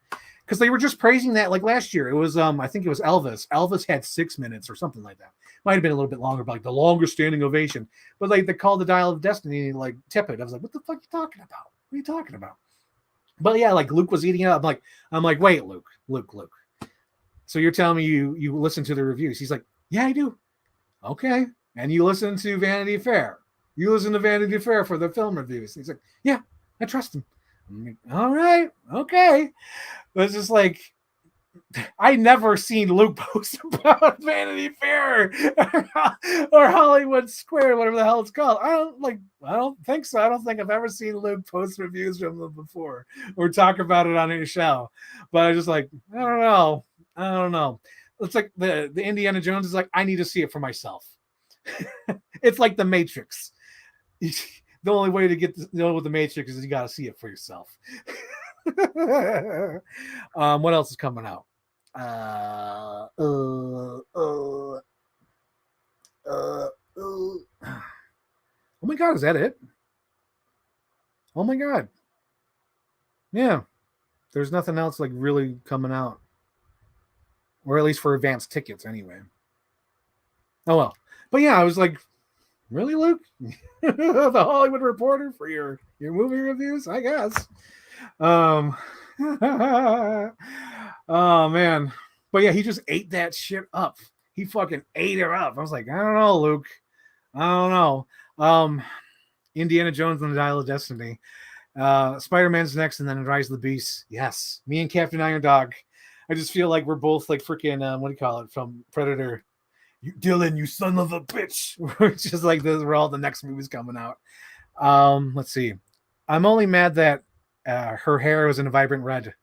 Because they were just praising that. Like last year, it was, I think it was Elvis. Elvis had 6 minutes or something like that. Might have been a little bit longer, but like the longest standing ovation. But like they called the Dial of Destiny like tepid. I was like, what the fuck are you talking about? What are you talking about? But yeah, like Luke was eating it up. I'm like, wait, Luke. So you're telling me you listen to the reviews? He's like, yeah, I do. Okay. And you listen to Vanity Fair. You listen to Vanity Fair for the film reviews. He's like, yeah, I trust him. I'm like, all right, okay. But it's just like, I never seen Luke post about Vanity Fair or Hollywood Square, whatever the hell it's called. I don't think so. I don't think I've ever seen Luke post reviews from them before or talk about it on his show. But I just like, I don't know. I don't know. It's like the Indiana Jones is like, I need to see it for myself. It's like the Matrix. The only way to get to know what the Matrix is you got to see it for yourself. What else is coming out? Oh my god, is that it? Oh my god. Yeah. There's nothing else like really coming out. Or at least for advanced tickets anyway. Oh well. But yeah, I was like, really, Luke? The Hollywood Reporter for your movie reviews? I guess. Oh man. But yeah, he just ate that shit up. He fucking ate her up. I was like, I don't know, Luke. I don't know. Indiana Jones and the Dial of Destiny. Spider-Man's next, and then Rise of the Beast. Yes. Me and Captain Iron Dog. I just feel like we're both like freaking what do you call it from Predator? You Dylan, you son of a bitch. We're just like this, we're all the next movie's coming out. Let's see. I'm only mad that her hair was in a vibrant red.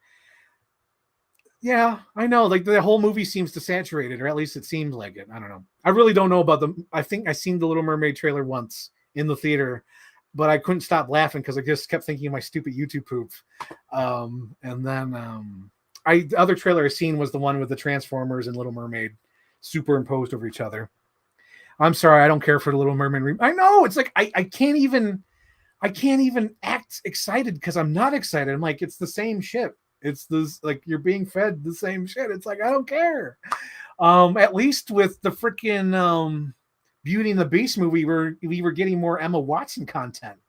Yeah, I know. Like the whole movie seems to saturate it, or at least it seems like it. I don't know. I really don't know about them. I think I seen the Little Mermaid trailer once in the theater, but I couldn't stop laughing because I just kept thinking of my stupid YouTube poop. And then the other trailer I seen was the one with the Transformers and Little Mermaid superimposed over each other. I'm sorry, I don't care for the Little Mermaid. I know it's like I can't even act excited because I'm not excited. I'm like, it's the same shit. It's this like you're being fed the same shit. It's like I don't care. At least with the freaking Beauty and the Beast movie, we were getting more Emma Watson content.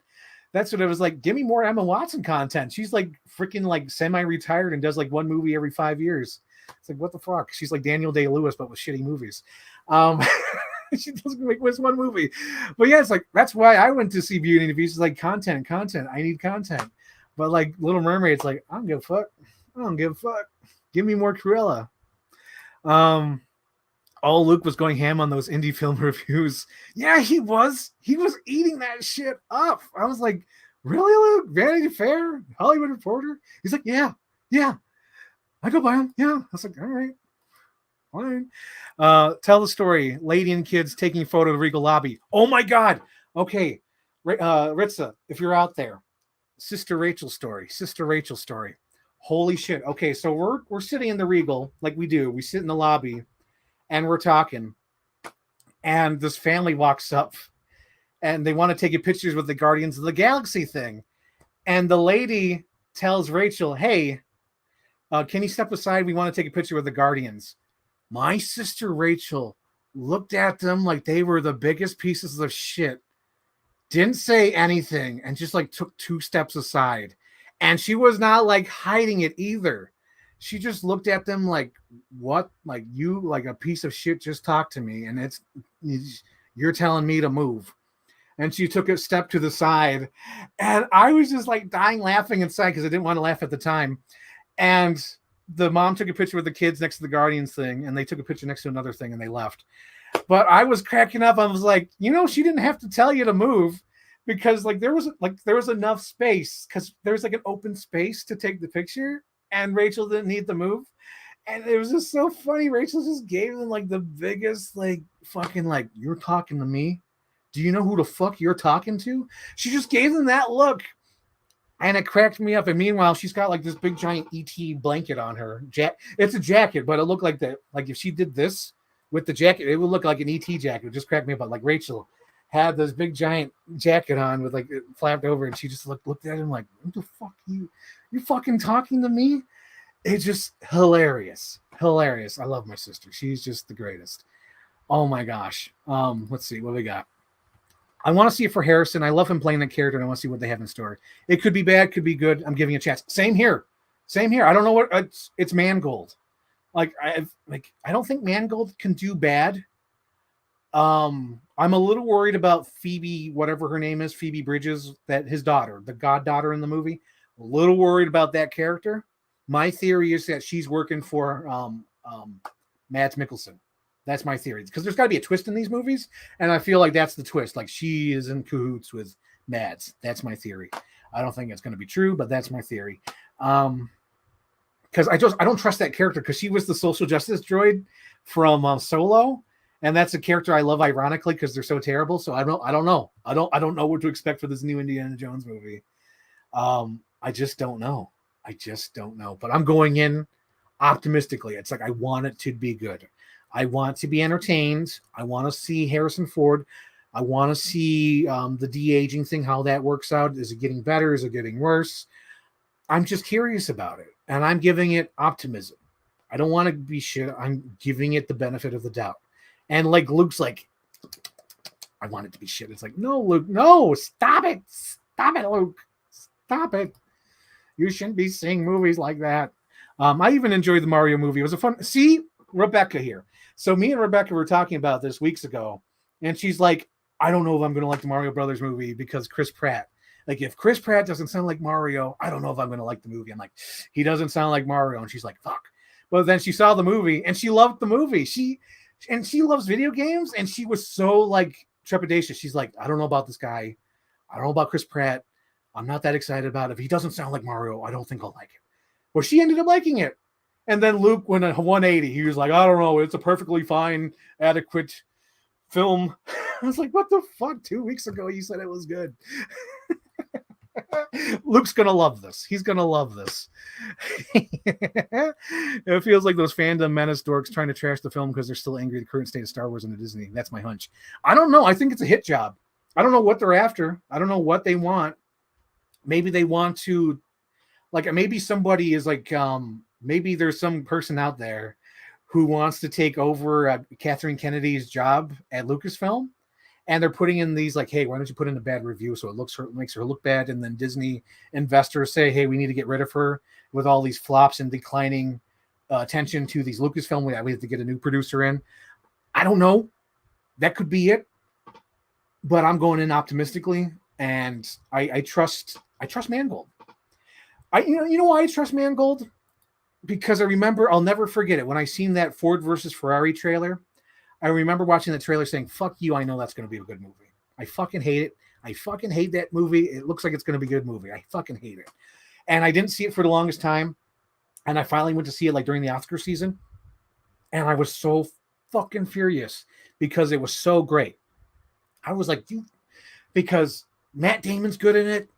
That's what it was like. Give me more Emma Watson content. She's like freaking like semi-retired and does like one movie every 5 years. It's like what the fuck? She's like Daniel Day-Lewis but with shitty movies. She doesn't make this one movie. But yeah, it's like that's why I went to see Beauty and the Beast. It's like content. I need content. But like Little Mermaid, it's like I don't give a fuck. I don't give a fuck. Give me more Cruella. All Luke was going ham on those indie film reviews. Yeah, he was. He was eating that shit up. I was like, really, Luke? Vanity Fair? Hollywood Reporter? He's like, yeah. I go by him. Yeah. I was like, all right. Fine. Tell the story. Lady and kids taking a photo of the Regal lobby. Oh my God. Okay. Ritza, if you're out there, Sister Rachel story. Holy shit. Okay, so we're sitting in the Regal like we do. We sit in the lobby and we're talking. And this family walks up and they want to take pictures with the Guardians of the Galaxy thing. And the lady tells Rachel, hey, can you step aside? We want to take a picture with the Guardians. My sister Rachel looked at them like they were the biggest pieces of shit. Didn't say anything and just like took 2 steps aside. And she was not like hiding it either. She just looked at them like, what? Like you, like a piece of shit just talked to me and you're telling me to move. And she took a step to the side. And I was just like dying laughing inside because I didn't want to laugh at the time. And the mom took a picture with the kids next to the Guardians thing. And they took a picture next to another thing and they left. But I was cracking up. I was like, she didn't have to tell you to move because there was enough space because there was like an open space to take the picture and Rachel didn't need to move. And it was just so funny. Rachel just gave them like the biggest, like fucking like, you're talking to me. Do you know who the fuck you're talking to? She just gave them that look. And it cracked me up. And meanwhile, she's got like this big giant ET blanket on her. It's a jacket, but it looked like that. Like if she did this, with the jacket, it would look like an ET jacket. It just cracked me up. Like Rachel had this big giant jacket on with like it flapped over, and she just looked at him like, "What the fuck you fucking talking to me?" It's just hilarious. I love my sister. She's just the greatest. Oh my gosh. Let's see what we got. I want to see it for Harrison. I love him playing that character, and I want to see what they have in store. It could be bad, could be good. I'm giving a chance. Same here. I don't know what it's Mangold. I don't think Mangold can do bad. I'm a little worried about Phoebe, whatever her name is, Phoebe Bridges, that his daughter, the goddaughter in the movie. A little worried about that character. My theory is that she's working for Mads Mikkelsen. That's my theory, because there's got to be a twist in these movies, and I feel like that's the twist. Like she is in cahoots with Mads. That's my theory. I don't think it's going to be true, but that's my theory. Because I don't trust that character, because she was the social justice droid from Solo, and that's a character I love ironically because they're so terrible. So I don't know. I don't know what to expect for this new Indiana Jones movie. I just don't know. But I'm going in optimistically. It's like I want it to be good. I want to be entertained. I want to see Harrison Ford. I want to see the de-aging thing, how that works out. Is it getting better? Is it getting worse? I'm just curious about it, and I'm giving it optimism. I don't want to be shit. I'm giving it the benefit of the doubt. And like Luke's like, I want it to be shit. It's like, no, Luke, no, stop it. Stop it, Luke. Stop it. You shouldn't be seeing movies like that. I even enjoyed the Mario movie. It was a fun. See, Rebecca here. So me and Rebecca were talking about this weeks ago, and she's like, I don't know if I'm going to like the Mario Brothers movie because Chris Pratt. Like, if Chris Pratt doesn't sound like Mario, I don't know if I'm going to like the movie. I'm like, he doesn't sound like Mario. And she's like, fuck. But then she saw the movie, and she loved the movie. She loves video games, and she was so, like, trepidatious. She's like, I don't know about this guy. I don't know about Chris Pratt. I'm not that excited about it. If he doesn't sound like Mario, I don't think I'll like it. Well, she ended up liking it. And then Luke went a 180. He was like, I don't know. It's a perfectly fine, adequate film. I was like, what the fuck? 2 weeks ago, you said it was good. Luke's going to love this. He's going to love this. It feels like those fandom menace dorks trying to trash the film because they're still angry at the current state of Star Wars and Disney. That's my hunch. I don't know. I think it's a hit job. I don't know what they're after. I don't know what they want. Maybe they want to, like, maybe somebody is like, maybe there's some person out there who wants to take over Kathleen Kennedy's job at Lucasfilm, and they're putting in these like, hey, why don't you put in a bad review so it makes her look bad, and then Disney investors say, hey, we need to get rid of her with all these flops and declining attention to these Lucasfilm. We have to get a new producer in. I don't know. That could be it, but I'm going in optimistically, and I trust Mangold. You know why I trust Mangold? Because I remember, I'll never forget it. When I seen that Ford versus Ferrari trailer, I remember watching the trailer saying, fuck you, I know that's going to be a good movie. I fucking hate it. I fucking hate that movie. It looks like it's going to be a good movie. I fucking hate it. And I didn't see it for the longest time. And I finally went to see it like during the Oscar season. And I was so fucking furious because it was so great. I was like, dude, because Matt Damon's good in it.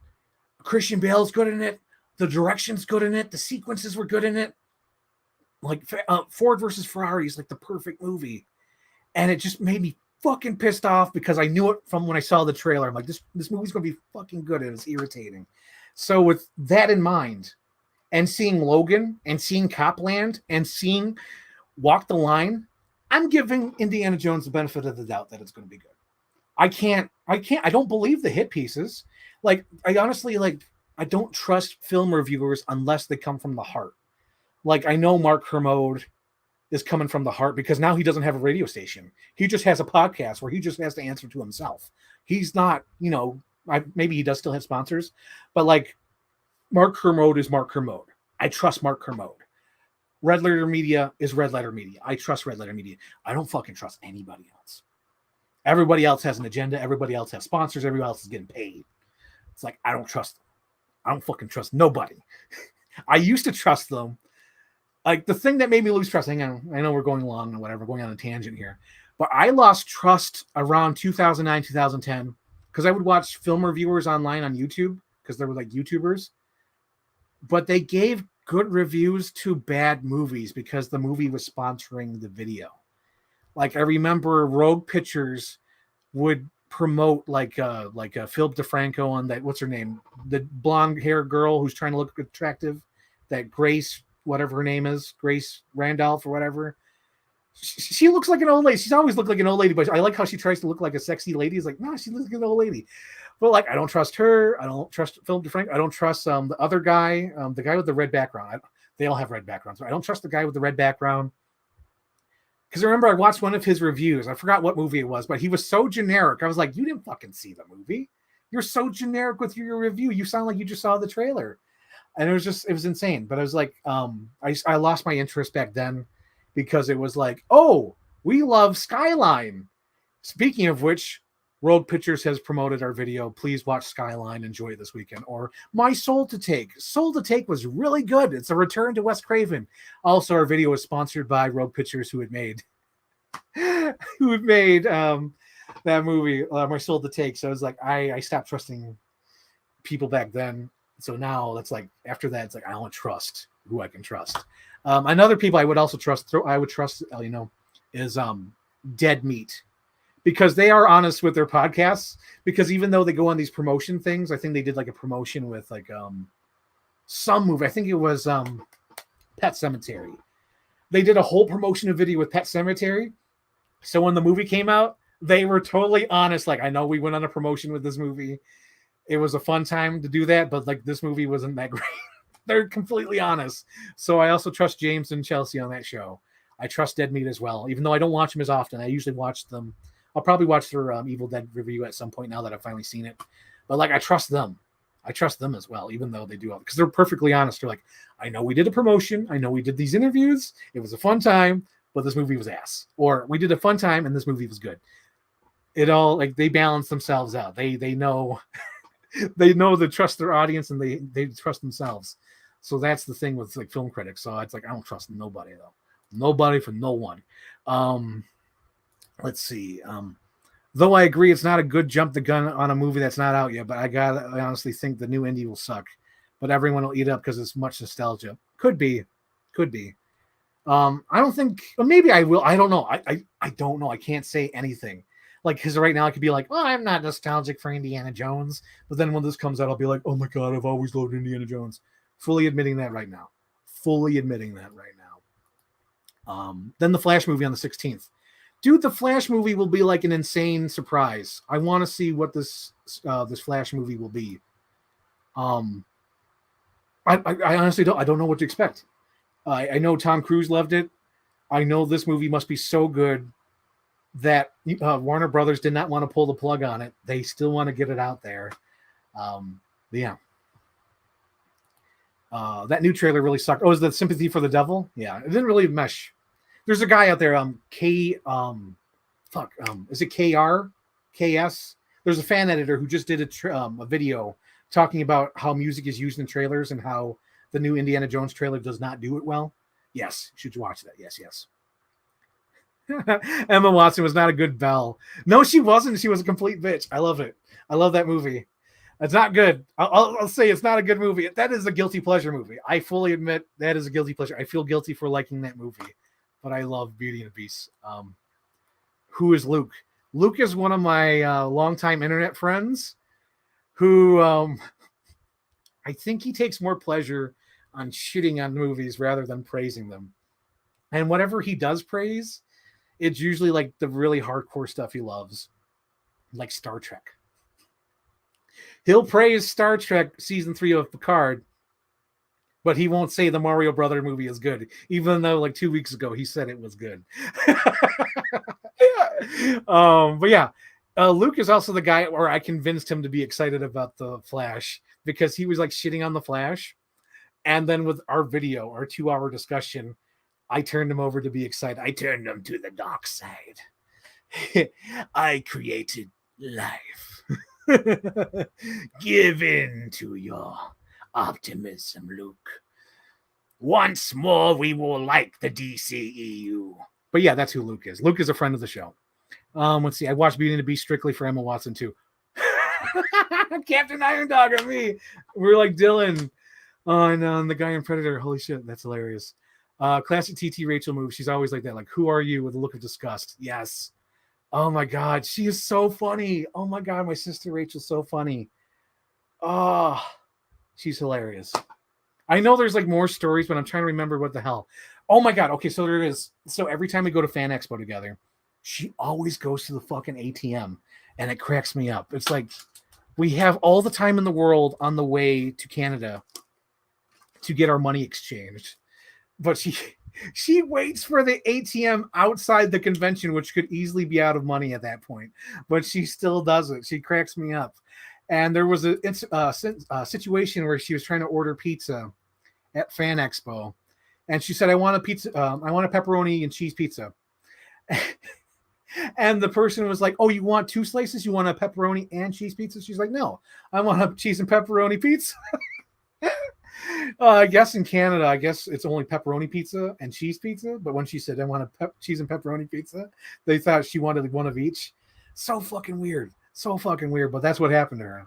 Christian Bale's good in it. The direction's good in it. The sequences were good in it. Like Ford versus Ferrari is like the perfect movie. And it just made me fucking pissed off because I knew it from when I saw the trailer. I'm like, this movie's going to be fucking good. And it's irritating. So with that in mind, and seeing Logan and seeing Copland and seeing Walk the Line, I'm giving Indiana Jones the benefit of the doubt that it's going to be good. I don't believe the hit pieces. Like, I honestly, like, I don't trust film reviewers unless they come from the heart. Like, I know Mark Kermode is coming from the heart because now he doesn't have a radio station. He just has a podcast where he just has to answer to himself. He's not, maybe he does still have sponsors, but like Mark Kermode is Mark Kermode. I trust Mark Kermode. Red Letter Media is Red Letter Media. I trust Red Letter Media. I don't fucking trust anybody else. Everybody else has an agenda. Everybody else has sponsors. Everybody else is getting paid. It's like, I don't trust them. I don't fucking trust nobody. I used to trust them. Like, the thing that made me lose trust, hang on, I know we're going along and whatever, going on a tangent here, but I lost trust around 2009, 2010, because I would watch film reviewers online on YouTube, because they were like YouTubers, but they gave good reviews to bad movies because the movie was sponsoring the video. Like, I remember Rogue Pictures would promote like Philip DeFranco on that, what's her name, the blonde hair girl who's trying to look attractive, that Grace, whatever her name is, Grace Randolph or whatever. She looks like an old lady. She's always looked like an old lady, but I like how she tries to look like a sexy lady. It's like, no, she looks like an old lady. But like, I don't trust her. I don't trust Philip DeFranco. I don't trust the other guy, the guy with the red background. They all have red backgrounds. But I don't trust the guy with the red background. Because I remember I watched one of his reviews. I forgot what movie it was, but he was so generic. I was like, you didn't fucking see the movie. You're so generic with your review. You sound like you just saw the trailer. And it was insane. But I was like, I lost my interest back then because it was like, oh, we love Skyline. Speaking of which, Rogue Pictures has promoted our video. Please watch Skyline. Enjoy it this weekend. Or My Soul to Take. Soul to Take was really good. It's a return to Wes Craven. Also, our video was sponsored by Rogue Pictures, who had made that movie, My Soul to Take. So it was like I stopped trusting people back then. So now it's like after that, it's like I don't trust who I can trust. Another people I would also trust. Is Dead Meat. Because they are honest with their podcasts. Because even though they go on these promotion things, I think they did like a promotion with like some movie. I think it was Pet Sematary. They did a whole promotion video with Pet Sematary. So when the movie came out, they were totally honest. Like, I know we went on a promotion with this movie. It was a fun time to do that, but like this movie wasn't that great. They're completely honest. So I also trust James and Chelsea on that show. I trust Dead Meat as well, even though I don't watch them as often. I usually watch them. I'll probably watch their Evil Dead review at some point now that I've finally seen it. But like, I trust them. I trust them as well, even though they do all, because they're perfectly honest. They're like, I know we did a promotion. I know we did these interviews. It was a fun time, but this movie was ass. Or we did a fun time and this movie was good. It all, like, they balance themselves out. They know they know to trust their audience, and they trust themselves. So that's the thing with like film critics. So it's like I don't trust nobody though. Nobody for no one. Let's see. Though I agree it's not a good jump the gun on a movie that's not out yet, but I honestly think the new Indy will suck. But everyone will eat up because it's much nostalgia. Could be. I don't think, but maybe I will. I don't know. I don't know. I can't say anything. Like, because right now I could be like, oh, I'm not nostalgic for Indiana Jones. But then when this comes out, I'll be like, oh my God, I've always loved Indiana Jones. Fully admitting that right now. Then the Flash movie on the 16th. Dude, the Flash movie will be like an insane surprise. I want to see what this Flash movie will be. I honestly don't know what to expect. I know Tom Cruise loved it. I know this movie must be so good that Warner Brothers did not want to pull the plug on it. They still want to get it out there. Yeah. That new trailer really sucked. Oh, is that Sympathy for the Devil? Yeah, it didn't really mesh. There's a guy out there, is it KR? KS? There's a fan editor who just did a video talking about how music is used in trailers and how the new Indiana Jones trailer does not do it well. Yes, you should watch that. Yes. Emma Watson was not a good Belle. No, she wasn't. She was a complete bitch. I love it. I love that movie. It's not good. I'll say it's not a good movie. That is a guilty pleasure movie. I fully admit that is a guilty pleasure. I feel guilty for liking that movie, but I love Beauty and the Beast. Who is Luke? Luke is one of my longtime internet friends who I think he takes more pleasure on shitting on movies rather than praising them. And whatever he does praise, it's usually like the really hardcore stuff he loves, like Star Trek. He'll praise Star Trek season 3 of Picard, but he won't say the Mario Brother movie is good, even though like 2 weeks ago he said it was good. But yeah, Luke is also the guy where I convinced him to be excited about the Flash because he was like shitting on the Flash. And then with our video, our 2-hour discussion, I turned him over to be excited. I turned him to the dark side. I created life. Give in to your optimism, Luke. Once more, we will like the DCEU. But yeah, that's who Luke is. Luke is a friend of the show. Let's see. I watched Beauty and the Beast strictly for Emma Watson too. Captain Iron Dog on me. We're like Dylan on the guy in Predator. Holy shit, that's hilarious. Classic TT Rachel move. She's always like that. Like, who are you? With a look of disgust. Yes. Oh my God, she is so funny. Oh my God, my sister Rachel's so funny. Oh, she's hilarious. I know there's like more stories, but I'm trying to remember what the hell. Oh my God. Okay, so there it is. So every time we go to Fan Expo together, she always goes to the fucking ATM, and it cracks me up. It's like we have all the time in the world on the way to Canada to get our money exchanged, but she waits for the ATM outside the convention, which could easily be out of money at that point, but she still does it. She cracks me up. And there was a situation where she was trying to order pizza at Fan Expo, and she said, "I want a pizza. I want a pepperoni and cheese pizza." And the person was like, "Oh, you want two slices? You want a pepperoni and cheese pizza?" She's like, "No, I want a cheese and pepperoni pizza." I guess in Canada, I guess it's only pepperoni pizza and cheese pizza. But when she said, "I want a cheese and pepperoni pizza," they thought she wanted one of each. So fucking weird. So fucking weird. But that's what happened to her.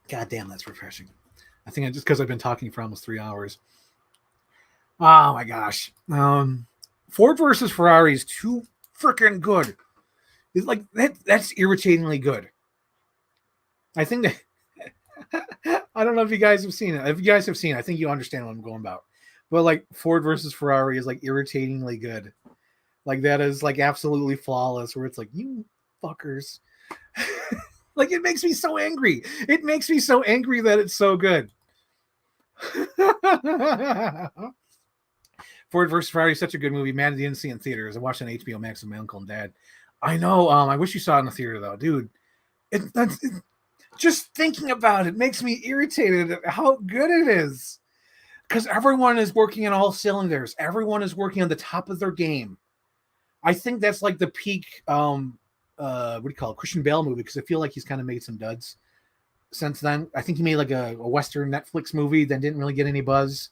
God damn, that's refreshing. I think just because I've been talking for almost 3 hours. Oh my gosh. Ford versus Ferrari is too freaking good. It's like that's irritatingly good. I think that I don't know if you guys have seen it. If you guys have seen it, I think you understand what I'm going about. But like Ford versus Ferrari is like irritatingly good. Like that is like absolutely flawless, where it's like, you fuckers. Like it makes me so angry. It makes me so angry that it's so good. Ford versus Ferrari is such a good movie. Man, I didn't see it in theaters. I watched it on HBO Max with my uncle and dad. I know. I wish you saw it in the theater though, dude. Just thinking about it makes me irritated at how good it is. Because everyone is working on all cylinders. Everyone is working on the top of their game. I think that's like the peak what do you call it, Christian Bale movie, because I feel like he's kind of made some duds since then. I think he made like a Western Netflix movie that didn't really get any buzz.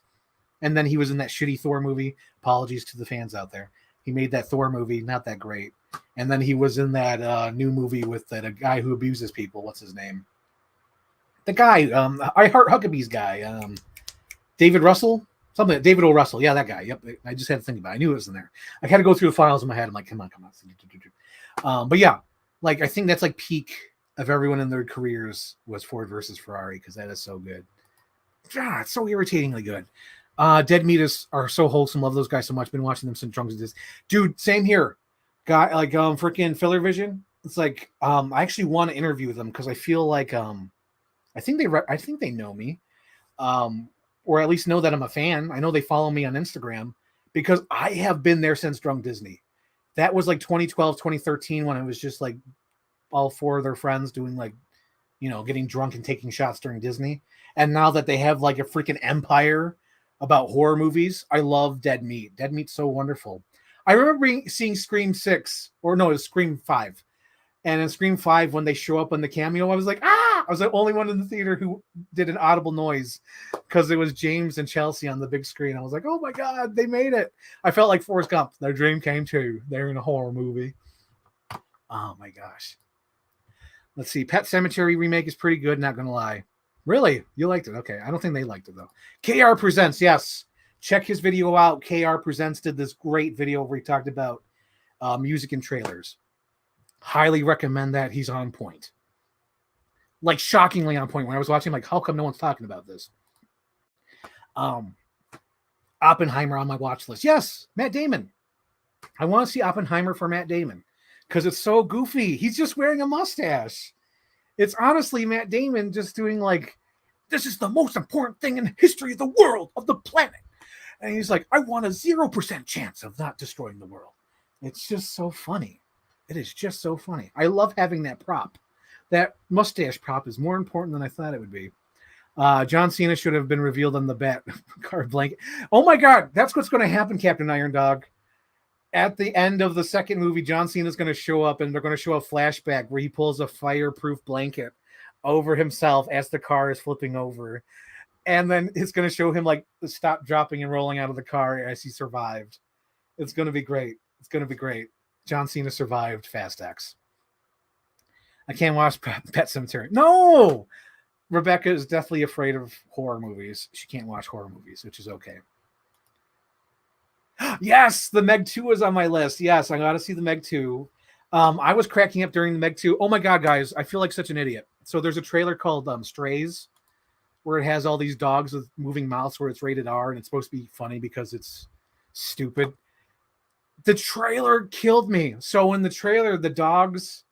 And then he was in that shitty Thor movie. Apologies to the fans out there. He made that Thor movie, not that great. And then he was in that new movie with that a guy who abuses people. What's his name? The guy, I Heart Huckabee's guy, David Russell, something. David O. Russell, yeah, that guy. Yep, I just had to think about it. I knew it was in there. I had to go through the files in my head. I'm like, come on. But yeah, like I think that's like peak of everyone in their careers was Ford versus Ferrari, because that is so good. God, it's so irritatingly good. Dead Meat are so wholesome. Love those guys so much. Been watching them since Drunk as This. Dude, same here. Guy like freaking Filler Vision. It's like I actually want to interview them because I feel like I think they know me, or at least know that I'm a fan. I know they follow me on Instagram because I have been there since Drunk Disney. That was like 2012, 2013 when it was just like all four of their friends doing like, getting drunk and taking shots during Disney. And now that they have like a freaking empire about horror movies, I love Dead Meat. Dead Meat's so wonderful. I remember seeing Scream 6, or no, it was Scream 5. And in Scream 5, when they show up on the cameo, I was like, ah! I was the only one in the theater who did an audible noise because it was James and Chelsea on the big screen. I was like, oh my God, they made it. I felt like Forrest Gump. Their dream came true. They're in a horror movie. Oh my gosh. Let's see. Pet Sematary remake is pretty good, not going to lie. Really? You liked it? Okay. I don't think they liked it, though. KR Presents, yes. Check his video out. KR Presents did this great video where he talked about music and trailers. Highly recommend that. He's on point. Like shockingly on point. When I was watching, like, how come no one's talking about this? Oppenheimer on my watch list. Yes, Matt Damon. I want to see Oppenheimer for Matt Damon because it's so goofy. He's just wearing a mustache. It's honestly Matt Damon just doing like, this is the most important thing in the history of the world, of the planet. And he's like, I want a 0% chance of not destroying the world. It's just so funny. It is just so funny. I love having that prop. That mustache prop is more important than I thought it would be. John Cena should have been revealed on the bat card blanket. Oh my God, that's what's going to happen, Captain Iron Dog. At the end of the second movie, John Cena is going to show up, and they're going to show a flashback where he pulls a fireproof blanket over himself as the car is flipping over. And then it's going to show him like stop, dropping, and rolling out of the car as he survived. It's going to be great. It's going to be great. John Cena survived Fast X. I can't watch Pet Sematary. No! Rebecca is deathly afraid of horror movies. She can't watch horror movies, which is okay. Yes, the Meg 2 is on my list. Yes, I got to see the Meg 2. I was cracking up during the Meg 2. Oh my God, guys, I feel like such an idiot. So there's a trailer called Strays, where it has all these dogs with moving mouths where it's rated R, and it's supposed to be funny because it's stupid. The trailer killed me. So in the trailer, the dogs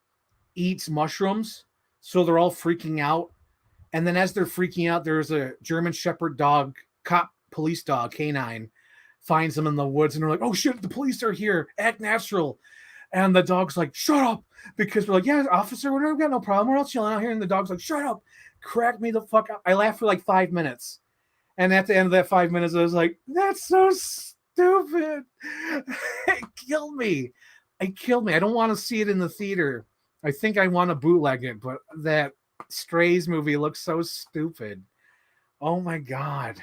eat mushrooms, so they're all freaking out. And then as they're freaking out, there's a German Shepherd dog, cop police dog, canine, finds them in the woods, and they're like, oh shit, the police are here, act natural. And the dog's like, shut up. Because we're like, yeah, officer, we've got no problem. We're all chilling out here. And the dog's like, shut up. Crack me the fuck out. I laughed for like 5 minutes. And at the end of that 5 minutes, I was like, that's so stupid. It killed me. It killed me. I don't want to see it in the theater. I think I want to bootleg it, but that Strays movie looks so stupid. Oh my God.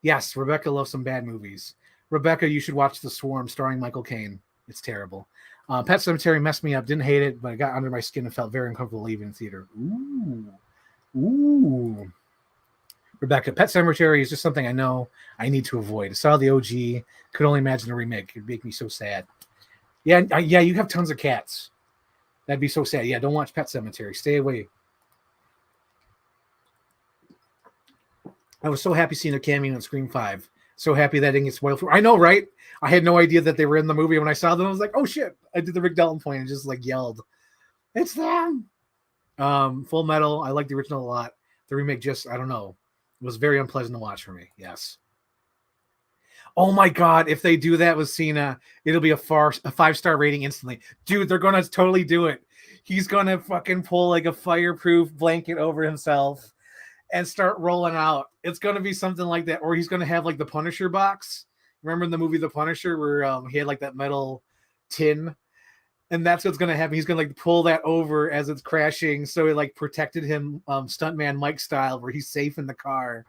Yes, Rebecca loves some bad movies. Rebecca, you should watch The Swarm starring Michael Caine. It's terrible. Pet Sematary messed me up. Didn't hate it, but it got under my skin and felt very uncomfortable leaving the theater. Ooh. Rebecca, Pet Sematary is just something I know I need to avoid. I saw the OG. Could only imagine a remake. It'd make me so sad. Yeah, you have tons of cats. That'd be so sad. Yeah, don't watch Pet Sematary. Stay away. I was so happy seeing a cameo in Scream 5. So happy that didn't get spoiled for. I know, right? I had no idea that they were in the movie. When I saw them, I was like, oh shit. I did the Rick Dalton point and just like yelled, it's them. Full Metal. I like the original a lot. The remake just, I don't know. It was very unpleasant to watch for me. Yes. Oh my God. If they do that with Cena, it'll be a 5-star rating instantly. Dude, they're going to totally do it. He's going to fucking pull like a fireproof blanket over himself and start rolling out. It's going to be something like that. Or he's going to have like the Punisher box. Remember in the movie The Punisher where he had like that metal tin? And that's what's going to happen. He's going to like pull that over as it's crashing. So it like protected him stuntman Mike style where he's safe in the car.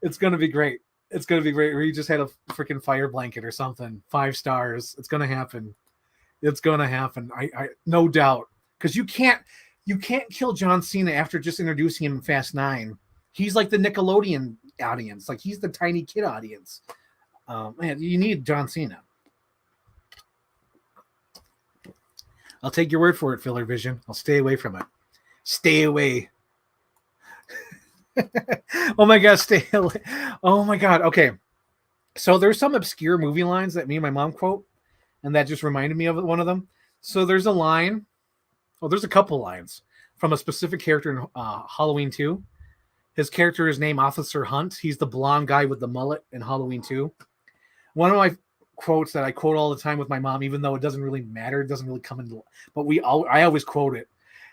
It's going to be great. It's going to be great. Where he just had a freaking fire blanket or something. 5 stars. It's going to happen. It's going to happen. I no doubt. Because you can't kill John Cena after just introducing him in Fast 9. He's like the Nickelodeon audience. Like he's the tiny kid audience. Man, you need John Cena. I'll take your word for it, Filler Vision. I'll stay away from it. Stay away. Oh my God, stay away. Oh my God. Okay. So there's some obscure movie lines that me and my mom quote, and that just reminded me of one of them. So there's a line. Oh, there's a couple lines from a specific character in Halloween 2. His character is named Officer Hunt. He's the blonde guy with the mullet in Halloween 2. One of my quotes that I quote all the time with my mom, even though it doesn't really matter, it doesn't really come into, but I always quote it,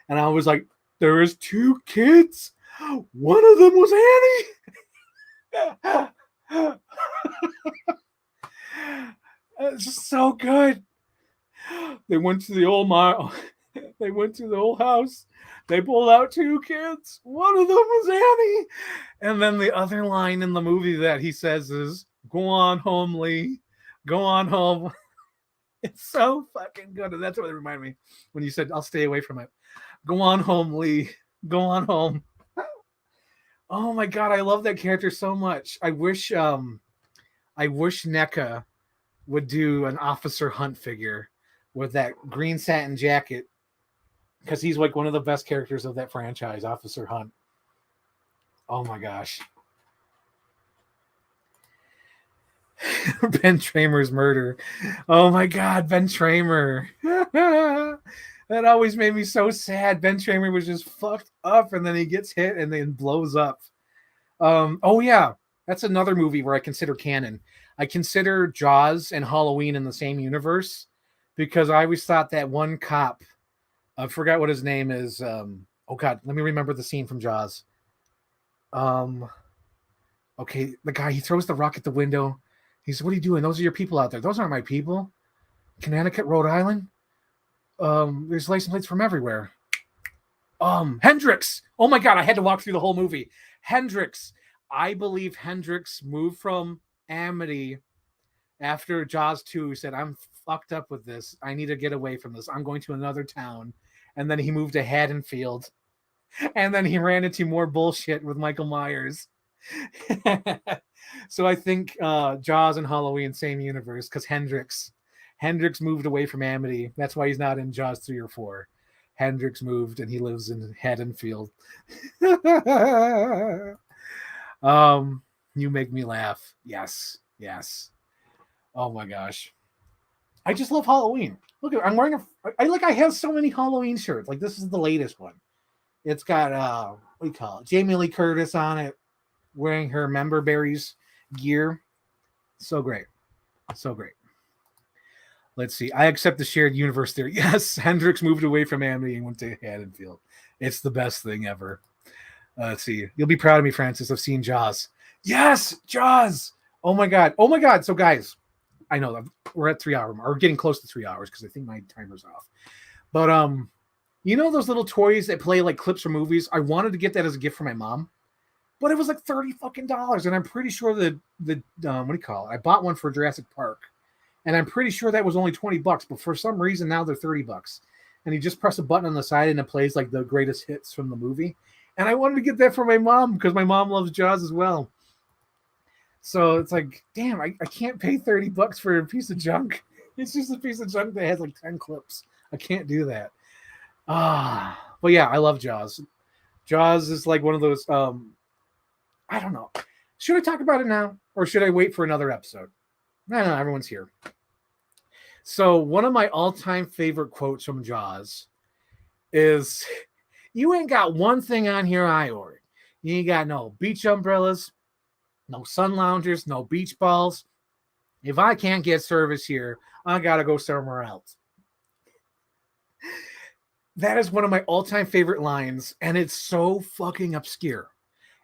and I was like, "There is 2 kids. One of them was Annie." It's just so good. They went to the old mile. They went to the old house. They pulled out 2 kids. One of them was Annie. And then the other line in the movie that he says is, "Go on home, Lee. Go on home." It's so fucking good. And that's what it reminded me when you said, I'll stay away from it. Go on home, Lee. Go on home. Oh my God. I love that character so much. I wish NECA would do an Officer Hunt figure with that green satin jacket, because he's like one of the best characters of that franchise, Officer Hunt. Oh my gosh. Ben Tramer's murder. Oh my God, Ben Tramer. That always made me so sad. Ben Tramer was just fucked up, and then he gets hit and then blows up. Oh yeah, that's another movie where I consider canon. I consider Jaws and Halloween in the same universe, because I always thought that one cop, I forgot what his name is. Oh God, let me remember the scene from Jaws. Okay, the guy, he throws the rock at the window. He said, "What are you doing? Those are your people out there." "Those aren't my people." "Connecticut, Rhode Island. There's license plates from everywhere." Hendrix. Oh my God, I had to walk through the whole movie. Hendrix. I believe Hendrix moved from Amity after Jaws 2. He said, "I'm fucked up with this. I need to get away from this. I'm going to another town." And then he moved to Haddonfield. And then he ran into more bullshit with Michael Myers. So I think Jaws and Halloween, same universe, because Hendrix moved away from Amity. That's why he's not in Jaws 3 or 4. Hendrix moved and he lives in Haddonfield. You make me laugh. Yes. Oh my gosh. I just love Halloween. Look, I'm wearing I have so many Halloween shirts. Like, this is the latest one. It's got what do you call it? Jamie Lee Curtis on it, wearing her Member Berries gear. So great. Let's see. I accept the shared universe theory. Yes, Hendrix moved away from Amity and went to Haddonfield. It's the best thing ever. Let's see. You'll be proud of me, Francis. I've seen Jaws. Yes, Jaws. Oh my god. Oh my god. So guys, I know we're at 3 hours. We're getting close to 3 hours because I think my timer's off. But you know those little toys that play like clips from movies? I wanted to get that as a gift for my mom, but it was like $30 fucking, and I'm pretty sure the what do you call it? I bought one for Jurassic Park, and I'm pretty sure that was only $20. But for some reason now they're $30, and you just press a button on the side and it plays like the greatest hits from the movie. And I wanted to get that for my mom because my mom loves Jaws as well. So it's like, damn, I can't pay $30 for a piece of junk. It's just a piece of junk that has like 10 clips. I can't do that. But yeah, I love Jaws. Jaws is like one of those. I don't know. Should I talk about it now, or should I wait for another episode? No, everyone's here. So one of my all-time favorite quotes from Jaws is, "You ain't got one thing on here I ordered. You ain't got no beach umbrellas, no sun loungers, no beach balls. If I can't get service here, I gotta go somewhere else." That is one of my all-time favorite lines, and it's so fucking obscure.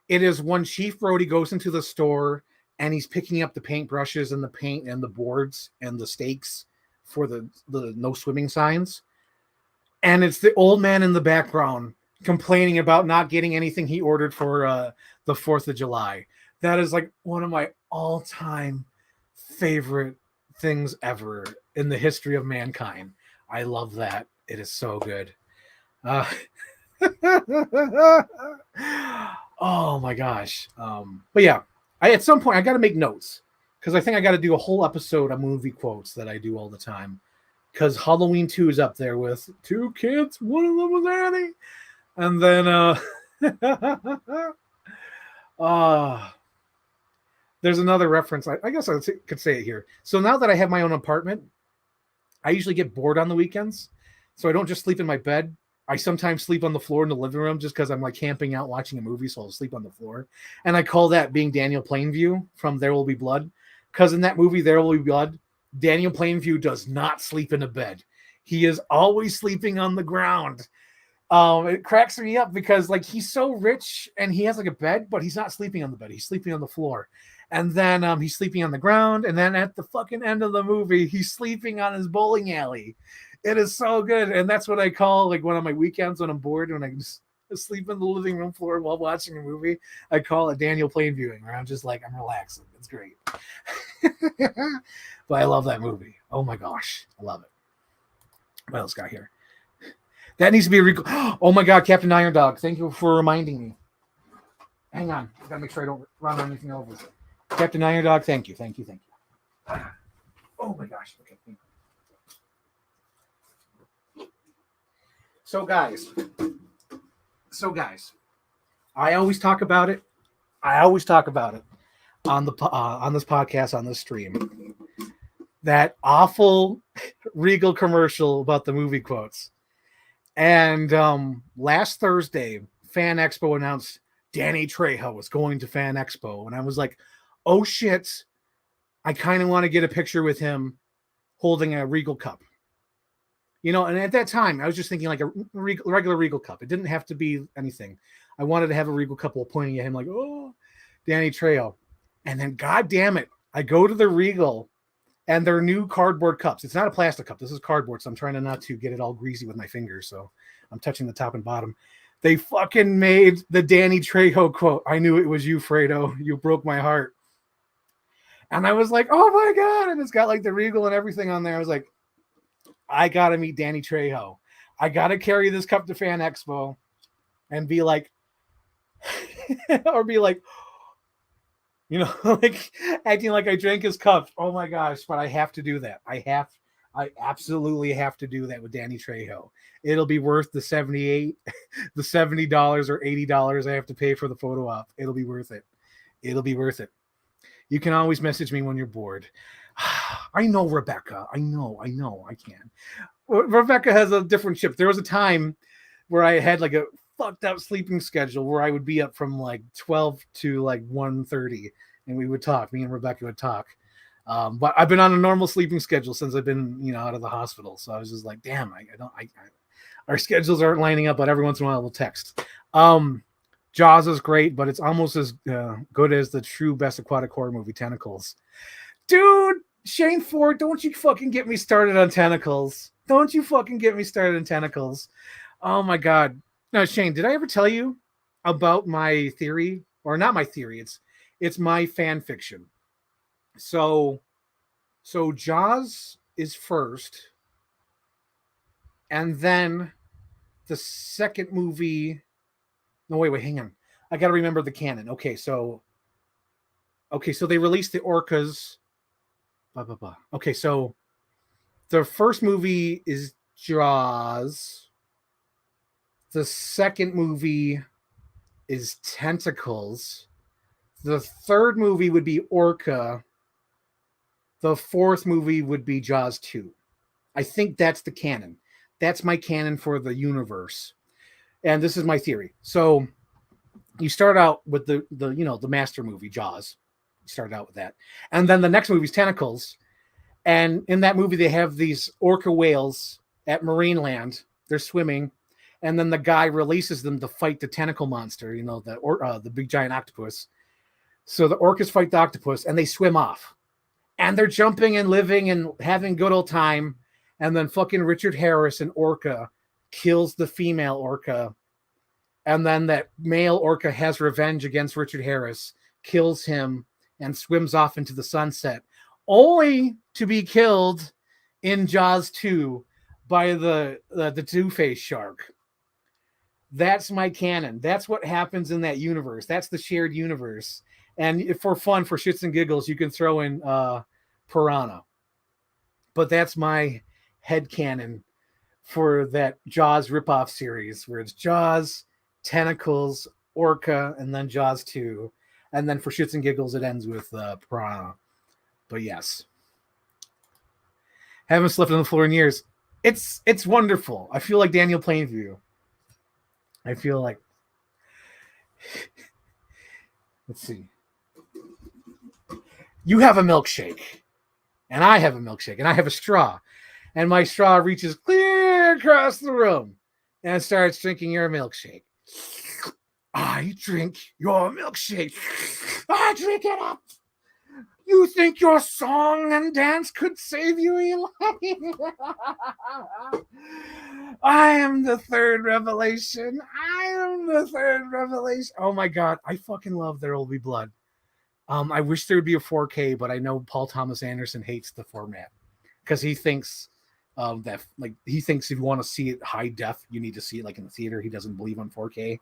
It is when Chief Brody goes into the store and he's picking up the paintbrushes and the paint and the boards and the stakes for the no swimming signs. And it's the old man in the background complaining about not getting anything he ordered for the 4th of July. That is like one of my all-time favorite things ever in the history of mankind. I love that. It is so good. Oh my gosh. But yeah, at some point I got to make notes because I think I got to do a whole episode of movie quotes that I do all the time. Because Halloween 2 is up there with 2 kids. One of them was Annie. And then there's another reference. I guess I could say it here. So now that I have my own apartment, I usually get bored on the weekends. So I don't just sleep in my bed. I sometimes sleep on the floor in the living room just because I'm like camping out watching a movie, so I'll sleep on the floor. And I call that being Daniel Plainview from There Will Be Blood. Because in that movie, There Will Be Blood, Daniel Plainview does not sleep in a bed. He is always sleeping on the ground. It cracks me up because like he's so rich and he has like a bed, but he's not sleeping on the bed. He's sleeping on the floor. And then he's sleeping on the ground. And then at the fucking end of the movie, he's sleeping on his bowling alley. It is so good. And that's what I call like one of my weekends when I'm bored, when I just sleep in the living room floor while watching a movie. I call it Daniel Plain viewing, where I'm just like, I'm relaxing. It's great. But I love that movie. Oh my gosh. I love it. What else got here? That needs to be a oh my God, Captain Iron Dog. Thank you for reminding me. Hang on. I gotta make sure I don't run anything over. Captain Iron Dog, thank you. Oh my gosh. Okay. So guys, I always talk about it. On this podcast, on this stream. That awful Regal commercial about the movie quotes. And last Thursday, Fan Expo announced Danny Trejo was going to Fan Expo. And I was like, oh shit, I kind of want to get a picture with him holding a Regal cup. You know, and at that time, I was just thinking like a regular Regal cup. It didn't have to be anything. I wanted to have a Regal cup while pointing at him like, oh, Danny Trejo. And then, God damn it, I go to the Regal and their new cardboard cups. It's not a plastic cup. This is cardboard, so I'm trying not to get it all greasy with my fingers, so I'm touching the top and bottom. They fucking made the Danny Trejo quote. I knew it was you, Fredo. You broke my heart. And I was like, oh my God. And it's got like the Regal and everything on there. I was like, I got to meet Danny Trejo. I got to carry this cup to Fan Expo and be like, or be like, you know, like acting like I drank his cup. Oh my gosh, but I have to do that. I absolutely have to do that with Danny Trejo. It'll be worth the $70 or $80 I have to pay for the photo op. It'll be worth it. You can always message me when you're bored. I know, Rebecca. I know. I can. Rebecca has a different shift. There was a time where I had like a fucked up sleeping schedule where I would be up from like 12 to like 1:30 and we would talk. Me and Rebecca would talk. But I've been on a normal sleeping schedule since I've been, out of the hospital. So I was just like, damn, our schedules aren't lining up, but every once in a while we'll text. Jaws is great, but it's almost as good as the true best aquatic horror movie, Tentacles. Dude, Shane Ford, don't you fucking get me started on Tentacles. Don't you fucking get me started on Tentacles. Oh my God. Now, Shane, did I ever tell you about my theory? Or not my theory, it's my fan fiction. So Jaws is first, and then the second movie. No, wait, hang on. I got to remember the canon. Okay, so they released the orcas. Blah blah blah. Okay, so the first movie is Jaws. The second movie is Tentacles. The third movie would be Orca. The fourth movie would be Jaws 2. I think that's the canon. That's my canon for the universe. And this is my theory. So you start out with the master movie, Jaws. You start out with that. And then the next movie is Tentacles. And in that movie, they have these orca whales at Marineland. They're swimming. And then the guy releases them to fight the tentacle monster, the big giant octopus. So the orcas fight the octopus and they swim off. And they're jumping and living and having a good old time. And then fucking Richard Harris, an orca, kills the female orca. And then that male orca has revenge against Richard Harris, kills him, and swims off into the sunset, only to be killed in Jaws 2 by the Two-Face shark. That's my canon. That's what happens in that universe. That's the shared universe. And for fun, for shits and giggles, you can throw in Piranha. But that's my headcanon for that Jaws ripoff series, where it's Jaws, Tentacles, Orca, and then Jaws 2. And then for shits and giggles, it ends with Piranha. But yes. Haven't slept on the floor in years. It's wonderful. I feel like Daniel Plainview. I feel like... Let's see. You have a milkshake. And I have a milkshake. And I have a straw. And my straw reaches clear across the room. And starts drinking your milkshake. I drink your milkshake. I drink it up. You think your song and dance could save you, Eli? I am the third revelation. Oh my God. I fucking love There Will Be Blood. I wish there would be a 4K, but I know Paul Thomas Anderson hates the format because he thinks that if you want to see it high def, you need to see it like in the theater. He doesn't believe on 4K.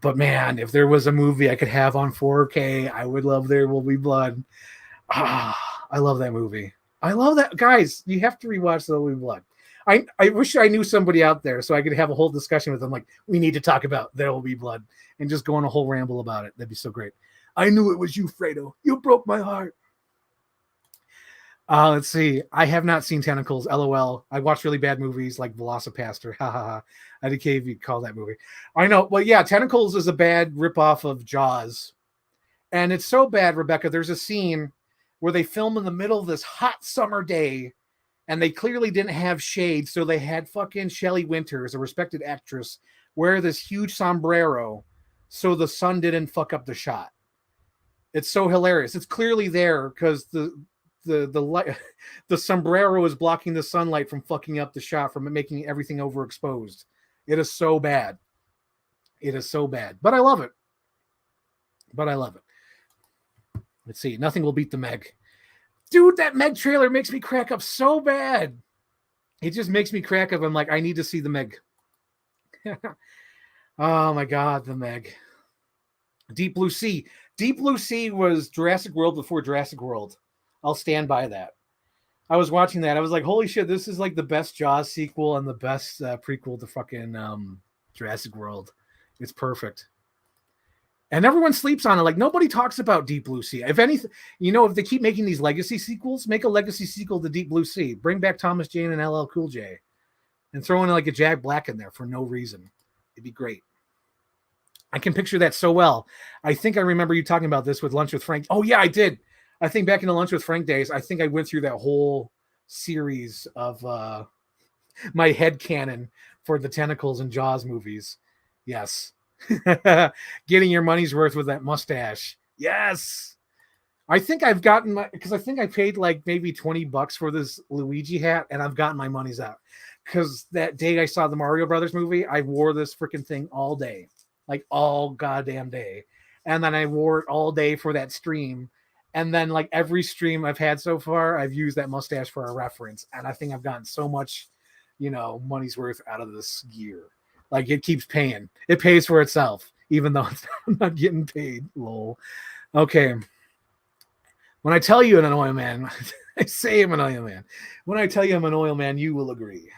But man, if there was a movie I could have on 4K, I would love There Will Be Blood. I love that movie. I love that. Guys, you have to rewatch There Will Be Blood. I wish I knew somebody out there so I could have a whole discussion with them. Like, we need to talk about There Will Be Blood and just go on a whole ramble about it. That'd be so great. I knew it was you, Fredo. You broke my heart. Let's see. I have not seen Tentacles. LOL. I watched really bad movies like Velocipaster. Ha ha ha. I didn't care if you call that movie. I know. Well, yeah, Tentacles is a bad ripoff of Jaws. And it's so bad, Rebecca. There's a scene where they film in the middle of this hot summer day, and they clearly didn't have shade, so they had fucking Shelley Winters, a respected actress, wear this huge sombrero so the sun didn't fuck up the shot. It's so hilarious. It's clearly there because the light, the sombrero is blocking the sunlight from fucking up the shot, from making everything overexposed. It is so bad. It is so bad. But I love it. Let's see. Nothing will beat the Meg. Dude, that Meg trailer makes me crack up so bad. It just makes me crack up. I'm like, I need to see the Meg. Oh my God, the Meg. Deep Blue Sea. Deep Blue Sea was Jurassic World before Jurassic World. I'll stand by that. I was watching that. I was like, holy shit, this is like the best Jaws sequel and the best prequel to fucking Jurassic World. It's perfect. And everyone sleeps on it. Like, nobody talks about Deep Blue Sea. If anything, if they keep making these legacy sequels, make a legacy sequel to Deep Blue Sea. Bring back Thomas Jane and LL Cool J. And throw in like a Jack Black in there for no reason. It'd be great. I can picture that so well. I think I remember you talking about this with Lunch with Frank. Oh, yeah, I did. I think back in the Lunch with Frank days, I think I went through that whole series of my head canon for the Tentacles and Jaws movies. Yes. Getting your money's worth with that mustache. Yes. I think I've gotten because I think I paid like maybe $20 for this Luigi hat, and I've gotten my money's out. Because that day I saw the Mario Brothers movie, I wore this freaking thing all day, like all goddamn day. And then I wore it all day for that stream. And then like every stream I've had so far, I've used that mustache for a reference. And I think I've gotten so much, money's worth out of this gear. Like it keeps paying. It pays for itself, even though I'm not getting paid. Lol. Okay. When I tell you I'm an oil man, I say I'm an oil man. When I tell you I'm an oil man, you will agree.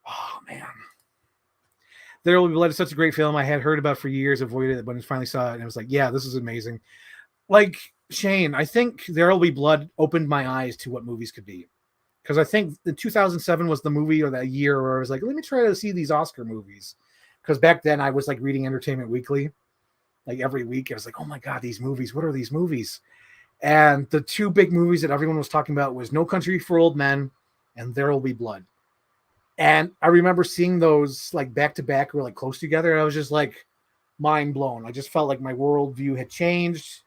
Oh, man. There Will Be Blood is such a great film. I had heard about for years, avoided it, but I finally saw it, and I was like, yeah, this is amazing. Like, Shane, I think There Will Be Blood opened my eyes to what movies could be. Because I think the 2007 was the movie or that year where I was like, let me try to see these Oscar movies. Because back then I was like reading Entertainment Weekly. Like every week, I was like, oh my God, these movies. What are these movies? And the two big movies that everyone was talking about was No Country for Old Men and There Will Be Blood. And I remember seeing those like back to back or like close together. And I was just like mind blown. I just felt like my worldview had changed.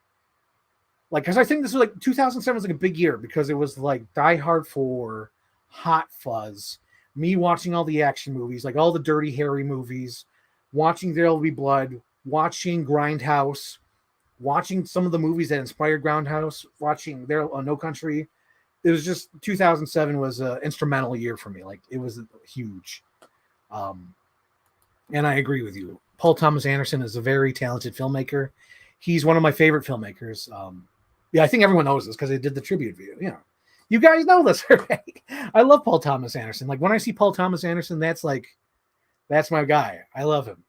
Like, because I think this was like 2007 was like a big year because it was like Die Hard 4, Hot Fuzz, me watching all the action movies, like all the Dirty Harry movies, watching There Will Be Blood, watching Grindhouse, watching some of the movies that inspired Grindhouse, watching No Country. It was just 2007 was an instrumental year for me. Like it was huge. And I agree with you. Paul Thomas Anderson is a very talented filmmaker. He's one of my favorite filmmakers. Yeah, I think everyone knows this because they did the tribute video. Yeah. You guys know this, right? I love Paul Thomas Anderson. Like when I see Paul Thomas Anderson, that's my guy. I love him.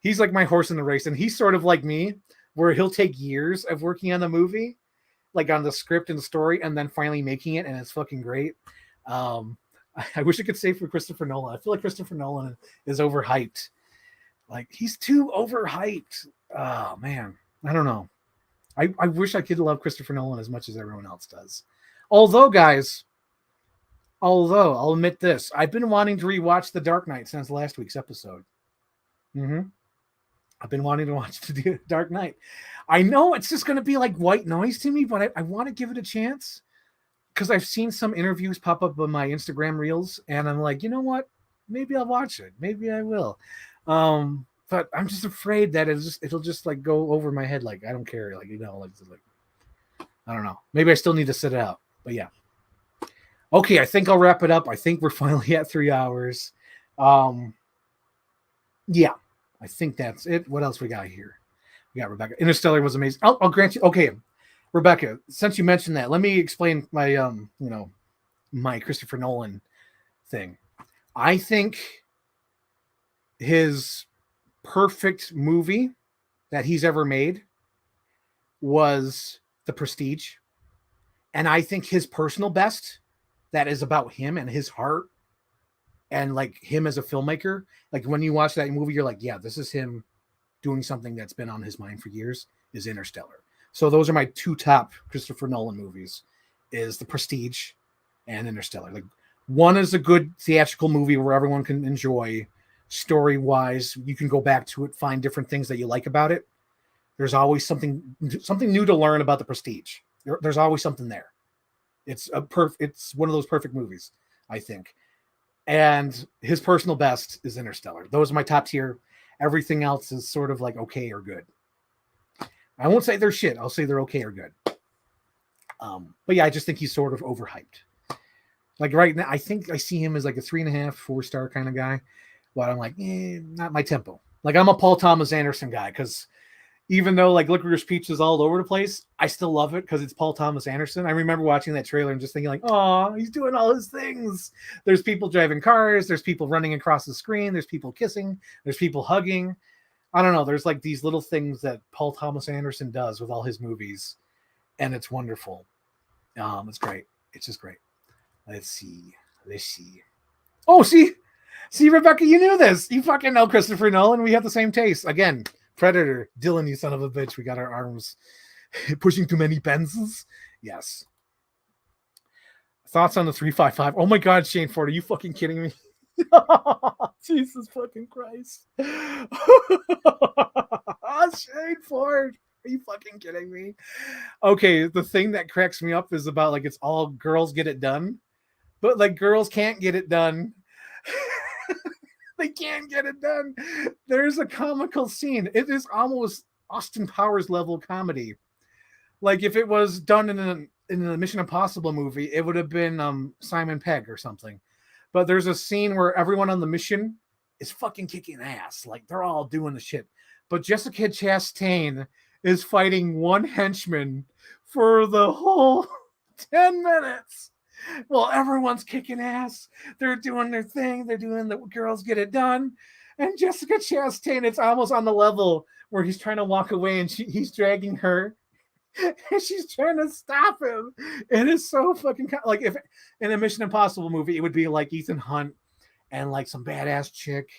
He's like my horse in the race. And he's sort of like me, where he'll take years of working on the movie, like on the script and the story, and then finally making it, and it's fucking great. I wish I could say for Christopher Nolan. I feel like Christopher Nolan is overhyped. Like he's too overhyped. Oh man, I don't know. I wish I could love Christopher Nolan as much as everyone else does. Although, guys, I'll admit this, I've been wanting to rewatch The Dark Knight since last week's episode. I've been wanting to watch The Dark Knight. I know it's just going to be like white noise to me, but I want to give it a chance because I've seen some interviews pop up on my Instagram reels, and I'm like, you know what? Maybe I'll watch it. Maybe I will. But I'm just afraid that it'll just like go over my head. Like I don't care. Like I don't know. Maybe I still need to sit it out. But yeah. Okay, I think I'll wrap it up. I think we're finally at 3 hours. Yeah, I think that's it. What else we got here? We got Rebecca. Interstellar was amazing. I'll grant you. Okay, Rebecca, since you mentioned that, let me explain my my Christopher Nolan thing. I think his perfect movie that he's ever made was The Prestige. And I think his personal best that is about him and his heart and like him as a filmmaker, like when you watch that movie, you're like, yeah, this is him doing something that's been on his mind for years, is Interstellar. So those are my two top Christopher Nolan movies, is The Prestige and Interstellar. Like one is a good theatrical movie where everyone can enjoy story-wise. You can go back to it, find different things that you like about it. There's always something new to learn about The Prestige. There's always something there. It's one of those perfect movies, I think. And his personal best is Interstellar. Those are my top tier. Everything else is sort of like okay or good. I won't say they're shit. I'll say they're okay or good. But yeah, I just think he's sort of overhyped. Like right now, I think I see him as like a 3.5, 4-star kind of guy. But I'm like, not my tempo. Like I'm a Paul Thomas Anderson guy because even though like Licorice Pizza is all over the place, I still love it because it's Paul Thomas Anderson. I remember watching that trailer and just thinking like, oh, he's doing all his things. There's people driving cars. There's people running across the screen. There's people kissing. There's people hugging. I don't know. There's like these little things that Paul Thomas Anderson does with all his movies. And it's wonderful. It's great. It's just great. Let's see. Oh, see, Rebecca, you knew this. You fucking know Christopher Nolan. We have the same taste. Again, Predator. Dylan, you son of a bitch. We got our arms pushing too many pencils. Yes. Thoughts on the 355? Oh my God, Shane Ford, are you fucking kidding me? Jesus fucking Christ. Shane Ford, are you fucking kidding me? Okay, the thing that cracks me up is about like it's all girls get it done, but like girls can't get it done. They can't get it done. There's a comical scene. It is almost Austin Powers level comedy. Like if it was done in a Mission Impossible movie, it would have been Simon Pegg or something. But there's a scene where everyone on the mission is fucking kicking ass. Like they're all doing the shit. But Jessica Chastain is fighting one henchman for the whole 10 minutes. Well, everyone's kicking ass. They're doing their thing. They're doing the girls get it done. And Jessica Chastain, it's almost on the level where he's trying to walk away and he's dragging her. And she's trying to stop him. It is so fucking like if in a Mission Impossible movie, it would be like Ethan Hunt and like some badass chick.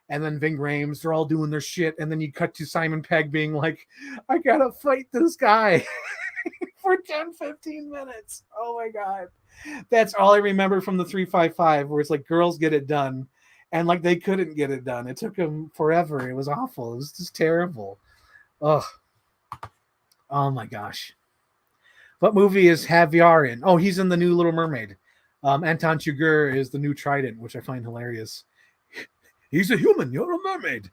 And then Ving Rhames, they're all doing their shit. And then you cut to Simon Pegg being like, I gotta fight this guy for 10, 15 minutes. Oh my God. That's all I remember from the 355, where it's like girls get it done. And like they couldn't get it done. It took them forever. It was awful. It was just terrible. Ugh. Oh my gosh. What movie is Javier in? Oh, he's in the new Little Mermaid. Anton Chigurh is the new Trident, which I find hilarious. He's a human. You're a mermaid.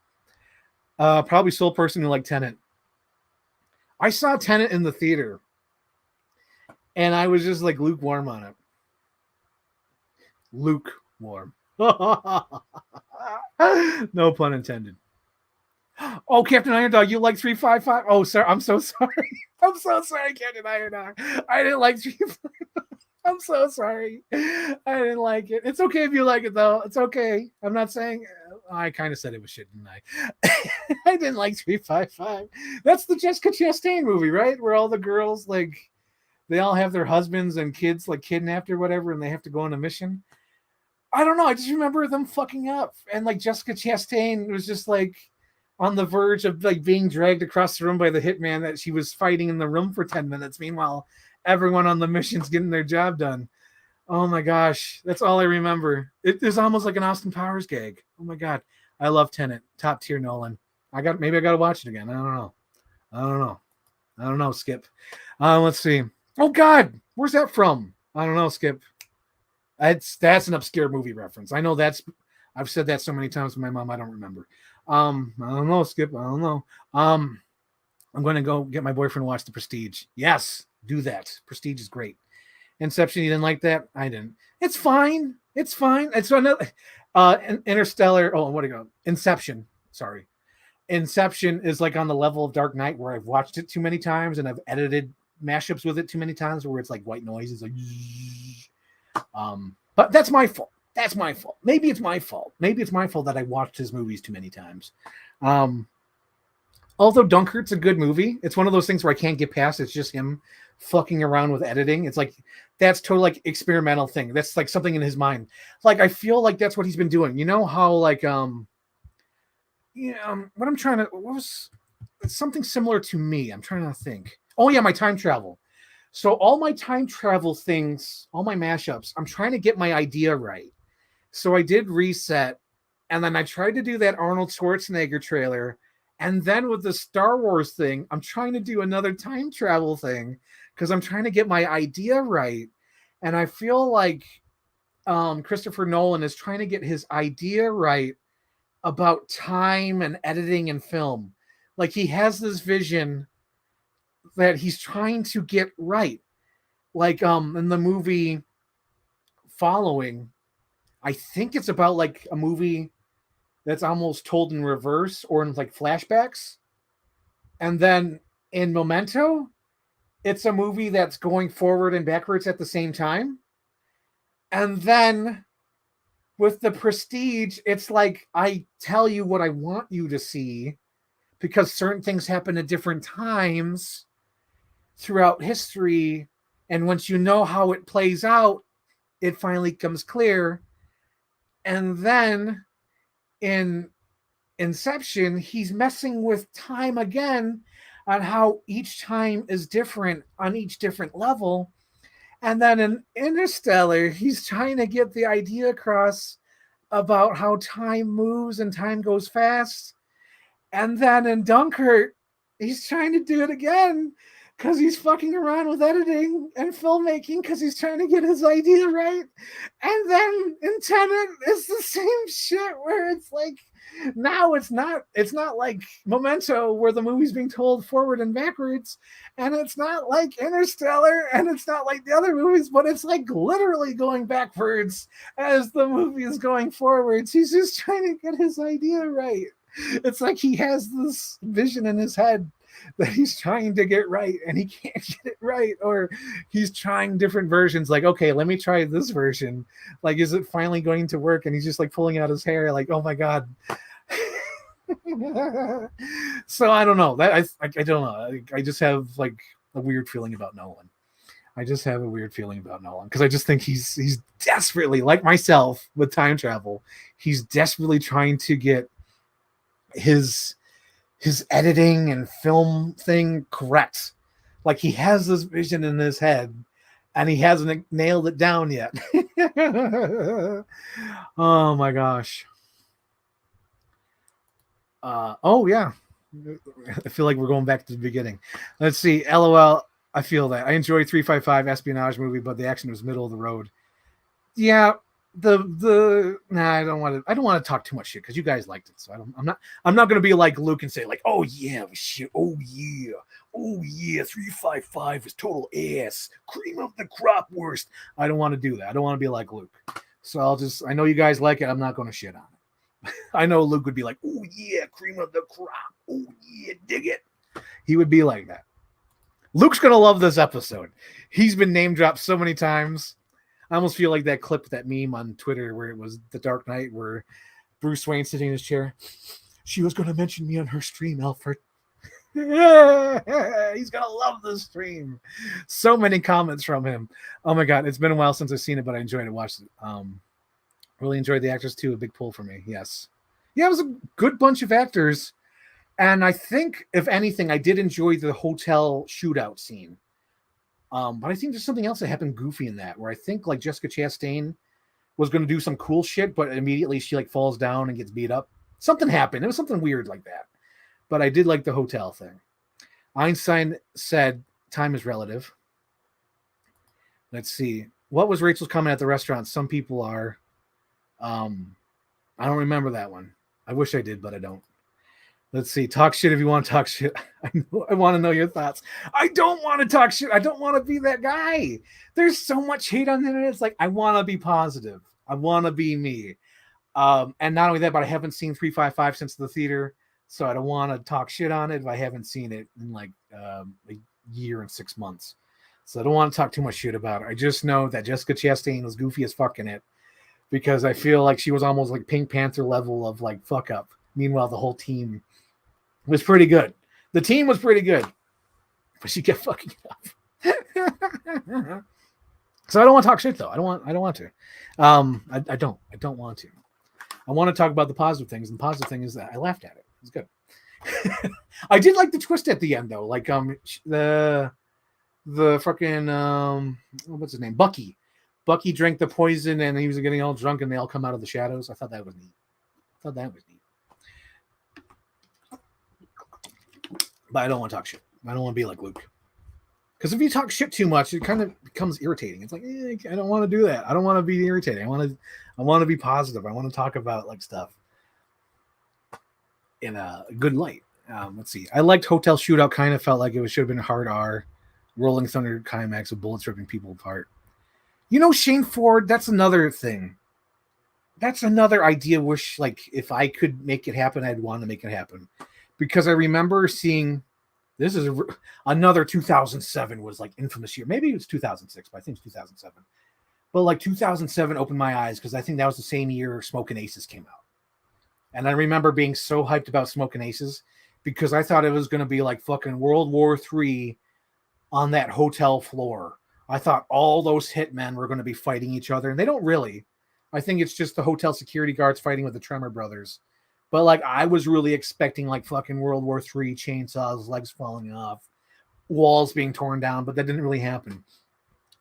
Probably sole person who liked Tenet. I saw Tenet in the theater, and I was just like lukewarm on it. Lukewarm. No pun intended. Oh, Captain Iron Dog, you like 355? Oh, sorry. I'm so sorry. I'm so sorry, Captain Iron Dog. I didn't like 355. I'm so sorry. I didn't like it. It's okay if you like it, though. It's okay. I'm not saying... I kind of said it was shit, didn't I? I didn't like 355. That's the Jessica Chastain movie, right? Where all the girls, like, they all have their husbands and kids, like, kidnapped or whatever, and they have to go on a mission. I don't know. I just remember them fucking up. And, like, Jessica Chastain was just, like, on the verge of, like, being dragged across the room by the hitman that she was fighting in the room for 10 minutes. Meanwhile, everyone on the mission's getting their job done. Oh my gosh, that's all I remember. It is almost like an Austin Powers gag. Oh my God, I love Tenet, top tier Nolan. Maybe I got to watch it again. I don't know. Skip. Let's see. Oh God, where's that from? I don't know. Skip. That's an obscure movie reference. I know I've said that so many times to my mom. I don't remember. I don't know. Skip. I don't know. I'm going to go get my boyfriend to watch The Prestige. Yes, do that. Prestige is great. Inception, you didn't like that? I didn't. It's fine. It's another Interstellar. Oh, what do you go? Inception. Sorry. Inception is like on the level of Dark Knight, where I've watched it too many times and I've edited mashups with it too many times, where it's like white noise. It's like, but that's my fault. That's my fault. Maybe it's my fault. Maybe it's my fault that I watched his movies too many times. Although Dunkirk's a good movie, it's one of those things where I can't get past. It's just him fucking around with editing. It's like that's totally like experimental thing. That's like something in his mind. Like I feel like that's what he's been doing. You know how like what I'm trying to what was something similar to me. I'm trying to think. Oh yeah, my time travel. So all my time travel things, all my mashups, I'm trying to get my idea right. So I did Reset, and then I tried to do that Arnold Schwarzenegger trailer. And then with the Star Wars thing, I'm trying to do another time travel thing because I'm trying to get my idea right. And I feel like Christopher Nolan is trying to get his idea right about time and editing and film. Like he has this vision that he's trying to get right. Like in the movie Following, I think it's about like a movie that's almost told in reverse or in like flashbacks. And then in Memento, it's a movie that's going forward and backwards at the same time. And then with The Prestige, it's like I tell you what I want you to see because certain things happen at different times throughout history. And once you know how it plays out, it finally comes clear. And then in Inception, he's messing with time again, on how each time is different on each different level. And then in Interstellar, he's trying to get the idea across about how time moves and time goes fast. And then in Dunkirk, he's trying to do it again because he's fucking around with editing and filmmaking because he's trying to get his idea right. And then in Tenet, it's the same shit where it's like now it's not like Memento where the movie's being told forward and backwards, and it's not like Interstellar, and it's not like the other movies, but it's like literally going backwards as the movie is going forwards. He's just trying to get his idea right. It's like he has this vision in his head that he's trying to get right and he can't get it right, or he's trying different versions, like, okay, let me try this version, like, is it finally going to work? And he's just like pulling out his hair like, oh my god. So I don't know that I don't know, I just have like a weird feeling about Nolan. I just have a weird feeling about Nolan because I just think he's desperately, like myself with time travel, he's desperately trying to get his editing and film thing correct. Like he has this vision in his head and he hasn't nailed it down yet. Oh my gosh. Oh yeah. I feel like we're going back to the beginning. Let's see. LOL. I feel that. I enjoyed 355 espionage movie, but the action was middle of the road. Yeah, I don't want to talk too much shit because you guys liked it, so I'm not gonna be like Luke and say like, oh yeah, shit, oh yeah, 355 is total ass, cream of the crop worst. I don't want to do that. I don't want to be like Luke, so I know you guys like it. I'm not gonna shit on it. I know Luke would be like, oh yeah, cream of the crop, oh yeah, dig it. He would be like that. Luke's gonna love this episode. He's been name dropped so many times. I almost feel like that clip, that meme on Twitter where it was The Dark Knight, where Bruce Wayne sitting in his chair. She was going to mention me on her stream, Alfred. He's going to love this stream. So many comments from him. Oh my God. It's been a while since I've seen it, but I enjoyed it. Watched it. Really enjoyed the actors too. A big pull for me. Yes. Yeah, it was a good bunch of actors. And I think, if anything, I did enjoy the hotel shootout scene. But I think there's something else that happened goofy in that, where I think like Jessica Chastain was going to do some cool shit, but immediately she like falls down and gets beat up. Something happened. It was something weird like that. But I did like the hotel thing. Einstein said time is relative. Let's see. What was Rachel's comment at the restaurant? Some people are. I don't remember that one. I wish I did, but I don't. Let's see. Talk shit if you want to talk shit. I want to know your thoughts. I don't want to talk shit. I don't want to be that guy. There's so much hate on the internet. It's like, I want to be positive. I want to be me. And not only that, but I haven't seen 355 since the theater, so I don't want to talk shit on it if I haven't seen it in like a year and 6 months. So I don't want to talk too much shit about it. I just know that Jessica Chastain was goofy as fuck in it, because I feel like she was almost like Pink Panther level of like fuck up. Meanwhile, the whole team was pretty good. The team was pretty good, but she kept fucking up. So I don't want to talk shit though. I don't want to. I don't want to. I want to talk about the positive things, and the positive thing is that I laughed at it. It was good. I did like the twist at the end though. Like the fucking what's his name? Bucky. Bucky drank the poison and he was getting all drunk and they all come out of the shadows. I thought that was neat. But I don't want to talk shit. I don't want to be like Luke. Because if you talk shit too much, it kind of becomes irritating. It's like, I don't want to do that. I don't want to be irritating. I want to be positive. I want to talk about like stuff in a good light. Let's see. I liked Hotel Shootout. Kind of felt like it should have been a hard R. Rolling Thunder climax with bullets ripping people apart. You know, Shane Ford, that's another thing. That's another idea. Wish, like, if I could make it happen, I'd want to make it happen. Because I remember seeing, this is another 2007 was like infamous year. Maybe it was 2006, but I think it's 2007. But like 2007 opened my eyes because I think that was the same year Smokin' Aces came out. And I remember being so hyped about Smokin' Aces because I thought it was going to be like fucking World War III on that hotel floor. I thought all those hitmen were going to be fighting each other, and they don't really. I think it's just the hotel security guards fighting with the Tremor brothers. But like I was really expecting like fucking World War III, chainsaws, legs falling off, walls being torn down, but that didn't really happen.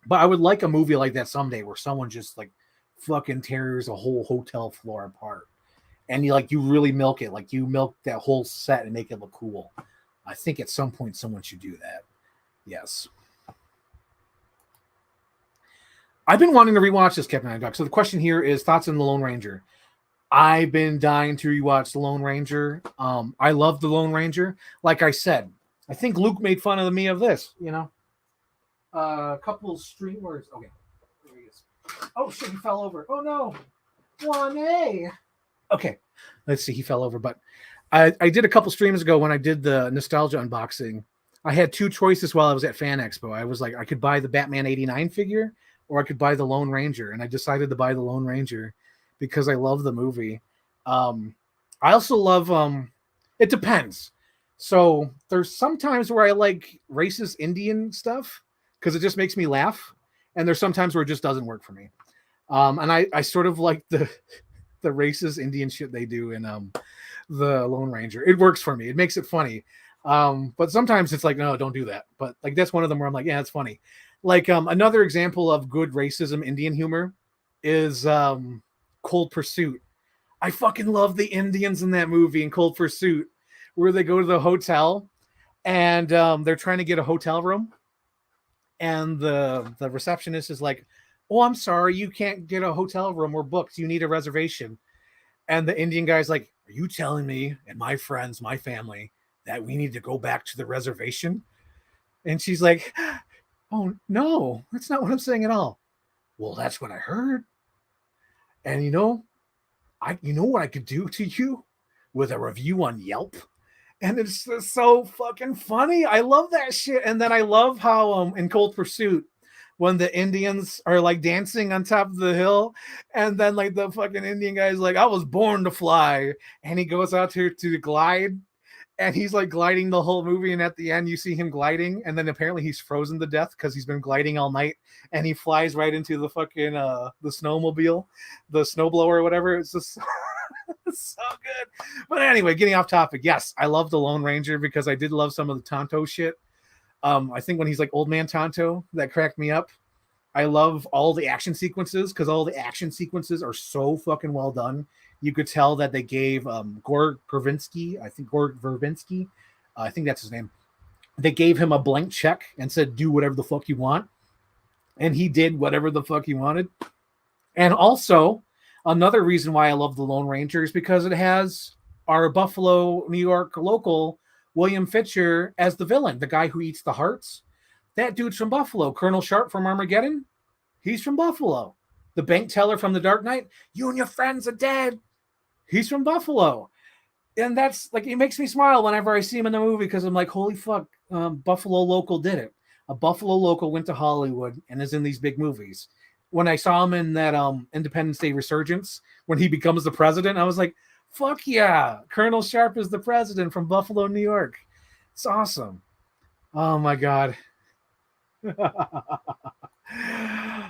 But I would like a movie like that someday where someone just like fucking tears a whole hotel floor apart. And you really milk it. Like you milk that whole set and make it look cool. I think at some point someone should do that. Yes. I've been wanting to rewatch this Captain Dog. So the question here is thoughts on the Lone Ranger. I've been dying to rewatch the Lone Ranger. I love the Lone Ranger. Like I said, I think Luke made fun of me of this, a couple streamers. Okay. There he is. Oh shit, he fell over. Oh no. 1A. Okay. Let's see, he fell over. But I did a couple streams ago when I did the nostalgia unboxing. I had two choices while I was at Fan Expo. I was like, I could buy the Batman 89 figure or I could buy the Lone Ranger. And I decided to buy the Lone Ranger because I love the movie. I also love, it depends. So there's sometimes where I like racist Indian stuff because it just makes me laugh. And there's sometimes where it just doesn't work for me. And I sort of like the racist Indian shit they do in the Lone Ranger. It works for me. It makes it funny. But sometimes it's like, no, don't do that. But like that's one of them where I'm like, yeah, it's funny. Like another example of good racism Indian humor is Cold Pursuit. I fucking love the Indians in that movie in Cold Pursuit, where they go to the hotel and they're trying to get a hotel room, and the receptionist is like, "Oh, I'm sorry, you can't get a hotel room. We're booked. You need a reservation." And the Indian guy's like, "Are you telling me and my friends, my family, that we need to go back to the reservation?" And she's like, "Oh no, that's not what I'm saying at all." "Well, that's what I heard. And you know what I could do to you with a review on Yelp?" And it's just so fucking funny. I love that shit. And then I love how in Cold Pursuit, when the Indians are like dancing on top of the hill, and then like the fucking Indian guy's like, "I was born to fly," and he goes out here to glide, and he's like gliding the whole movie, and at the end you see him gliding, and then apparently he's frozen to death because he's been gliding all night, and he flies right into the fucking the snowmobile, the snowblower or whatever. It's just it's so good. But anyway, getting off topic. Yes, I love the Lone Ranger because I did love some of the Tonto shit. I think when he's like Old Man Tonto, that cracked me up. I love all the action sequences because all the action sequences are so fucking well done. You could tell that they gave Gore Verbinski, I think that's his name. They gave him a blank check and said, "Do whatever the fuck you want." And he did whatever the fuck he wanted. And also, another reason why I love the Lone Ranger is because it has our Buffalo, New York local, William Fitcher, as the villain, the guy who eats the hearts. That dude's from Buffalo. Colonel Sharp from Armageddon, he's from Buffalo. The bank teller from The Dark Knight, "You and your friends are dead," he's from Buffalo. And that's like, it makes me smile whenever I see him in the movie because I'm like, holy fuck, Buffalo local did it. A Buffalo local went to Hollywood and is in these big movies. When I saw him in that Independence Day Resurgence, when he becomes the president, I was like, fuck yeah, Colonel Sharp is the president from Buffalo, New York. It's awesome. Oh my God.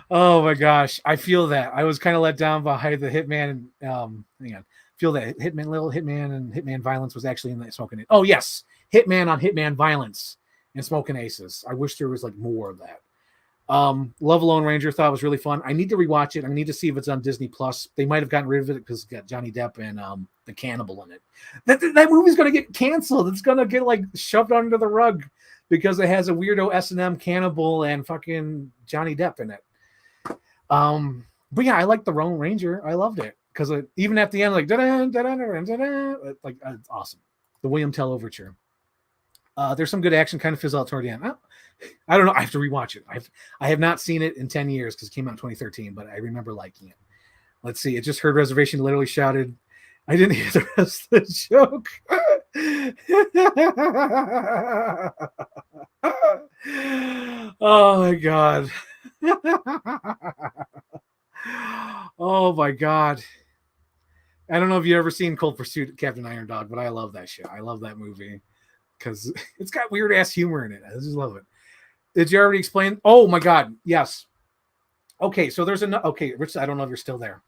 Oh my gosh. I feel that. I was kind of let down by the Hitman. Hang on. Feel that Little Hitman and Hitman Violence was actually in the Smoking Aces. Oh, yes. Hitman on Hitman Violence and Smoking Aces. I wish there was like more of that. Love Lone Ranger, thought it was really fun. I need to rewatch it. I need to see if it's on Disney Plus. They might have gotten rid of it because it's got Johnny Depp and the cannibal in it. That movie's gonna get canceled. It's gonna get like shoved under the rug because it has a weirdo S&M cannibal and fucking Johnny Depp in it. But yeah, I like the Lone Ranger. I loved it because even at the end, like it's awesome. The William Tell overture. There's some good action, kind of fizzle out toward the end. I don't know. I have to rewatch it. I have not seen it in 10 years because it came out in 2013, but I remember liking it. Let's see. It just heard reservation literally shouted. I didn't hear the rest of the joke. Oh my God. Oh my God. I don't know if you've ever seen Cold Pursuit, Captain Iron Dog, but I love that shit. I love that movie because it's got weird ass humor in it. I just love it. Did you already explain? Oh my God. Yes. Okay. So there's okay, Rich, I don't know if you're still there.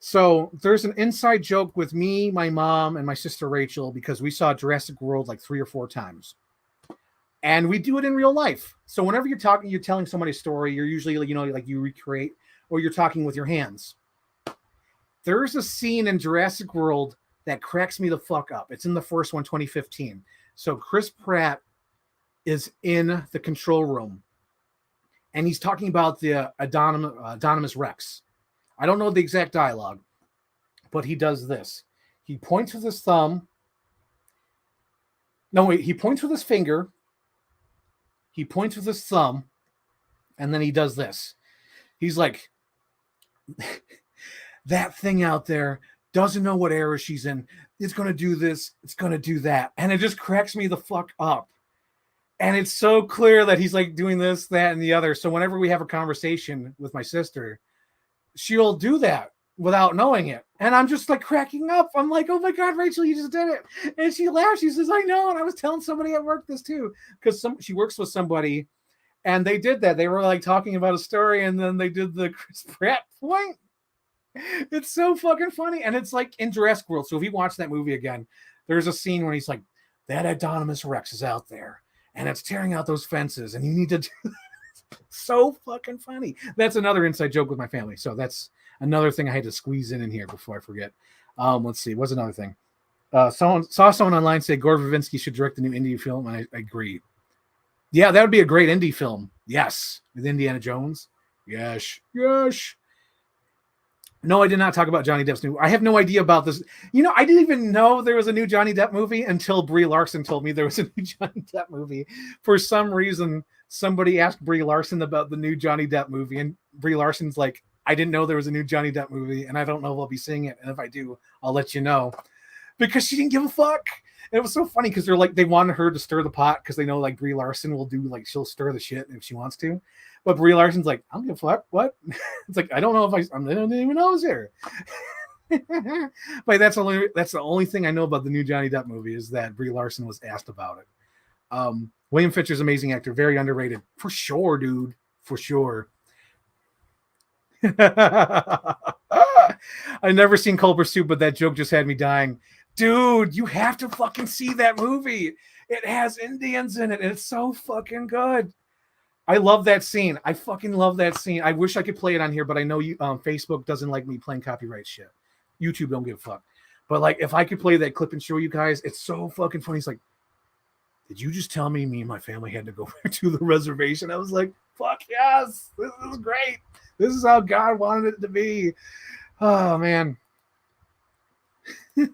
So there's an inside joke with me, my mom, and my sister Rachel because we saw Jurassic World like 3 or 4 times. And we do it in real life. So whenever you're talking, you're telling somebody a story, you're usually, like you recreate, or you're talking with your hands. There's a scene in Jurassic World that cracks me the fuck up. It's in the first one, 2015. So Chris Pratt is in the control room and he's talking about the Adonis Rex. I don't know the exact dialogue, but he does this. He points with his thumb. No, wait, he points with his finger. He points with his thumb, and then he does this. He's like, that thing out there doesn't know what era she's in. It's going to do this. It's going to do that. And it just cracks me the fuck up. And it's so clear that he's like doing this, that, and the other. So whenever we have a conversation with my sister, she'll do that without knowing it. And I'm just like cracking up. I'm like, oh my God, Rachel, you just did it. And she laughs. She says, I know. And I was telling somebody at work this too, because she works with somebody and they did that. They were like talking about a story and then they did the Chris Pratt point. It's so fucking funny. And it's like in Jurassic World. So if you watch that movie again, there's a scene where he's like, that Adonis Rex is out there and it's tearing out those fences and you need to do so fucking funny. That's another inside joke with my family. So that's another thing I had to squeeze in here before I forget. Let's see. What's another thing? Someone online say Gore Verbinski should direct the new indie film, and I agree. Yeah, that would be a great indie film. Yes. With Indiana Jones. Yes. Yes. No, I did not talk about Johnny Depp's new. I have no idea about this. I didn't even know there was a new Johnny Depp movie until Brie Larson told me there was a new Johnny Depp movie. For some reason, somebody asked Brie Larson about the new Johnny Depp movie, and Brie Larson's like, I didn't know there was a new Johnny Depp movie, and I don't know if I'll be seeing it. And if I do, I'll let you know. Because she didn't give a fuck. And it was so funny because they wanted her to stir the pot because they know like Brie Larson will do she'll stir the shit if she wants to. But Brie Larson's like, I don't give a fuck. What? It's like, I don't know if I don't even know I was here. But that's the only thing I know about the new Johnny Depp movie is that Brie Larson was asked about it. William Fichtner's an amazing actor, very underrated. For sure, dude. For sure. I've never seen Cold Pursuit, but that joke just had me dying. Dude, you have to fucking see that movie. It has Indians in it, and it's so fucking good. I love that scene. I fucking love that scene. I wish I could play it on here, but I know you Facebook doesn't like me playing copyright shit. YouTube don't give a fuck. But like, if I could play that clip and show you guys, it's so fucking funny. It's like, did you just tell me and my family had to go to the reservation? I was like, fuck yes, this is great. This is how God wanted it to be. Oh man. He's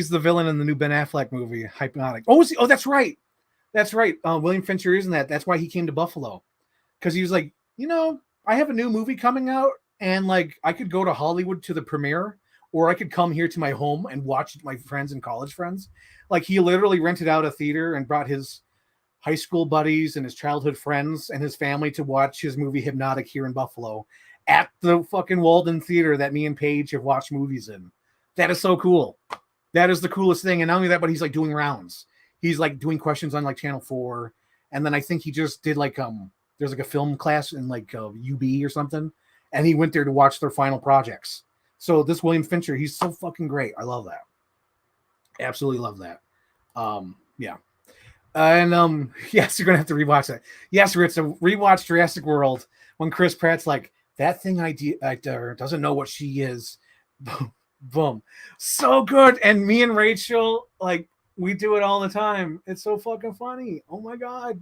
the villain in the new Ben Affleck movie, Hypnotic. Oh, that's right. That's right. William Fincher isn't that. That's why he came to Buffalo. Because he was like, I have a new movie coming out, and like I could go to Hollywood to the premiere, or I could come here to my home and watch it with my friends and college friends. Like he literally rented out a theater and brought his high school buddies and his childhood friends and his family to watch his movie Hypnotic here in Buffalo at the fucking Walden Theater that me and Paige have watched movies in. That is so cool. That is the coolest thing. And not only that, but he's like doing rounds. He's like doing questions on like Channel 4. And then I think he just did like, there's like a film class in like UB or something. And he went there to watch their final projects. So this William Fincher, he's so fucking great. I love that. Absolutely love that. Yeah. And yes, you're gonna have to rewatch that. Yes, Ritz, so rewatch Jurassic World when Chris Pratt's like, that thing doesn't know what she is. Boom, boom. So good. And me and Rachel, like, we do it all the time. It's so fucking funny. Oh my God.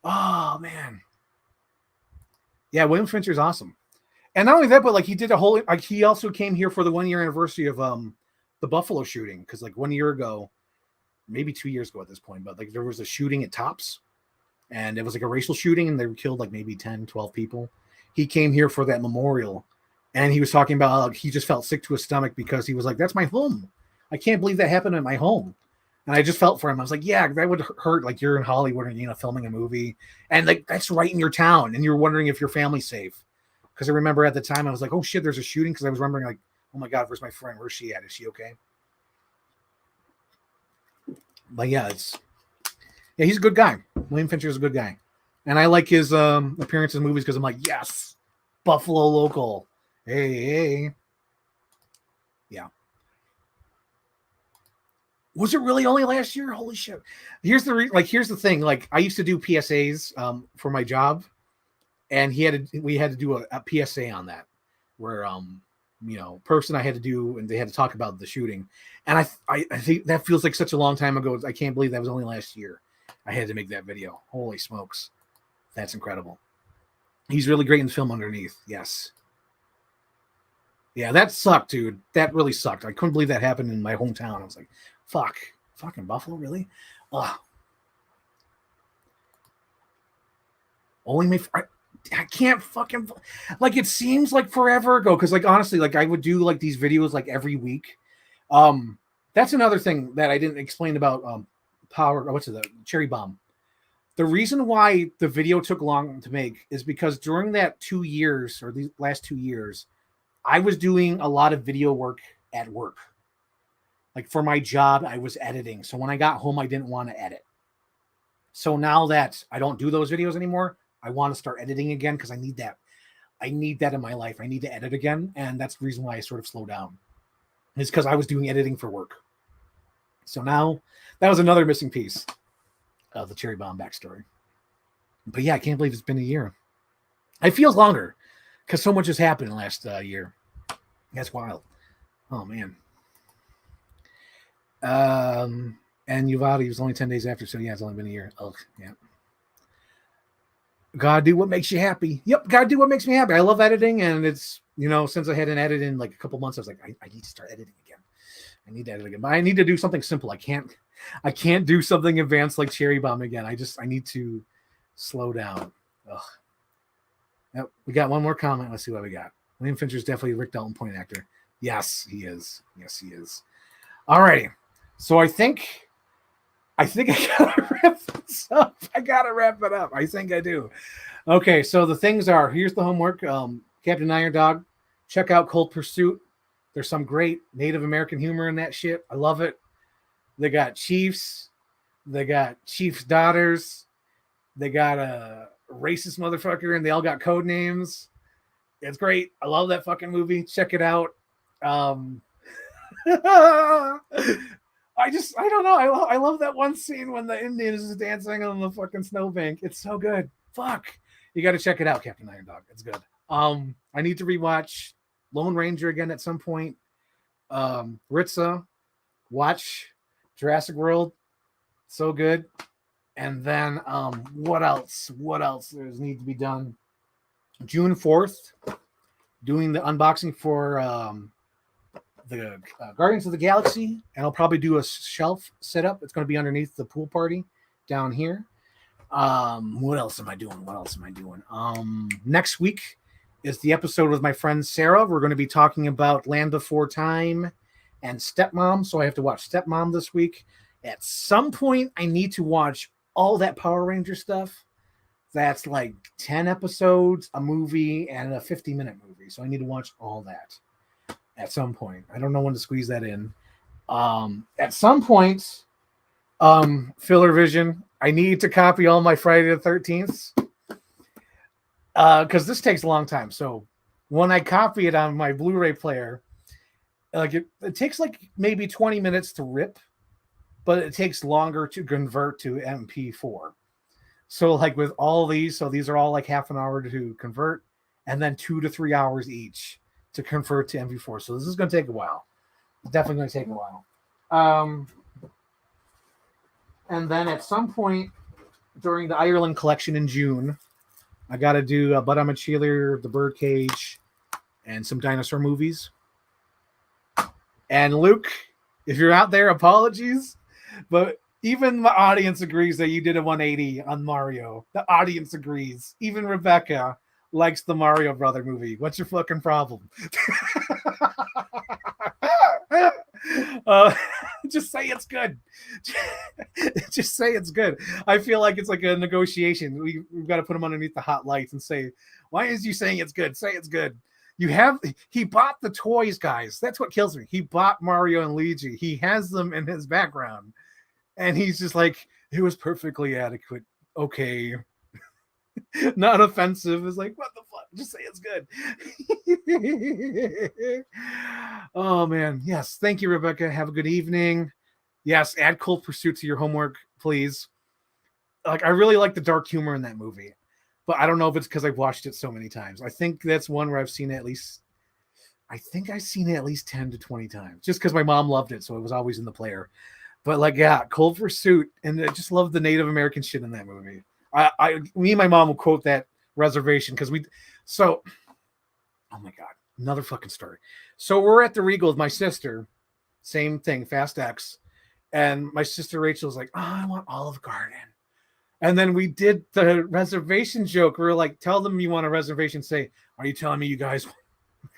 Oh man. Yeah, William Fincher's awesome. And not only that, but like he did a whole like he also came here for the 1 year anniversary of the Buffalo shooting, because like 1 year ago, maybe 2 years ago at this point, but like there was a shooting at Tops and it was like a racial shooting and they killed like maybe 10, 12 people. He came here for that memorial and he was talking about how like, he just felt sick to his stomach because he was like, that's my home. I can't believe that happened at my home. And I just felt for him. I was like, yeah, that would hurt. Like you're in Hollywood and, filming a movie and like, that's right in your town. And you're wondering if your family's safe. Cause I remember at the time I was like, oh shit, there's a shooting. Cause I was remembering like, oh my God, where's my friend? Where's she at? Is she okay? But yeah, he's a good guy. William Fincher is a good guy. And I like his appearances in movies because I'm like, yes, Buffalo local. Hey. Yeah. Was it really only last year? Holy shit! Here's the thing. Like, I used to do PSAs for my job, and we had to do a PSA on that, where person I had to do, and they had to talk about the shooting, and I think that feels like such a long time ago. I can't believe that was only last year. I had to make that video. Holy smokes, that's incredible. He's really great in the film Underneath. Yes. Yeah, that sucked, dude. That really sucked. I couldn't believe that happened in my hometown. I was like, fuck. Fucking Buffalo, really? Ugh. Only my... I can't fucking... Like, it seems like forever ago, because, like, honestly, like, I would do, like, these videos, like, every week. That's another thing that I didn't explain about the Cherry Bomb. The reason why the video took long to make is because during that 2 years, or these last 2 years, I was doing a lot of video work at work. Like, for my job, I was editing. So when I got home, I didn't want to edit. So now that I don't do those videos anymore, I want to start editing again, because I need that. I need that in my life. I need to edit again. And that's the reason why I sort of slowed down. Is because I was doing editing for work. So now that was another missing piece of the Cherry Bomb backstory. But yeah, I can't believe it's been a year. It feels longer, because so much has happened in the last year. That's wild. Oh, man. And Uvalde was only 10 days after, so yeah, it's only been a year. Oh, yeah. Gotta do what makes you happy. Yep, gotta do what makes me happy. I love editing, and it's, since I hadn't edited in like a couple months, I was like, I need to start editing again. I need to edit again. But I need to do something simple. I can't do something advanced like Cherry Bomb again. I need to slow down. Ugh. Yep, we got one more comment. Let's see what we got. William Fincher's definitely a Rick Dalton point actor. Yes, he is. Yes, he is. All righty. So I think I gotta wrap this up. I gotta wrap it up. I think I do. Okay, so the things are, here's the homework. Captain Iron Dog, check out Cold Pursuit. There's some great Native American humor in that shit. I love it. They got chiefs. They got chiefs' daughters. They got a racist motherfucker, and they all got code names. It's great. I love that fucking movie. Check it out. I don't know. I love that one scene when the Indian is dancing on the fucking snowbank. It's so good. Fuck. You got to check it out, Captain Iron Dog. It's good. I need to rewatch Lone Ranger again at some point. Ritza, watch Jurassic World. So good. And then what else? What else there's need to be done? June 4th, doing the unboxing for the Guardians of the Galaxy, and I'll probably do a shelf setup. It's going to be underneath the pool party down here. What else am I doing? Next week is the episode with my friend Sarah. We're going to be talking about Land Before Time and Stepmom. So I have to watch Stepmom this week. At some point, I need to watch all that Power Ranger stuff. That's like 10 episodes, a movie, and a 50-minute movie. So I need to watch all that at some point. I don't know when to squeeze that in. At some point, Filler Vision, I need to copy all my Friday the 13th. Because this takes a long time. So when I copy it on my Blu-ray player, like it takes like maybe 20 minutes to rip, but it takes longer to convert to MP4. So like with all these, so these are all like half an hour to convert, and then 2 to 3 hours each to convert to MP4. So this is going to take a while. It's definitely going to take a while. And then at some point during the Ireland collection in June, I got to do But I'm a Cheerleader, The Birdcage, and some dinosaur movies. And Luke, if you're out there, apologies, but even the audience agrees that you did a 180 on Mario. The audience agrees. Even Rebecca likes the Mario Brother movie. What's your fucking problem? Just say it's good. Just say it's good. I feel like it's like a negotiation. We've got to put him underneath the hot lights and say, why is you saying it's good? Say it's good. He bought the toys, guys. That's what kills me. He bought Mario and Luigi. He has them in his background. And he's just like, it was perfectly adequate. Okay. Not offensive. It's like, what the fuck? Just say it's good. Oh man. Yes. Thank you, Rebecca. Have a good evening. Yes, add Cold Pursuit to your homework, please. Like, I really like the dark humor in that movie, but I don't know if it's because I've watched it so many times. I think that's one where I've seen it at least. I think I've seen it at least 10 to 20 times, just because my mom loved it, so it was always in the player. But like, yeah, Cold Pursuit, and I just love the Native American shit in that movie. Me and my mom will quote that reservation because oh my god, another fucking story. So we're at the Regal with my sister, same thing, Fast X, and my sister Rachel's like, oh, I want Olive Garden. And then we did the reservation joke. We were like, tell them you want a reservation. Say, are you telling me you guys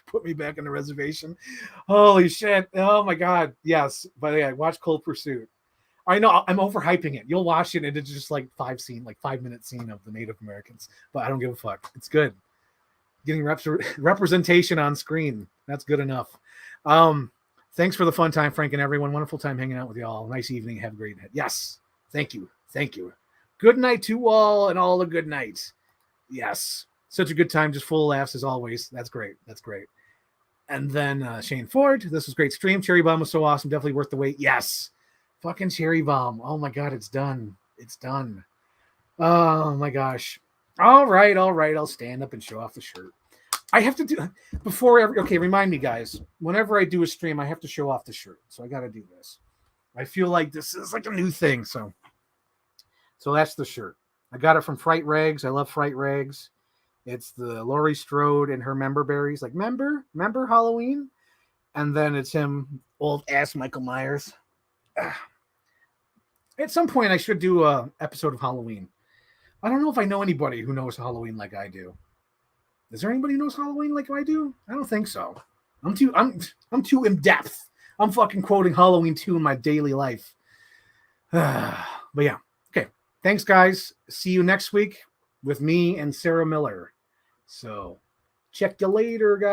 put me back on the reservation? Holy shit. Oh my God. Yes. But yeah, watch Cold Pursuit. I know I'm overhyping it. You'll watch it and it's just like 5-minute scene of the Native Americans. But I don't give a fuck. It's good. Getting representation on screen. That's good enough. Thanks for the fun time, Frank and everyone. Wonderful time hanging out with y'all. Nice evening. Have a great night. Yes. Thank you. Thank you. Good night to all and all a good night. Yes. Such a good time. Just full of laughs as always. That's great. That's great. And then Shane Ford. This was great stream. Cherry Bomb was so awesome. Definitely worth the wait. Yes. Fucking Cherry Bomb. Oh my God. It's done. It's done. Oh my gosh. All right. All right. I'll stand up and show off the shirt. I have to do okay. Remind me, guys, whenever I do a stream, I have to show off the shirt. So I got to do this. I feel like this is like a new thing. So that's the shirt. I got it from Fright Rags. I love Fright Rags. It's the Laurie Strode and her member berries. Like, remember Halloween? And then it's him, old ass Michael Myers. At some point, I should do an episode of Halloween. I don't know if I know anybody who knows Halloween like I do. Is there anybody who knows Halloween like I do? I don't think so. I'm too in depth. I'm fucking quoting Halloween 2 in my daily life. But yeah. Okay. Thanks, guys. See you next week with me and Sarah Miller. So check you later, guys.